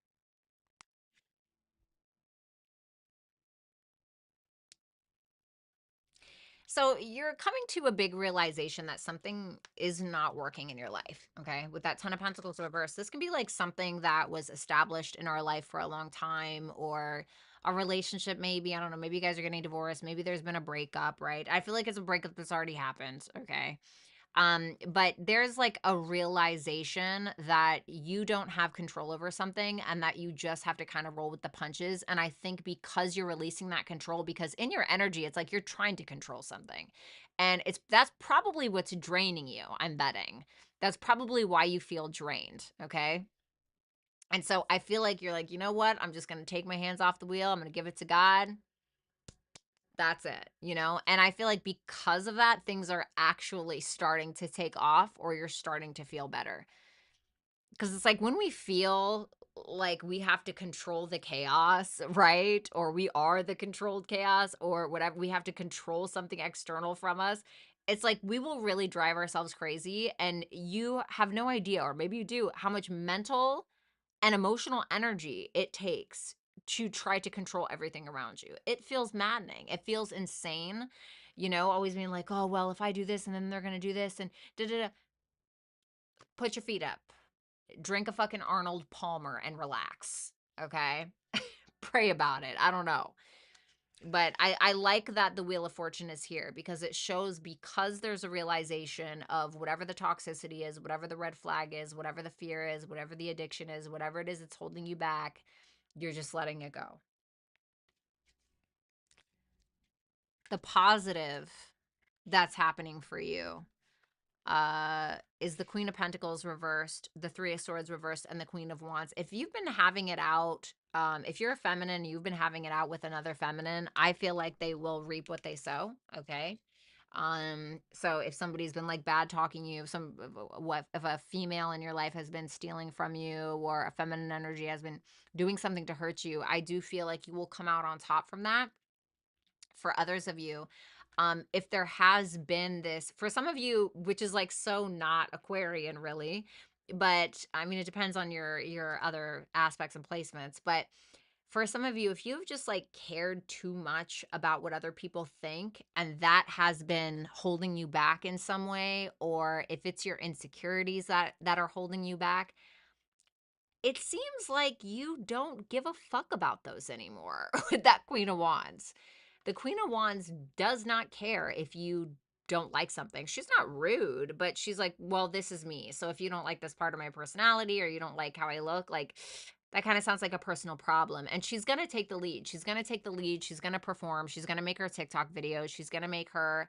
So you're coming to a big realization that something is not working in your life. Okay. With that Ten of Pentacles reverse, this can be like something that was established in our life for a long time, or a relationship, maybe. I don't know. Maybe you guys are getting divorced. Maybe there's been a breakup, right? I feel like it's a breakup that's already happened. Okay. But there's like a realization that you don't have control over something and that you just have to kind of roll with the punches. And I think because you're releasing that control, because in your energy, it's like you're trying to control something. And that's probably what's draining you, I'm betting. That's probably why you feel drained. Okay. And so I feel like you're like, you know what? I'm just going to take my hands off the wheel. I'm going to give it to God. That's it, you know? And I feel like because of that, things are actually starting to take off, or you're starting to feel better. Because it's like when we feel like we have to control the chaos, right? Or we are the controlled chaos, or whatever, we have to control something external from us. It's like we will really drive ourselves crazy. And you have no idea, or maybe you do, how much mental and emotional energy it takes to try to control everything around you. It feels maddening. It feels insane. You know, always being like, oh, well, if I do this and then they're going to do this and da da da. Put your feet up. Drink a fucking Arnold Palmer and relax. Okay. Pray about it. I don't know. But I like that the Wheel of Fortune is here, because it shows, because there's a realization of whatever the toxicity is, whatever the red flag is, whatever the fear is, whatever the addiction is, whatever it is that's holding you back, you're just letting it go. The positive that's happening for you is the Queen of Pentacles reversed, the Three of Swords reversed, and the Queen of Wands. If you've been having it out, if you're a feminine, you've been having it out with another feminine, I feel like they will reap what they sow. Okay. So if somebody's been like bad talking you, what if a female in your life has been stealing from you, or a feminine energy has been doing something to hurt you, I do feel like you will come out on top from that. For others of you, if there has been this, for some of you, which is like so not Aquarian really, but I mean, it depends on your other aspects and placements. But for some of you, if you've just like cared too much about what other people think, and that has been holding you back in some way, or if it's your insecurities that are holding you back, it seems like you don't give a fuck about those anymore with that Queen of Wands. The Queen of Wands does not care if you don't like something. She's not rude, but she's like, well, this is me. So if you don't like this part of my personality, or you don't like how I look, like, that kind of sounds like a personal problem. And she's going to take the lead. She's going to take the lead. She's going to perform. She's going to make her TikTok videos. She's going to make her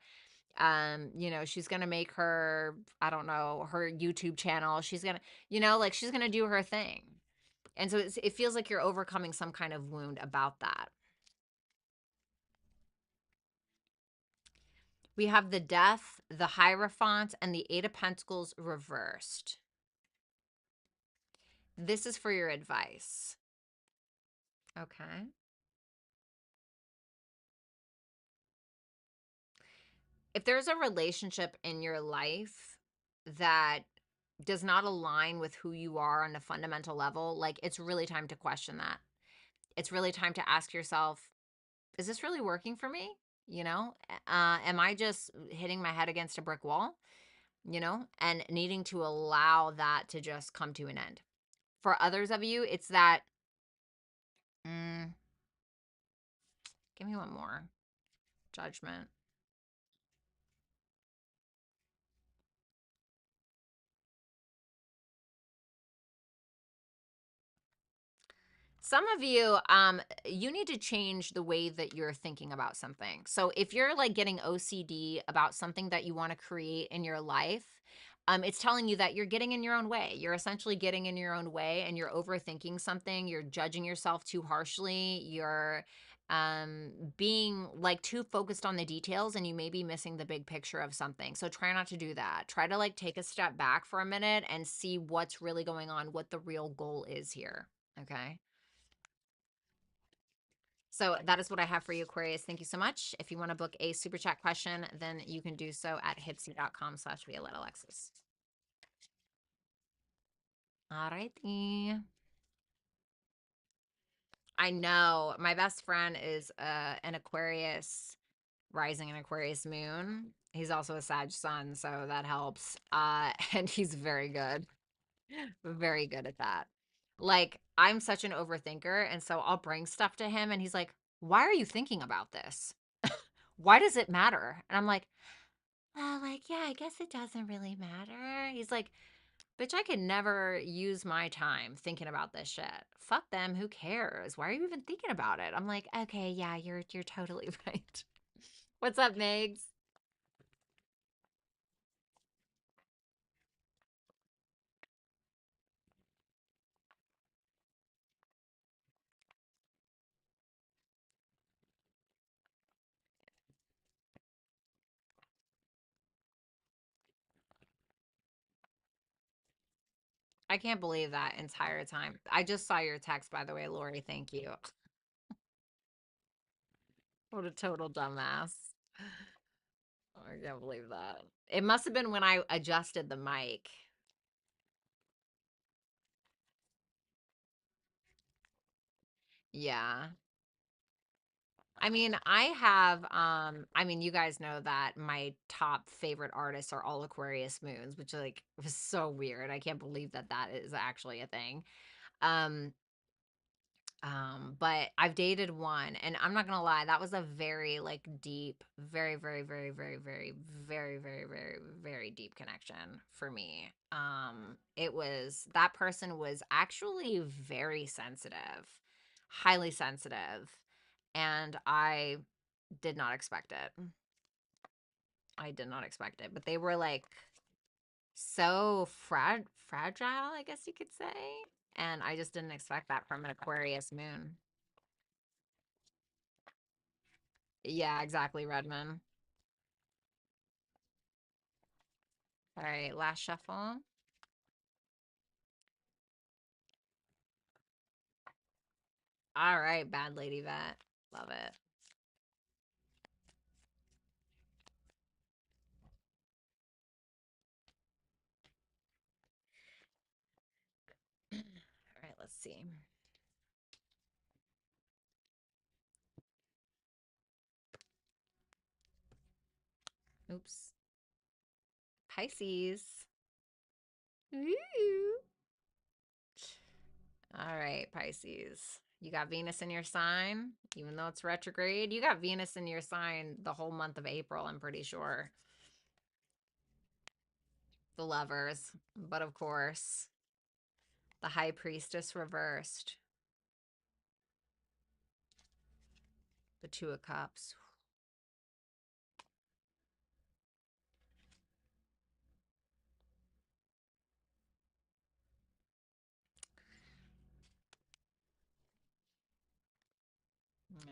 You know, she's going to make her, I don't know, her YouTube channel. She's going to, you know, like she's going to do her thing. And so it feels like you're overcoming some kind of wound about that. We have the Death, the Hierophant, and the Eight of Pentacles reversed. This is for your advice. Okay. If there's a relationship in your life that does not align with who you are on a fundamental level, like it's really time to question that. It's really time to ask yourself, is this really working for me? You know, am I just hitting my head against a brick wall? You know, and needing to allow that to just come to an end. For others of you, it's that, mm, give me one more. Judgment. Some of you, you need to change the way that you're thinking about something. So if you're like getting OCD about something that you want to create in your life, it's telling you that you're getting in your own way. You're essentially getting in your own way and you're overthinking something. You're judging yourself too harshly. You're being like too focused on the details and you may be missing the big picture of something. So try not to do that. Try to like take a step back for a minute and see what's really going on, what the real goal is here. Okay. So that is what I have for you, Aquarius. Thank you so much. If you want to book a super chat question, then you can do so at hypsee.com/Violetta Alexis. All righty. I know my best friend is an Aquarius rising and Aquarius moon. He's also a Sag sun, so that helps. And he's very good at that. Like, I'm such an overthinker, and so I'll bring stuff to him, and he's like, "Why are you thinking about this? Why does it matter?" And I'm like, like, yeah, I guess it doesn't really matter. He's like, bitch, I could never use my time thinking about this shit. Fuck them. Who cares? Why are you even thinking about it? I'm like, okay, yeah, you're totally right. What's up, Megs? I can't believe that entire time. I just saw your text, by the way, Lori. Thank you. What a total dumbass. I can't believe that. It must have been when I adjusted the mic. Yeah. I mean, I mean, you guys know that my top favorite artists are all Aquarius moons, which like was so weird. I can't believe that that is actually a thing. Um, but I've dated one, and I'm not gonna lie, that was a very like deep, very deep connection for me. It was that person was actually very sensitive, highly sensitive, and I did not expect it. I did not expect it, but they were like so fragile, I guess you could say. And I just didn't expect that from an Aquarius moon. Yeah, exactly, Redmond. All right, last shuffle. All right, Bad Lady Vet. Love it. All right, let's see. Oops. Pisces. Woo. All right, Pisces. You got Venus in your sign, even though it's retrograde. You got Venus in your sign the whole month of April, I'm pretty sure. The Lovers. But of course, the High Priestess reversed. The Two of Cups.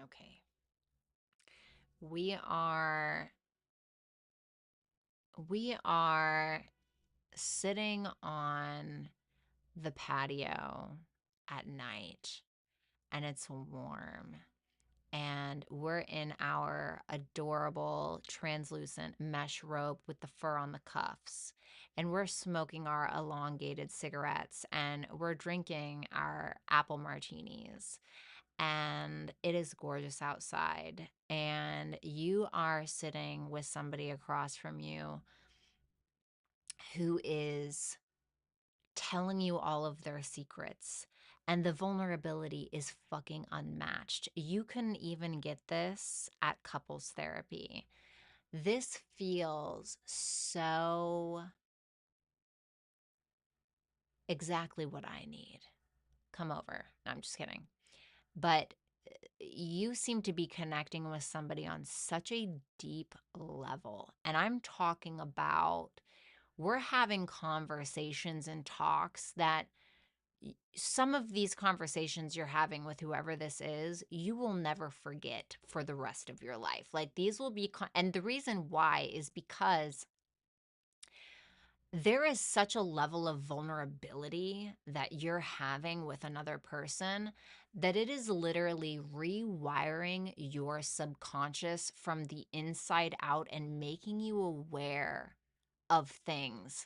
Okay. We are sitting on the patio at night, and it's warm, and we're in our adorable translucent mesh robe with the fur on the cuffs, and we're smoking our elongated cigarettes, and we're drinking our apple martinis, and it is gorgeous outside, and you are sitting with somebody across from you who is telling you all of their secrets, and the vulnerability is fucking unmatched. You can even get this at couples therapy. This feels so exactly what I need. Come over. No, I'm just kidding. But you seem to be connecting with somebody on such a deep level. And I'm talking about we're having conversations and talks that some of these conversations you're having with whoever this is, you will never forget for the rest of your life. Like these will be, and the reason why is because there is such a level of vulnerability that you're having with another person that it is literally rewiring your subconscious from the inside out and making you aware of things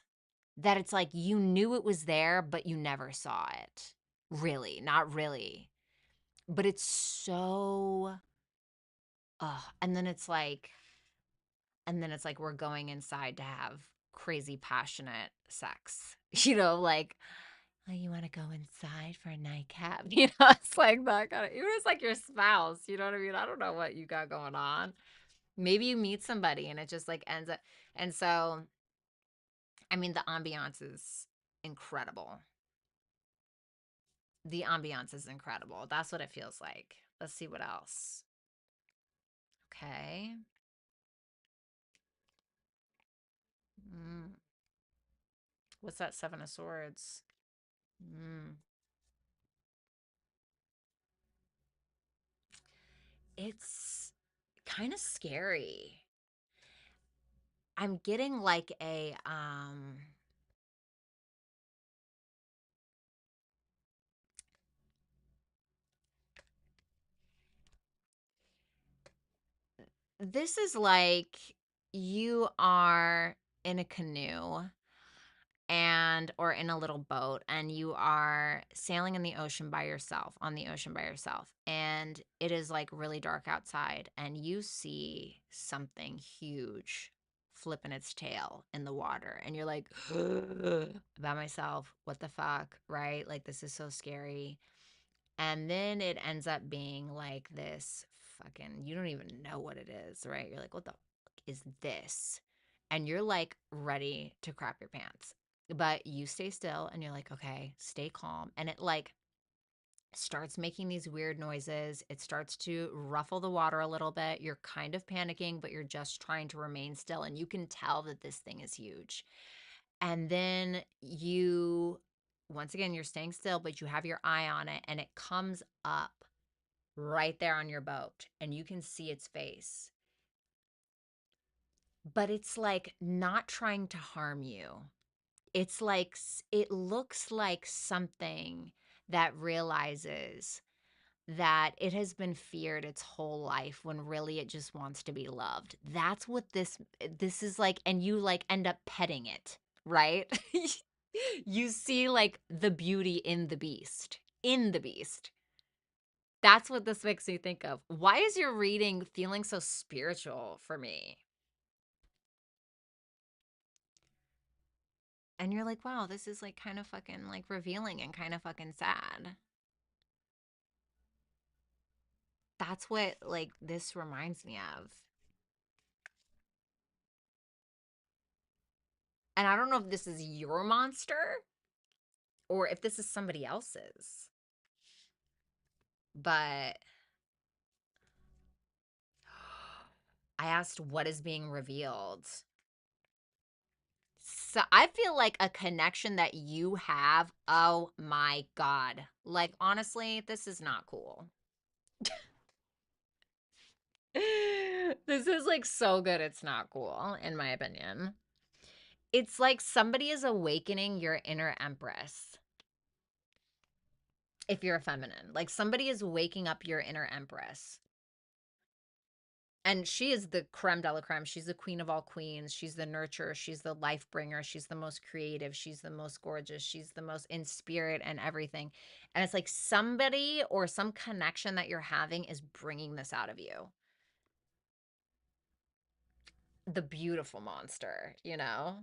that it's like you knew it was there, but you never saw it. Really, not really. But it's so, and then it's like, we're going inside to have crazy passionate sex. Like, oh, you want to go inside for a nightcap? It's like that kind of, even it's like your spouse, you know what I mean? I don't know what you got going on. Maybe you meet somebody and it just like ends up. And so, I mean, the ambiance is incredible. The ambiance is incredible. That's what it feels like. Let's see what else. Okay. Mm. What's that Seven of Swords? Mm. It's kind of scary. I'm getting like this is like you are in a canoe and or in a little boat, and you are sailing in the ocean by yourself, on the ocean by yourself, and it is like really dark outside, and you see something huge flipping its tail in the water, and you're like by myself, what the fuck, right? Like this is so scary. And then it ends up being like this fucking, you don't even know what it is, right? You're like, what the fuck is this? And you're like ready to crap your pants. But you stay still and you're like, okay, stay calm. And it like starts making these weird noises. It starts to ruffle the water a little bit. You're kind of panicking, but you're just trying to remain still. And you can tell that this thing is huge. And then once again, you're staying still, but you have your eye on it and it comes up right there on your boat and you can see its face. But it's like not trying to harm you. It's like, it looks like something that realizes that it has been feared its whole life when really it just wants to be loved. That's what this is like, and you like end up petting it, right? You see like the beauty in the beast. In the beast. That's what this makes me think of. Why is your reading feeling so spiritual for me? And you're like, wow, this is like kind of fucking like revealing and kind of fucking sad. That's what like this reminds me of. And I don't know if this is your monster or if this is somebody else's. But I asked what is being revealed. So I feel like a connection that you have. Oh my God. Like, honestly, this is not cool. This is like so good. It's not cool, in my opinion. It's like somebody is awakening your inner empress. If you're a feminine, like somebody is waking up your inner empress. And she is the creme de la creme. She's the queen of all queens. She's the nurturer. She's the life bringer. She's the most creative. She's the most gorgeous. She's the most in spirit and everything. And it's like somebody or some connection that you're having is bringing this out of you. The beautiful monster, you know?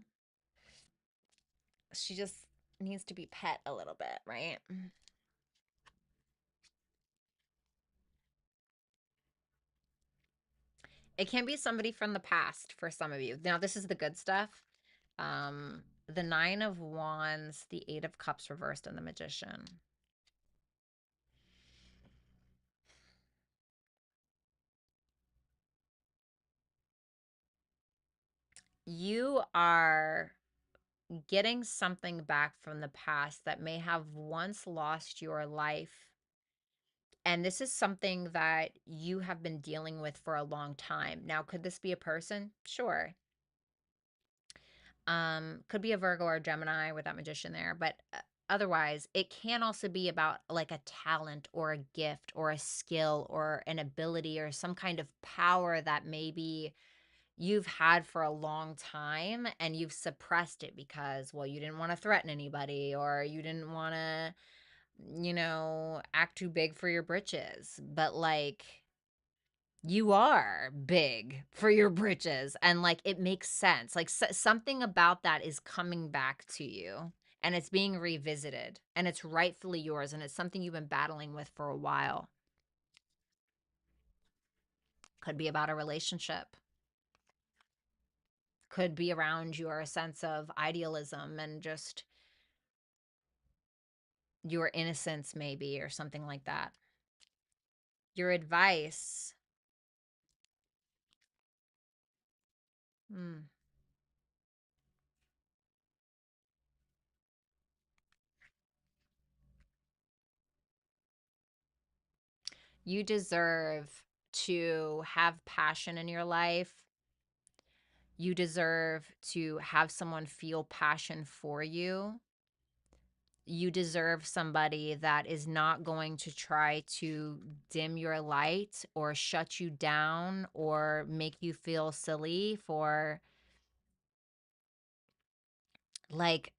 She just needs to be pet a little bit, right? It can be somebody from the past for some of you. Now, this is the good stuff. The Nine of Wands, the Eight of Cups reversed, and the Magician. You are getting something back from the past that may have once lost your life. And this is something that you have been dealing with for a long time. Now, could this be a person? Sure. Could be a Virgo or a Gemini with that magician there, but otherwise, it can also be about like a talent or a gift or a skill or an ability or some kind of power that maybe you've had for a long time and you've suppressed it because, well, you didn't want to threaten anybody or you didn't want to, act too big for your britches. But like, you are big for your britches and like it makes sense. Like something about that is coming back to you and it's being revisited and it's rightfully yours and it's something you've been battling with for a while. Could be about a relationship. Could be around your sense of idealism and just your innocence maybe or something like that. Your advice. Hmm. You deserve to have passion in your life. You deserve to have someone feel passion for you. You deserve somebody that is not going to try to dim your light or shut you down or make you feel silly for like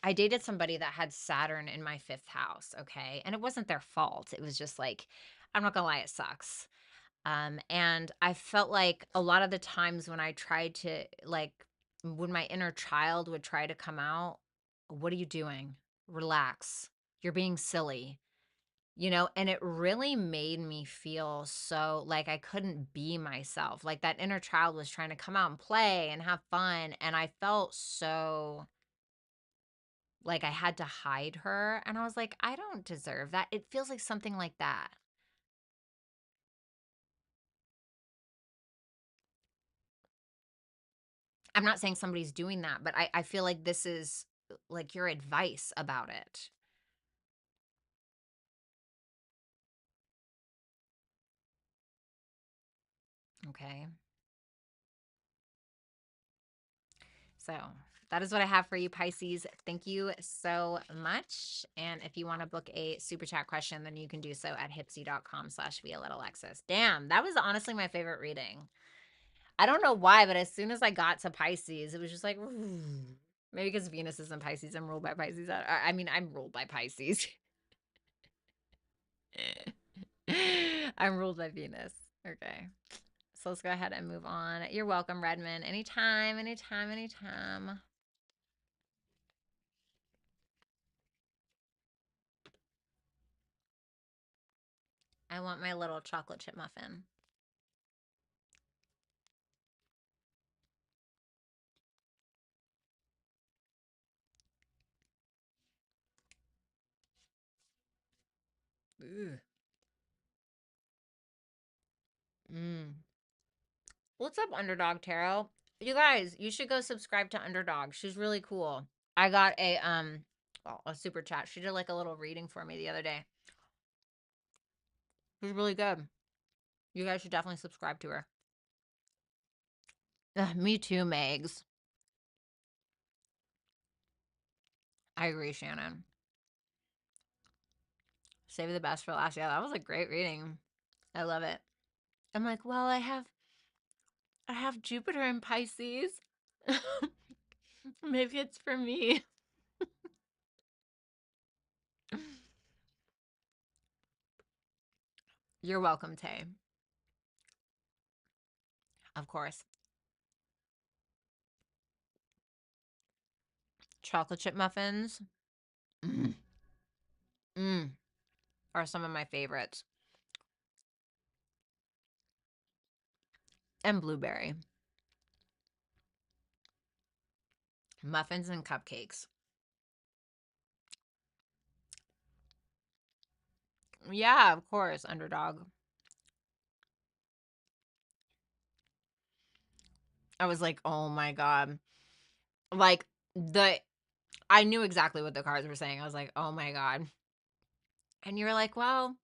I dated somebody that had Saturn in my fifth house, okay? And it wasn't their fault. It was just like, I'm not gonna lie, it sucks. And I felt like a lot of the times when I tried to, like, when my inner child would try to come out, what are you doing? Relax. You're being silly, and it really made me feel so like I couldn't be myself. Like that inner child was trying to come out and play and have fun. And I felt so like I had to hide her. And I was like, I don't deserve that. It feels like something like that. I'm not saying somebody's doing that, but I feel like this is like your advice about it. Okay. So that is what I have for you, Pisces. Thank you so much. And if you want to book a super chat question, then you can do so at hypsee.com/Violetta Alexis. Damn, that was honestly my favorite reading. I don't know why, but as soon as I got to Pisces, it was just like, ooh. Maybe because Venus is in Pisces. I'm ruled by Pisces. I mean, I'm ruled by Pisces. I'm ruled by Venus. Okay. So let's go ahead and move on. You're welcome, Redmond. Anytime, anytime, anytime. I want my little chocolate chip muffin. Ugh. Mm. What's up, Underdog Tarot? You guys, you should go subscribe to Underdog. She's really cool. I got a super chat. She did like a little reading for me the other day. It was really good. You guys should definitely subscribe to her. Me too, Megs. I agree, Shannon. Save the best for last. Yeah, that was a great reading. I love it. I'm like, well, I have Jupiter in Pisces. Maybe it's for me. You're welcome, Tay. Of course. Chocolate chip muffins. Mm. Mm. Are some of my favorites. And blueberry. Muffins and cupcakes. Yeah, of course. Underdog. I was like, oh my God. Like, I knew exactly what the cards were saying. I was like, oh my God. And you were like, well,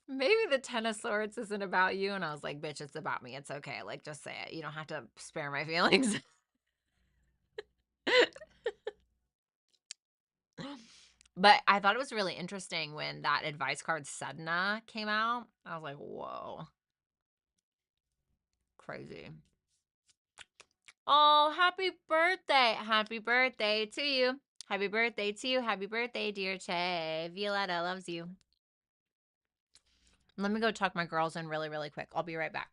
maybe the Ten of Swords isn't about you. And I was like, bitch, it's about me. It's okay. Like, just say it. You don't have to spare my feelings. But I thought it was really interesting when that advice card Sedna came out. I was like, whoa. Crazy. Oh, happy birthday. Happy birthday to you. Happy birthday to you. Happy birthday, dear Che. Violetta loves you. Let me go tuck my girls in really, really quick. I'll be right back.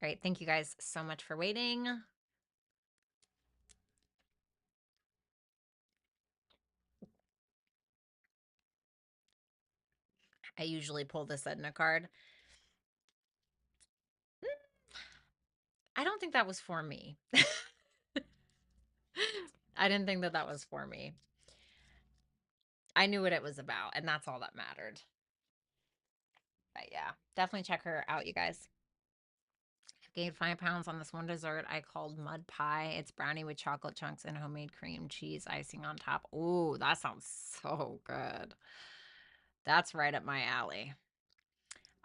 All right. Thank you guys so much for waiting. I usually pull this Edna card. I don't think that was for me. I didn't think that that was for me. I knew what it was about, and that's all that mattered. But yeah, definitely check her out, you guys. I've gained 5 pounds on this one dessert I called mud pie. It's brownie with chocolate chunks and homemade cream cheese icing on top. Ooh, that sounds so good. That's right up my alley.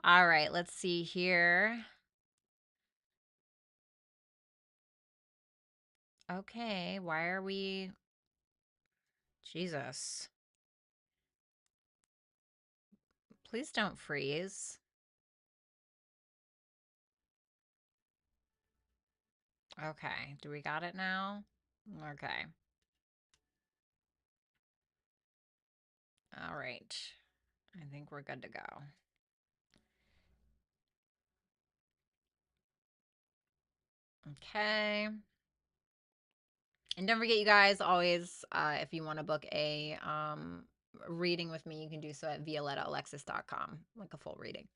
All right, let's see here. Okay, why are we... Jesus. Please don't freeze. Okay, do we got it now? Okay. All right. I think we're good to go. Okay. And don't forget, you guys, always, if you want to book a reading with me, you can do so at violettaalexis.com, like a full reading.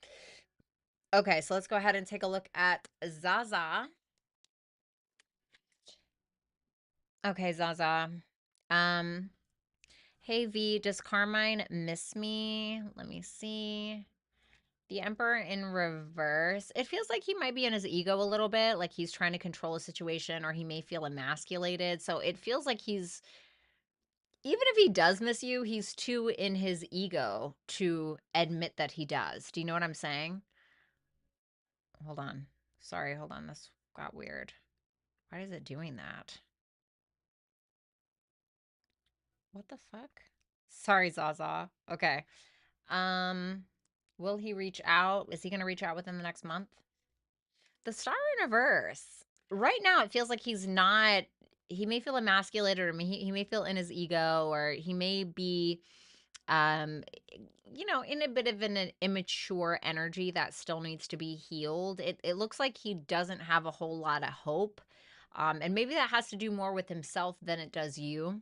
Okay, so let's go ahead and take a look at Zaza. Okay, Zaza. Hey V, does Carmine miss me? Let me see. The Emperor in reverse. It feels like he might be in his ego a little bit, like he's trying to control a situation, or he may feel emasculated. So it feels like he's, even if he does miss you, he's too in his ego to admit that he does. Do you know what I'm saying? Hold on. Sorry, hold on. This got weird. Why is it doing that? What the fuck? Sorry, Zaza. Okay. Um, will he reach out? Is he going to reach out within the next month? The star in reverse. Right now, it feels like he's not. He may feel emasculated, or he may feel in his ego, or he may be, um, in a bit of an immature energy that still needs to be healed. It looks like he doesn't have a whole lot of hope, and maybe that has to do more with himself than it does you.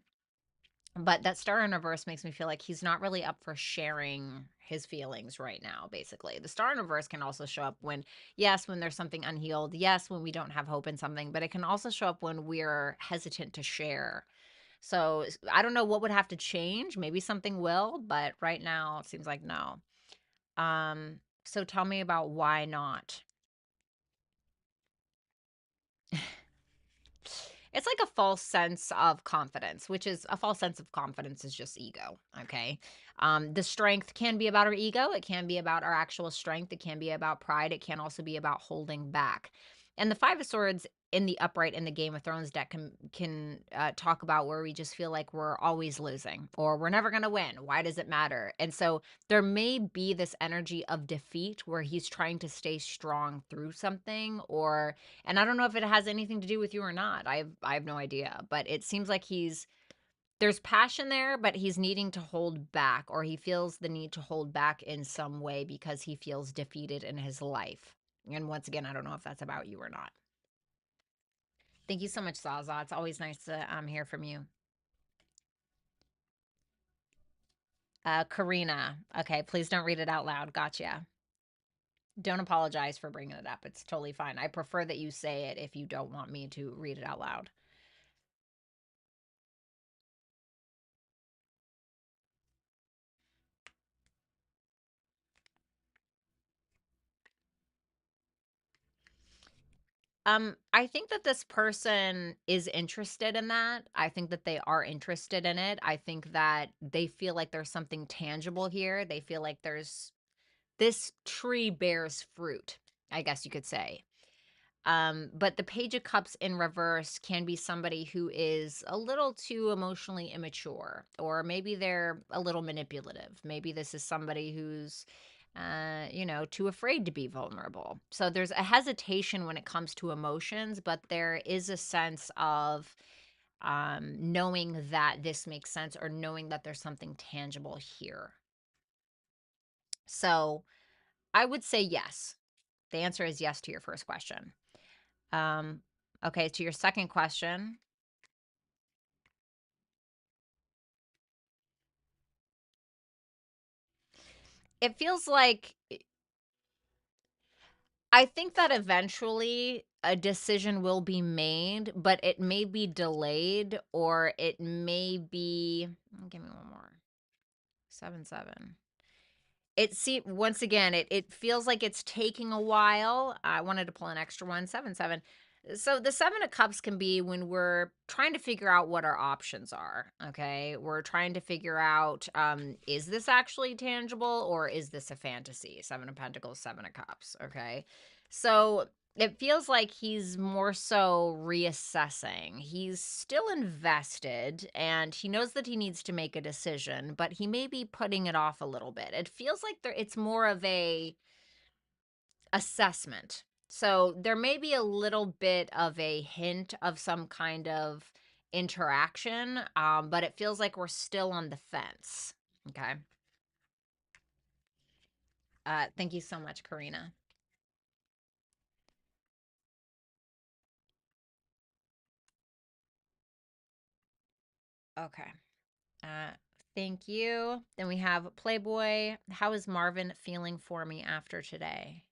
But that star in reverse makes me feel like he's not really up for sharing his feelings right now, basically. The star in reverse can also show up when, yes, when there's something unhealed. Yes, when we don't have hope in something. But it can also show up when we're hesitant to share. So I don't know what would have to change. Maybe something will. But right now, it seems like no. So tell me about why not. It's like a false sense of confidence, which is a false sense of confidence is just ego. Okay. The strength can be about our ego. It can be about our actual strength. It can be about pride. It can also be about holding back. And the Five of Swords in the upright in the Game of Thrones deck can talk about where we just feel like we're always losing or we're never going to win. Why does it matter? And so there may be this energy of defeat where he's trying to stay strong through something, or and I don't know if it has anything to do with you or not. I have no idea, but it seems like there's passion there, but he's needing to hold back, or he feels the need to hold back in some way because he feels defeated in his life. And once again, I don't know if that's about you or not. Thank you so much, Zaza. It's always nice to hear from you. Karina. Okay, please don't read it out loud. Gotcha. Don't apologize for bringing it up. It's totally fine. I prefer that you say it if you don't want me to read it out loud. I think that this person is interested in that. I think that they are interested in it. I think that they feel like there's something tangible here. They feel like this tree bears fruit, I guess you could say. But the Page of Cups in reverse can be somebody who is a little too emotionally immature, or maybe they're a little manipulative. Maybe this is somebody who's, too afraid to be vulnerable. So there's a hesitation when it comes to emotions, but there is a sense of knowing that this makes sense, or knowing that there's something tangible here. So I would say yes. The answer is yes to your first question. Okay, to your second question. It feels like I think that eventually a decision will be made, but it may be delayed or it may be give me one more. 7-7. It see once again, it feels like it's taking a while. I wanted to pull an extra one, 7-7. So the 7 of Cups can be when we're trying to figure out what our options are. Okay, we're trying to figure out is this actually tangible or is this a fantasy? 7 of Pentacles, 7 of Cups. Okay, so it feels like he's more so reassessing. He's still invested and he knows that he needs to make a decision, but he may be putting it off a little bit. It feels like it's more of a assessment. So there may be a little bit of a hint of some kind of interaction, but it feels like we're still on the fence. Okay. Thank you so much, Karina. Okay. Uh, thank you. Then we have Playboy. How is Marvin feeling for me after today?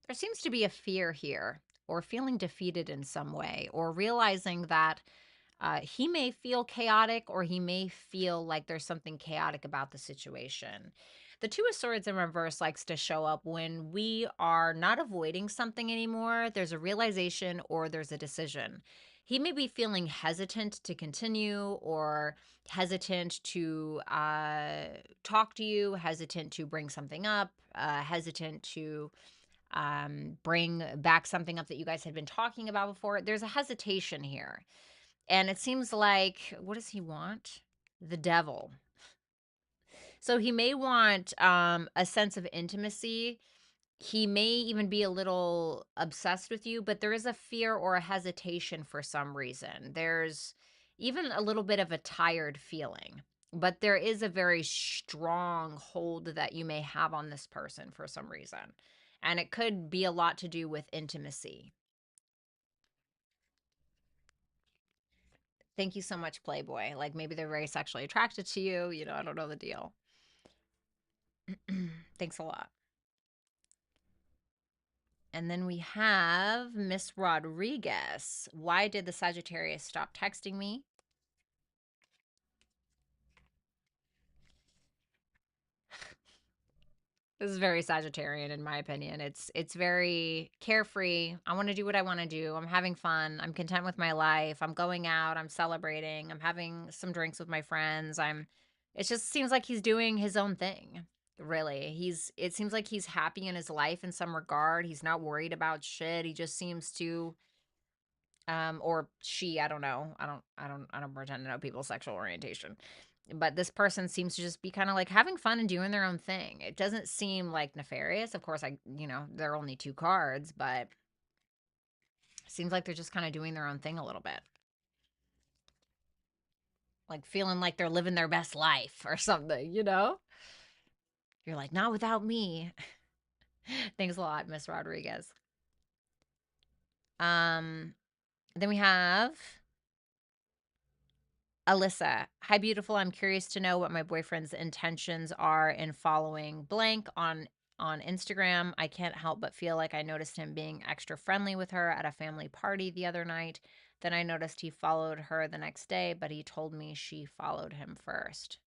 There seems to be a fear here, or feeling defeated in some way, or realizing that he may feel chaotic or he may feel like there's something chaotic about the situation. The Two of Swords in reverse likes to show up when we are not avoiding something anymore. There's a realization or there's a decision. He may be feeling hesitant to continue or hesitant to talk to you, hesitant to bring something up, hesitant to bring back something up that you guys had been talking about before. There's a hesitation here. And it seems like, what does he want? The devil. So he may want a sense of intimacy. He may even be a little obsessed with you, but there is a fear or a hesitation for some reason. There's even a little bit of a tired feeling, but there is a very strong hold that you may have on this person for some reason. And it could be a lot to do with intimacy. Thank you so much, Playboy. Like maybe they're very sexually attracted to you. I don't know the deal. Thanks a lot. And then we have Miss Rodriguez. Why did the Sagittarius stop texting me? This is very Sagittarian in my opinion. It's very carefree. I want to do what I want to do. I'm having fun. I'm content with my life. I'm going out. I'm celebrating. I'm having some drinks with my friends. It just seems like he's doing his own thing. Really. It seems like he's happy in his life in some regard. He's not worried about shit. He just seems to or she, I don't know. I don't pretend to know people's sexual orientation. But this person seems to just be kind of like having fun and doing their own thing. It doesn't seem like nefarious. Of course, they're only 2 cards, but it seems like they're just kind of doing their own thing a little bit. Like feeling like they're living their best life or something. You're like, not without me. Thanks a lot, Miss Rodriguez. Um, then we have Alyssa. Hi, beautiful. I'm curious to know what my boyfriend's intentions are in following blank on Instagram. I can't help but feel like I noticed him being extra friendly with her at a family party the other night. Then I noticed he followed her the next day, but he told me she followed him first.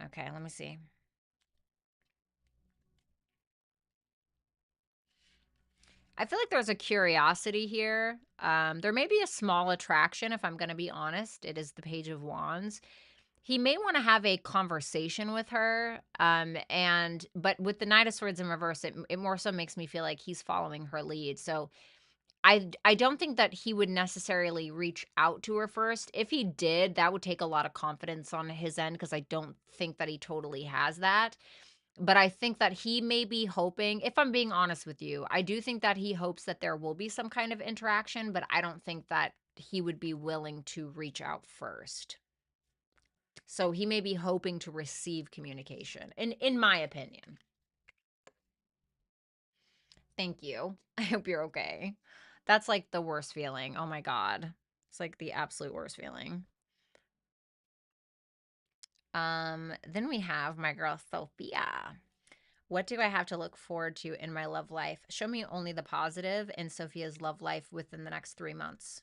Okay, let me see. I feel like there's a curiosity here. There may be a small attraction, if I'm going to be honest. It is the Page of Wands. He may want to have a conversation with her, but with the Knight of Swords in reverse, it more so makes me feel like he's following her lead. So I don't think that he would necessarily reach out to her first. If he did, that would take a lot of confidence on his end because I don't think that he totally has that. But I think that he may be hoping, if I'm being honest with you, I do think that he hopes that there will be some kind of interaction, but I don't think that he would be willing to reach out first. So he may be hoping to receive communication, in my opinion. Thank you. I hope you're okay. That's like the worst feeling. Oh my God. It's like the absolute worst feeling. Then we have my girl Sophia. What do I have to look forward to in my love life? Show me only the positive in Sophia's love life within the next 3 months.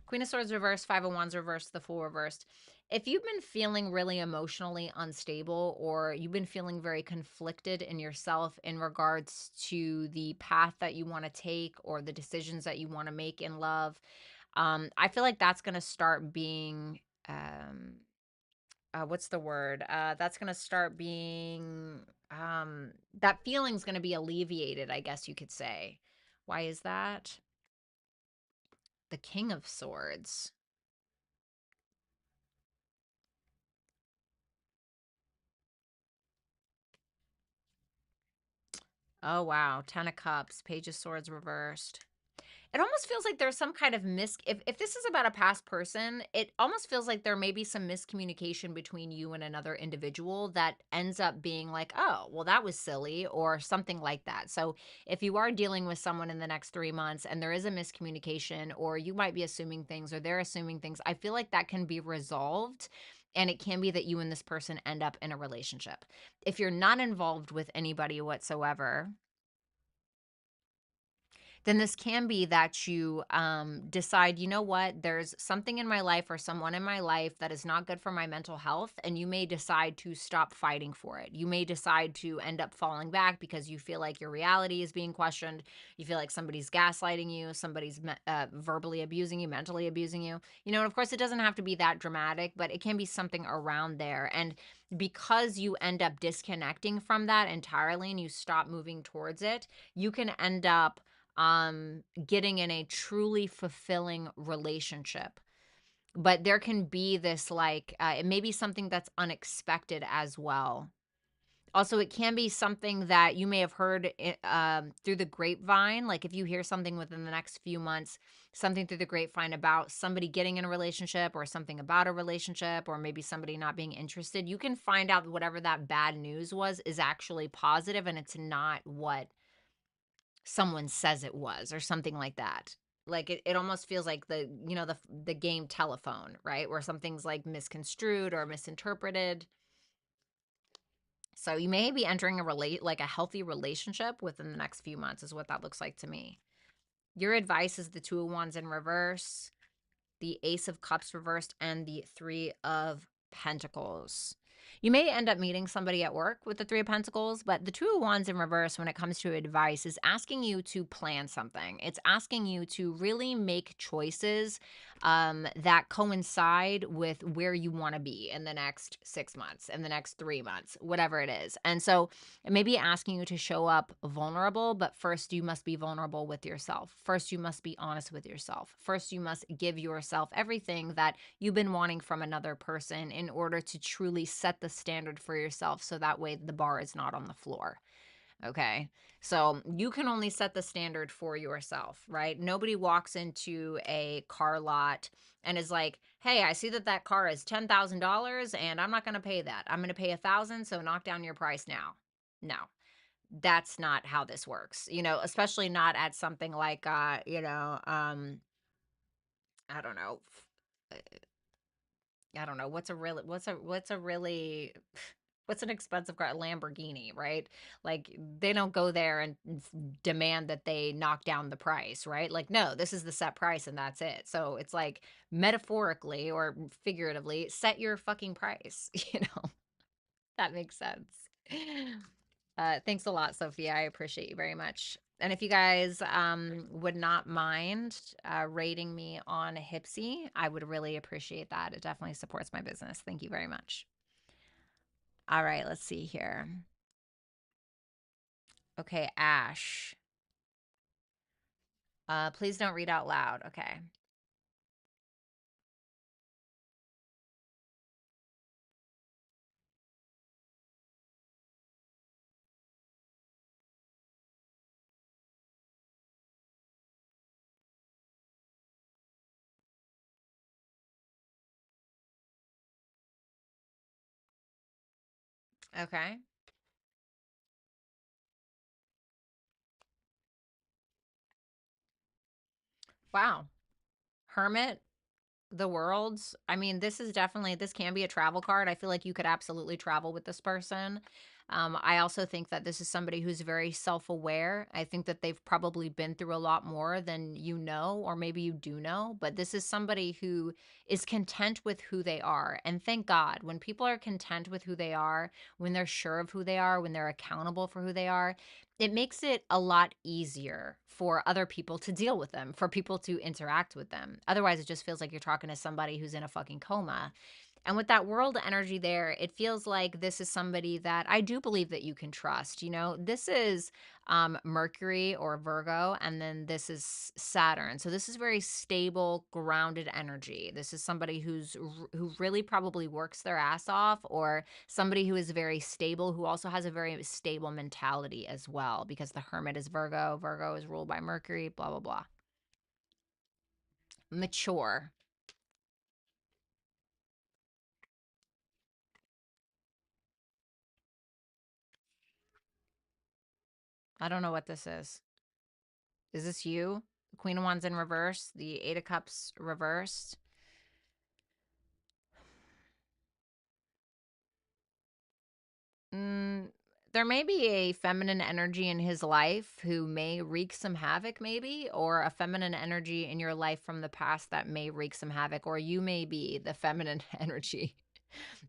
Queen of Swords reversed, Five of Wands reversed, the Fool reversed. If you've been feeling really emotionally unstable, or you've been feeling very conflicted in yourself in regards to the path that you want to take or the decisions that you want to make in love, I feel like that's going to start being, what's the word? That's going to start being, that feeling's going to be alleviated, I guess you could say. Why is that? The King of Swords. Oh, wow. 10 of Cups, Page of Swords reversed. It almost feels like there's some kind of if this is about a past person, it almost feels like there may be some miscommunication between you and another individual that ends up being like, oh, well, that was silly, or something like that. So if you are dealing with someone in the next 3 months and there is a miscommunication, or you might be assuming things or they're assuming things, I feel like that can be resolved. And it can be that you and this person end up in a relationship. If you're not involved with anybody whatsoever, then this can be that you decide, you know what, there's something in my life or someone in my life that is not good for my mental health. And you may decide to stop fighting for it. You may decide to end up falling back because you feel like your reality is being questioned. You feel like somebody's gaslighting you, somebody's verbally abusing you, mentally abusing you. You know, and of course, it doesn't have to be that dramatic, but it can be something around there. And because you end up disconnecting from that entirely and you stop moving towards it, you can end up getting in a truly fulfilling relationship. But there can be this like, it may be something that's unexpected as well. Also, it can be something that you may have heard through the grapevine. Like if you hear something within the next few months, something through the grapevine about somebody getting in a relationship or something about a relationship, or maybe somebody not being interested, you can find out whatever that bad news was is actually positive and it's not what someone says it was, or something like that. Like it almost feels like the game Telephone, right? Where something's like misconstrued or misinterpreted. So you may be entering a healthy relationship within the next few months is what that looks like to me. Your advice is the Two of Wands in reverse, the Ace of Cups reversed, and the Three of Pentacles. You may end up meeting somebody at work with the Three of Pentacles, but the Two of Wands in reverse, when it comes to advice, is asking you to plan something. It's asking you to really make choices that coincide with where you want to be in the next 6 months, in the next 3 months, whatever it is. And so it may be asking you to show up vulnerable, but first you must be vulnerable with yourself. First, you must be honest with yourself. First, you must give yourself everything that you've been wanting from another person in order to truly set the standard for yourself, so that way the bar is not on the floor. Okay. So you can only set the standard for yourself, right? Nobody walks into a car lot and is like, hey, I see that that car is $10,000 and I'm not going to pay that. I'm going to pay 1,000. So knock down your price now. No, that's not how this works, especially not at something like, I don't know. I don't know. What's an expensive car? Lamborghini, right? Like they don't go there and demand that they knock down the price, right? Like, no, this is the set price and that's it. So it's like metaphorically or figuratively, set your fucking price, that makes sense. Thanks a lot, Sophia. I appreciate you very much. And if you guys would not mind rating me on Hypsee, I would really appreciate that. It definitely supports my business. Thank you very much. All right, let's see here. Okay, Ash. Please don't read out loud. Okay. Okay. Wow. Hermit, the worlds. I mean, this is definitely, this can be a travel card. I feel like you could absolutely travel with this person. I also think that this is somebody who's very self-aware. I think that they've probably been through a lot more than you know, or maybe you do know, but this is somebody who is content with who they are. And thank God, when people are content with who they are, when they're sure of who they are, when they're accountable for who they are, it makes it a lot easier for other people to deal with them, for people to interact with them. Otherwise, it just feels like you're talking to somebody who's in a fucking coma. And with that world energy there, it feels like this is somebody that I do believe that you can trust. You know, this is Mercury or Virgo, and then this is Saturn. So this is very stable, grounded energy. This is somebody who really probably works their ass off, or somebody who is very stable, who also has a very stable mentality as well, because the Hermit is Virgo. Virgo is ruled by Mercury, blah, blah, blah. Mature. I don't know what this is. Is this you? The Queen of Wands in reverse, the Eight of Cups reversed. Mm, there may be a feminine energy in his life who may wreak some havoc, maybe, or a feminine energy in your life from the past that may wreak some havoc, or you may be the feminine energy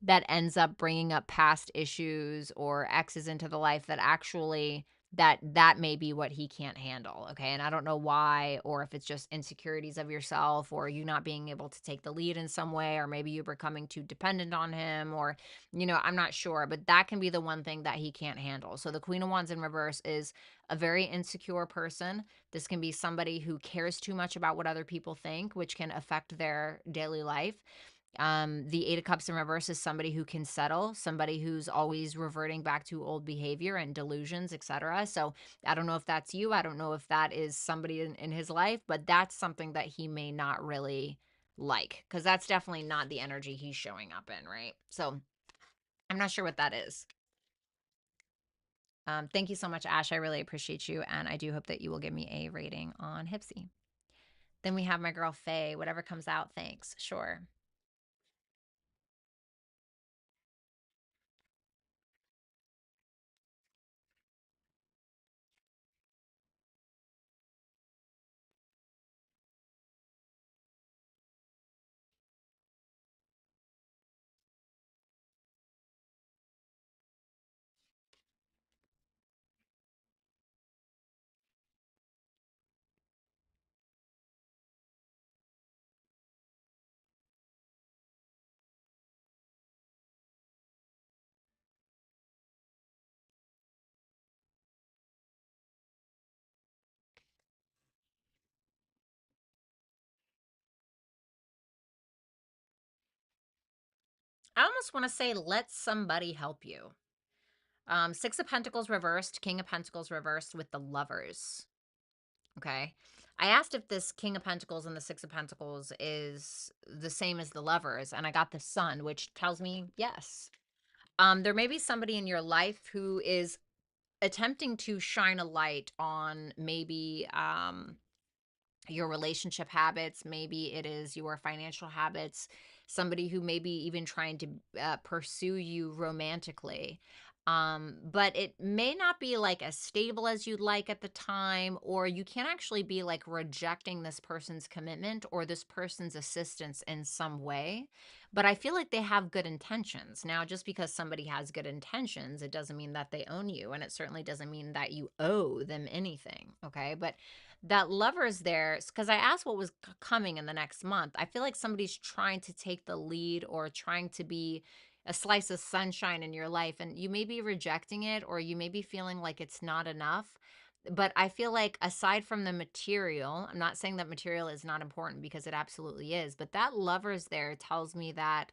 that ends up bringing up past issues or exes into the life that actually that may be what he can't handle. Okay, and I don't know why, or if it's just insecurities of yourself, or you not being able to take the lead in some way, or maybe you becoming too dependent on him, or I'm not sure, but that can be the one thing that he can't handle. So the Queen of Wands in reverse is a very insecure person. This can be somebody who cares too much about what other people think, which can affect their daily life. The Eight of Cups in reverse is somebody who can settle, somebody who's always reverting back to old behavior and delusions, etc. So I don't know if that's you. I don't know if that is somebody in his life, but that's something that he may not really like, because that's definitely not the energy he's showing up in, right? So I'm not sure what that is. Thank you so much, Ash. I really appreciate you, and I do hope that you will give me a rating on Hypsee. Then we have my girl Faye. Whatever comes out, thanks. Sure. I almost want to say, let somebody help you. Six of Pentacles reversed, King of Pentacles reversed with the Lovers. Okay. I asked if this King of Pentacles and the Six of Pentacles is the same as the Lovers, and I got the Sun, which tells me yes. There may be somebody in your life who is attempting to shine a light on maybe your relationship habits, maybe it is your financial habits, somebody who may be even trying to pursue you romantically. But it may not be like as stable as you'd like at the time, or you can actually be like rejecting this person's commitment or this person's assistance in some way. But I feel like they have good intentions. Now, just because somebody has good intentions, it doesn't mean that they own you, and it certainly doesn't mean that you owe them anything. Okay. But that Lovers there, because I asked what was coming in the next month. I feel like somebody's trying to take the lead or trying to be a slice of sunshine in your life, and you may be rejecting it, or you may be feeling like it's not enough. But I feel like aside from the material, I'm not saying that material is not important, because it absolutely is, but that Lovers there tells me that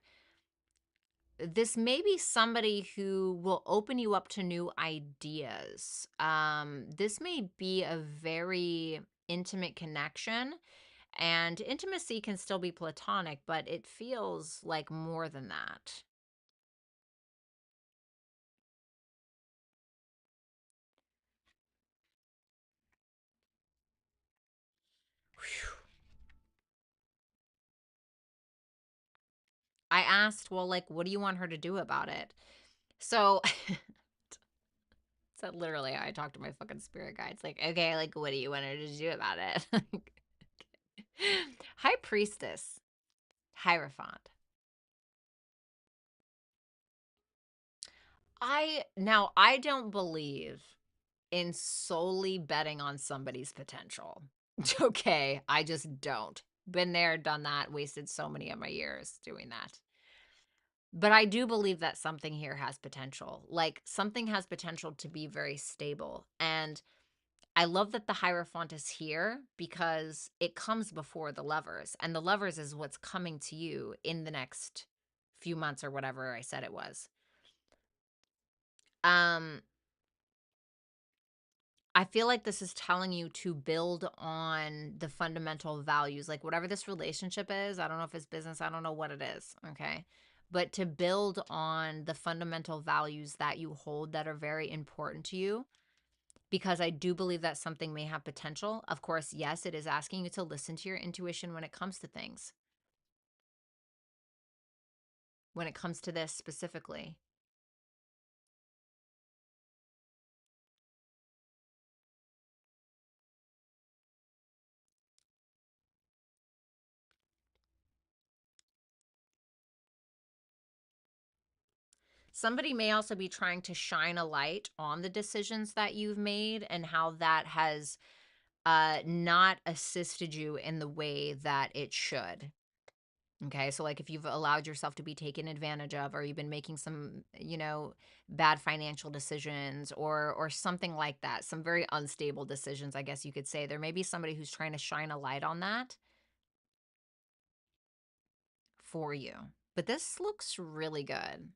this may be somebody who will open you up to new ideas. This may be a very intimate connection, and intimacy can still be platonic, but it feels like more than that. Whew. I asked, well, like, what do you want her to do about it? So, so literally, I talked to my fucking spirit guides. Like, okay, like, what do you want her to do about it? High Priestess, Hierophant. I don't believe in solely betting on somebody's potential. Okay, I just don't. Been there, done that, wasted so many of my years doing that. But I do believe that something here has potential. Like something has potential to be very stable. And I love that the Hierophant is here because it comes before the Lovers. And the Lovers is what's coming to you in the next few months or whatever I said it was. Um, I feel like this is telling you to build on the fundamental values, like whatever this relationship is. I don't know if it's business, I don't know what it is. Okay. But to build on the fundamental values that you hold that are very important to you, because I do believe that something may have potential. Of course, yes, it is asking you to listen to your intuition when it comes to things, when it comes to this specifically. Somebody may also be trying to shine a light on the decisions that you've made and how that has not assisted you in the way that it should. Okay, so like if you've allowed yourself to be taken advantage of, or you've been making some, bad financial decisions or something like that, some very unstable decisions, I guess you could say. There may be somebody who's trying to shine a light on that for you. But this looks really good.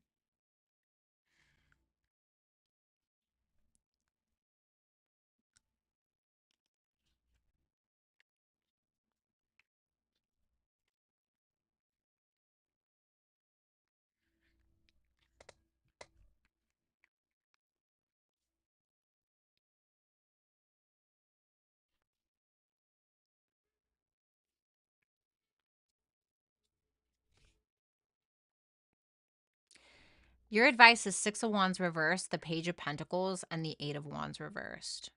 Your advice is Six of Wands reversed, the Page of Pentacles, and the Eight of Wands reversed.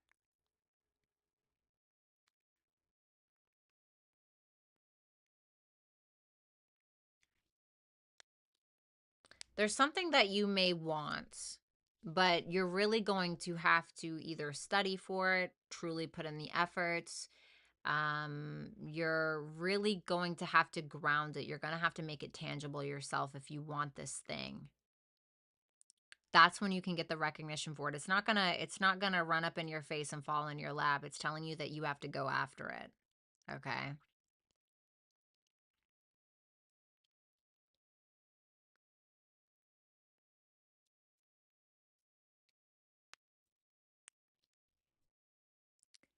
There's something that you may want, but you're really going to have to either study for it, truly put in the efforts. You're really going to have to ground it. You're going to have to make it tangible yourself if you want this thing. That's when you can get the recognition for it. It's not gonna run up in your face and fall in your lap. It's telling you that you have to go after it. Okay.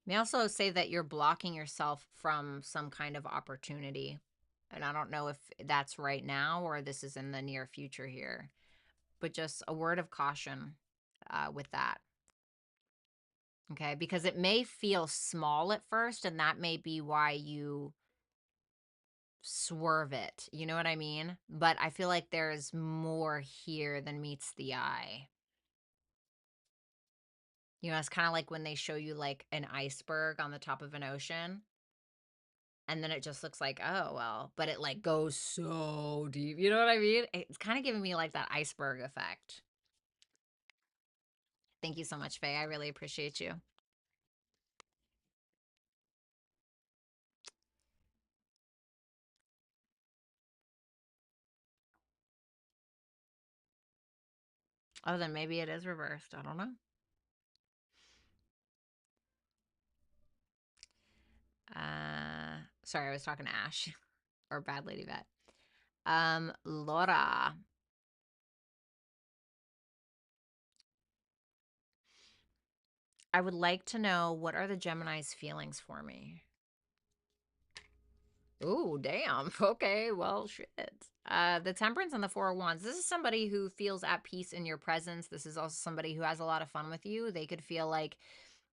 May also say that you're blocking yourself from some kind of opportunity. And I don't know if that's right now or this is in the near future here, but just a word of caution with that. Okay. Because it may feel small at first, and that may be why you swerve it. You know what I mean? But I feel like there's more here than meets the eye. It's kind of like when they show you like an iceberg on the top of an ocean. And then it just looks like, oh, well, but it like goes so deep. You know what I mean? It's kind of giving me like that iceberg effect. Thank you so much, Faye. I really appreciate you. Oh, then maybe it is reversed. I don't know. Sorry, I was talking to Ash or Bad Lady Vet. Laura. I would like to know, what are the Gemini's feelings for me? Ooh, damn. Okay, well, shit. The Temperance and the Four of Wands. This is somebody who feels at peace in your presence. This is also somebody who has a lot of fun with you. They could feel like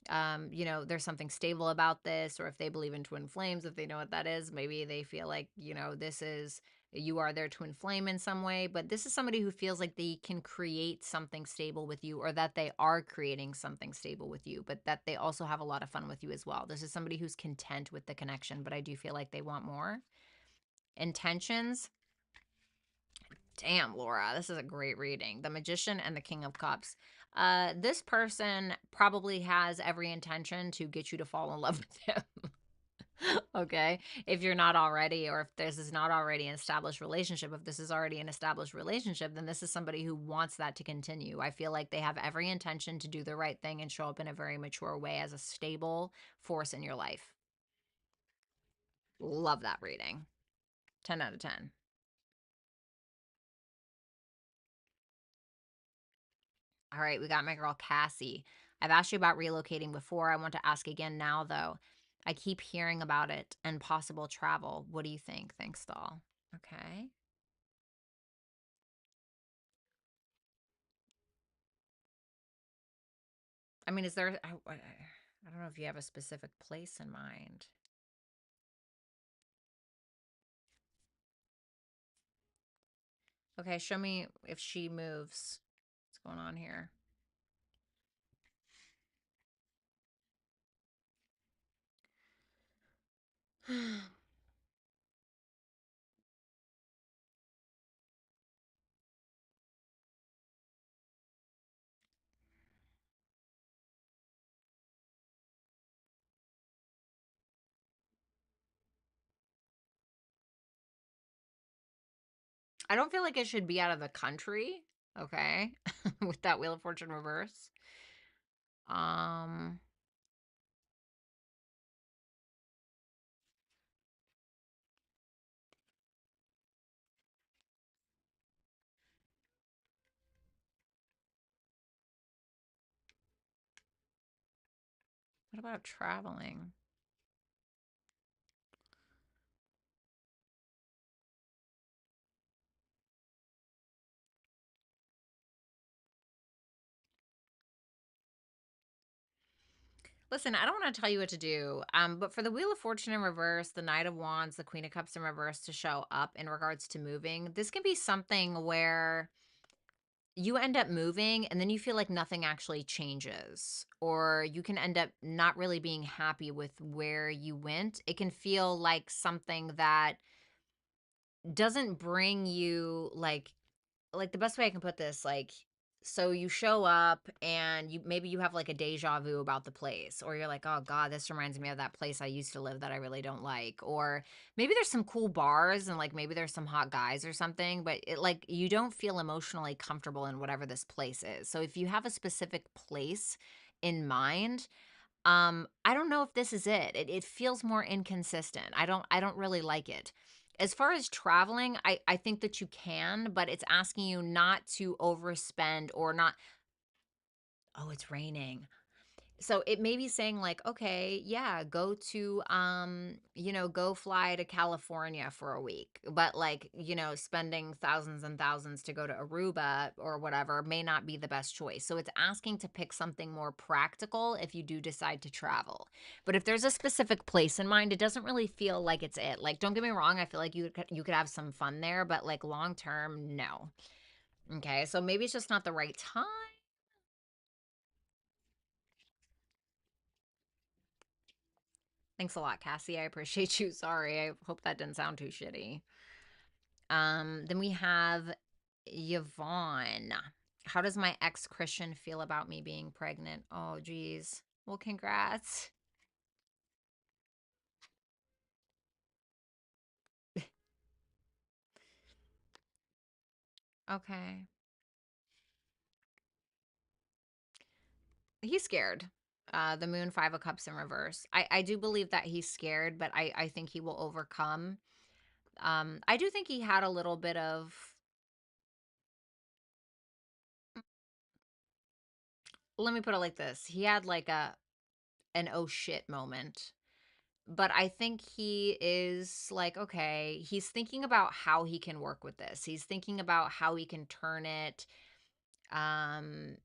You know, there's something stable about this, or if they believe in twin flames, if they know what that is, maybe they feel like, you know, this is, you are their twin flame in some way, but this is somebody who feels like they can create something stable with you, or that they are creating something stable with you, but that they also have a lot of fun with you as well. This is somebody who's content with the connection, but I do feel like they want more. Intentions. Damn, Laura, this is a great reading. The Magician and the King of Cups. This person probably has every intention to get you to fall in love with him. Okay. If you're not already, or if this is not already an established relationship, if this is already an established relationship, then this is somebody who wants that to continue. I feel like they have every intention to do the right thing and show up in a very mature way as a stable force in your life. Love that reading. 10 out of 10. All right, we got my girl Cassie. I've asked you about relocating before. I want to ask again now, though. I keep hearing about it and possible travel. What do you think? Thanks, doll. Okay. I mean, is there, I don't know if you have a specific place in mind. Okay, show me if she moves. What's going on here? I don't feel like it should be out of the country. Okay. With that Wheel of Fortune reverse. Um, what about traveling? Listen, I don't want to tell you what to do, but for the Wheel of Fortune in reverse, the Knight of Wands, the Queen of Cups in reverse to show up in regards to moving, this can be something where you end up moving and then you feel like nothing actually changes, or you can end up not really being happy with where you went. It can feel like something that doesn't bring you like the best way I can put this, like, so you show up and you maybe you have like a deja vu about the place, or you're like, oh God, this reminds me of that place I used to live that I really don't like. Or maybe there's some cool bars and like maybe there's some hot guys or something, but it like you don't feel emotionally comfortable in whatever this place is. So if you have a specific place in mind, I don't know if this is it. It feels more inconsistent. I don't really like it. As far as traveling, I think that you can, but it's asking you not to overspend or not. Oh, it's raining. So it may be saying like, okay, yeah, go to go fly to California for a week, but like, spending thousands and thousands to go to Aruba or whatever may not be the best choice. So it's asking to pick something more practical if you do decide to travel. But if there's a specific place in mind, it doesn't really feel like it's it. Like, don't get me wrong, I feel like you could have some fun there, but like long term, no. Okay, so maybe it's just not the right time. Thanks a lot, Cassie. I appreciate you. Sorry. I hope that didn't sound too shitty. Then we have Yvonne. How does my ex Christian feel about me being pregnant? Oh, geez. Well, congrats. Okay. He's scared. The moon, 5 of Cups in reverse. I do believe that he's scared, but I think he will overcome. I do think he had a little bit of, let me put it like this. He had like an oh shit moment, but I think he is like, okay, he's thinking about how he can work with this. He's thinking about how he can turn it, um,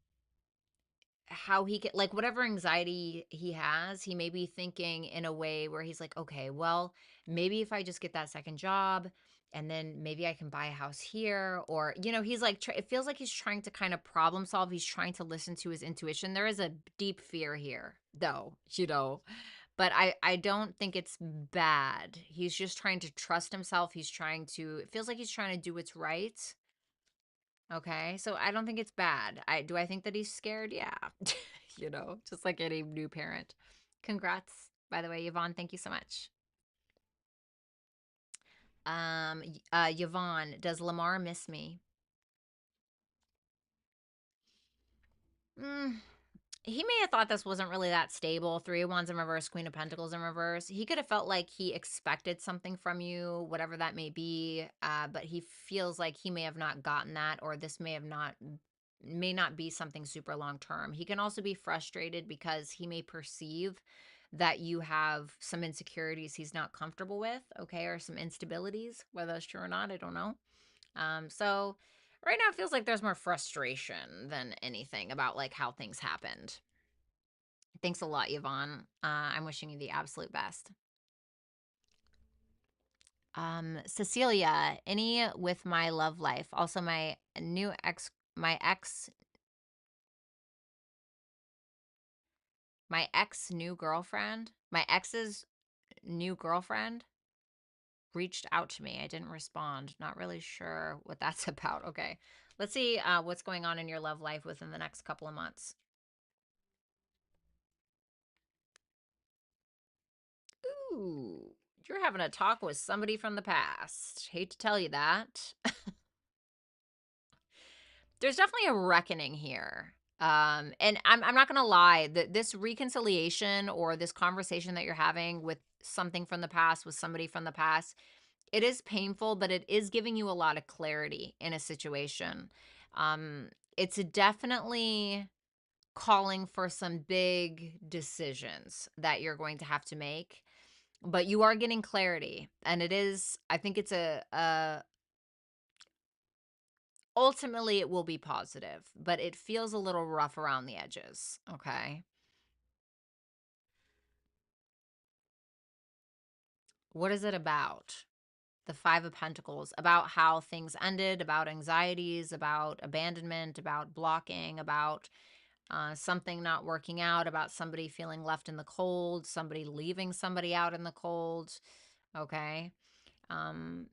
how he can, like, whatever anxiety he has, he may be thinking in a way where he's like, okay, well, maybe if I just get that second job and then maybe I can buy a house here, or, he's like, it feels like he's trying to kind of problem solve. He's trying to listen to his intuition. There is a deep fear here, though, but I don't think it's bad. He's just trying to trust himself. It feels like he's trying to do what's right. Okay, so I don't think it's bad. I think that he's scared? Yeah. Just like any new parent. Congrats, by the way, Yvonne. Thank you so much. Yvonne, does Lamar miss me? Mm, he may have thought this wasn't really that stable. Three of Wands in reverse, Queen of Pentacles in reverse. He could have felt like he expected something from you, whatever that may be. But he feels like he may have not gotten that, or this may not be something super long term. He can also be frustrated because he may perceive that you have some insecurities he's not comfortable with, okay, or some instabilities. Whether that's true or not, I don't know. So right now it feels like there's more frustration than anything about like how things happened. Thanks a lot, Yvonne. I'm wishing you the absolute best. Cecilia, any with my love life. Also my ex's new girlfriend reached out to me. I didn't respond. Not really sure what that's about. Okay. Let's see what's going on in your love life within the next couple of months. Ooh, you're having a talk with somebody from the past. Hate to tell you that. There's definitely a reckoning here. And I'm not gonna lie, that this reconciliation or this conversation that you're having with something from the past, with somebody from the past, it is painful, but it is giving you a lot of clarity in a situation. It's definitely calling for some big decisions that you're going to have to make, but you are getting clarity, and I think it's ultimately it will be positive, but it feels a little rough around the edges. Okay. What is it about? The Five of Pentacles, about how things ended, about anxieties, about abandonment, about blocking, about something not working out, about somebody feeling left in the cold, somebody leaving somebody out in the cold. Okay.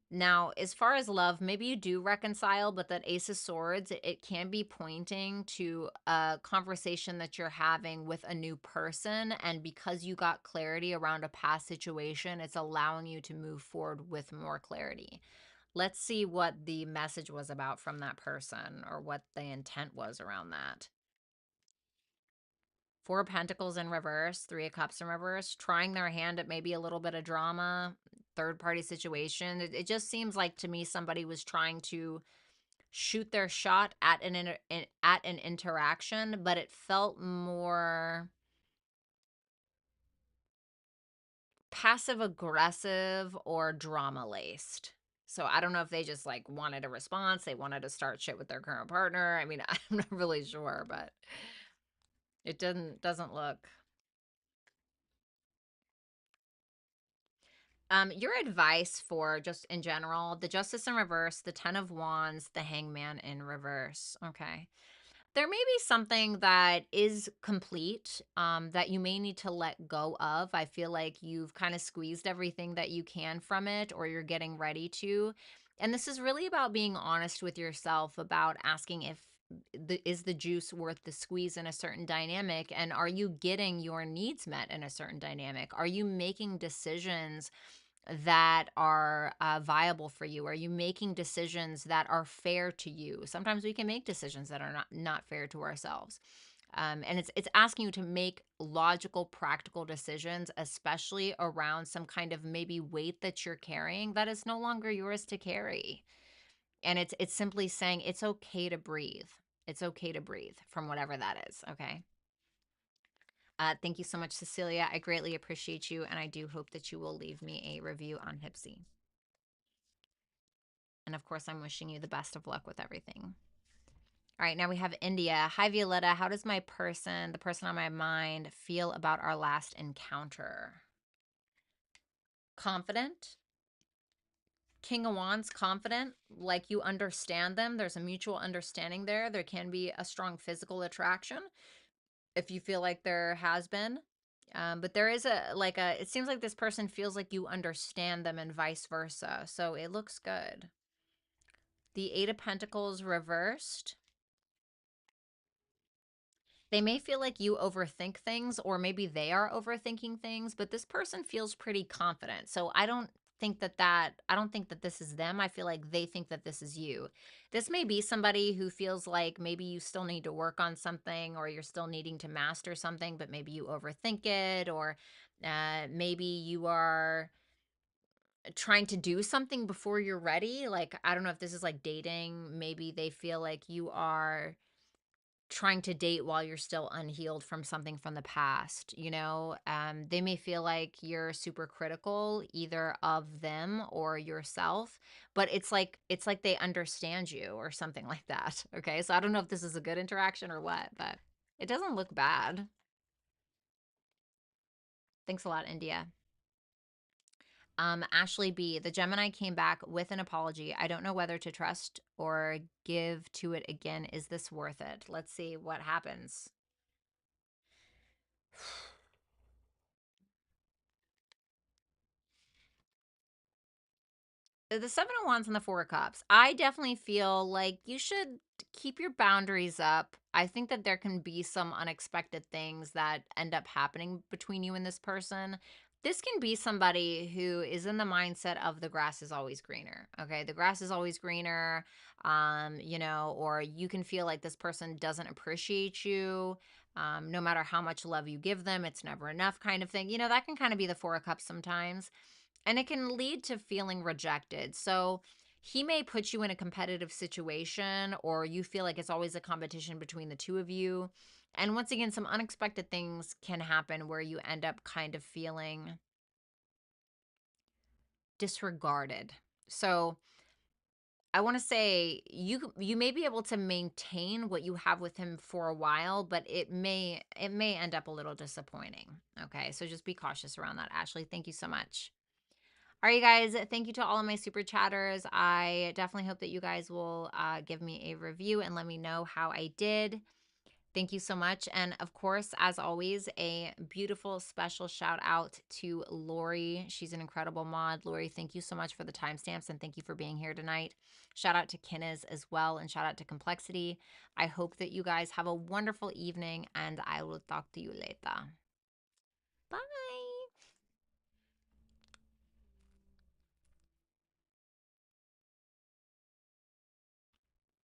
Now, as far as love, maybe you do reconcile, but that Ace of Swords, it can be pointing to a conversation that you're having with a new person. And because you got clarity around a past situation, it's allowing you to move forward with more clarity. Let's see what the message was about from that person, or what the intent was around that. Four of Pentacles in reverse, Three of Cups in reverse, trying their hand at maybe a little bit of drama, third party situation. It just seems like to me somebody was trying to shoot their shot at an interaction, but it felt more passive aggressive or drama laced. So I don't know if they just like wanted a response, they wanted to start shit with their current partner. I mean, I'm not really sure, but it doesn't look. Your advice for just in general, the Justice in reverse, the Ten of Wands, the Hangman in reverse. Okay. There may be something that is complete, that you may need to let go of. I feel like you've kind of squeezed everything that you can from it, or you're getting ready to. And this is really about being honest with yourself, about asking if is the juice worth the squeeze in a certain dynamic, and are you getting your needs met in a certain dynamic? Are you making decisions that are viable for you? Are you making decisions that are fair to you? Sometimes we can make decisions that are not fair to ourselves. And it's asking you to make logical, practical decisions, especially around some kind of maybe weight that you're carrying that is no longer yours to carry. And it's simply saying it's okay to breathe. It's okay to breathe from whatever that is. Okay. Thank you so much, Cecilia. I greatly appreciate you, and I do hope that you will leave me a review on Hypsee. And of course, I'm wishing you the best of luck with everything. All right, now we have India. Hi, Violetta. How does the person on my mind, feel about our last encounter? Confident. King of Wands, confident, like you understand them. There's a mutual understanding there. There can be a strong physical attraction if you feel like there has been. But there is it seems like this person feels like you understand them and vice versa. So it looks good. The Eight of Pentacles reversed. They may feel like you overthink things, or maybe they are overthinking things, but this person feels pretty confident. So I don't think that this is them. I feel like they think that this is you. This may be somebody who feels like maybe you still need to work on something, or you're still needing to master something, but maybe you overthink it, or maybe you are trying to do something before you're ready. Like, I don't know if this is like dating. Maybe they feel like you are trying to date while you're still unhealed from something from the past. They may feel like you're super critical either of them or yourself, but it's like they understand you or something like that. Okay, so I don't know if this is a good interaction or what, but it doesn't look bad. Thanks a lot, India. Ashley B, the Gemini came back with an apology. I don't know whether to trust or give to it again. Is this worth it? Let's see what happens. The Seven of Wands and the Four of Cups. I definitely feel like you should keep your boundaries up. I think that there can be some unexpected things that end up happening between you and this person. This can be somebody who is in the mindset of the grass is always greener. Okay, the grass is always greener. Or you can feel like this person doesn't appreciate you. No matter how much love you give them, it's never enough, kind of thing. That can kind of be the Four of Cups sometimes, and it can lead to feeling rejected. So he may put you in a competitive situation, or you feel like it's always a competition between the two of you. And once again, some unexpected things can happen where you end up kind of feeling disregarded. So I want to say you may be able to maintain what you have with him for a while, but it may end up a little disappointing. Okay, so just be cautious around that. Ashley, thank you so much. All right, you guys, thank you to all of my super chatters. I definitely hope that you guys will give me a review and let me know how I did. Thank you so much. And of course, as always, a beautiful special shout out to Lori. She's an incredible mod. Lori, thank you so much for the timestamps and thank you for being here tonight. Shout out to Kinez as well, and shout out to Complexity. I hope that you guys have a wonderful evening, and I will talk to you later. Bye.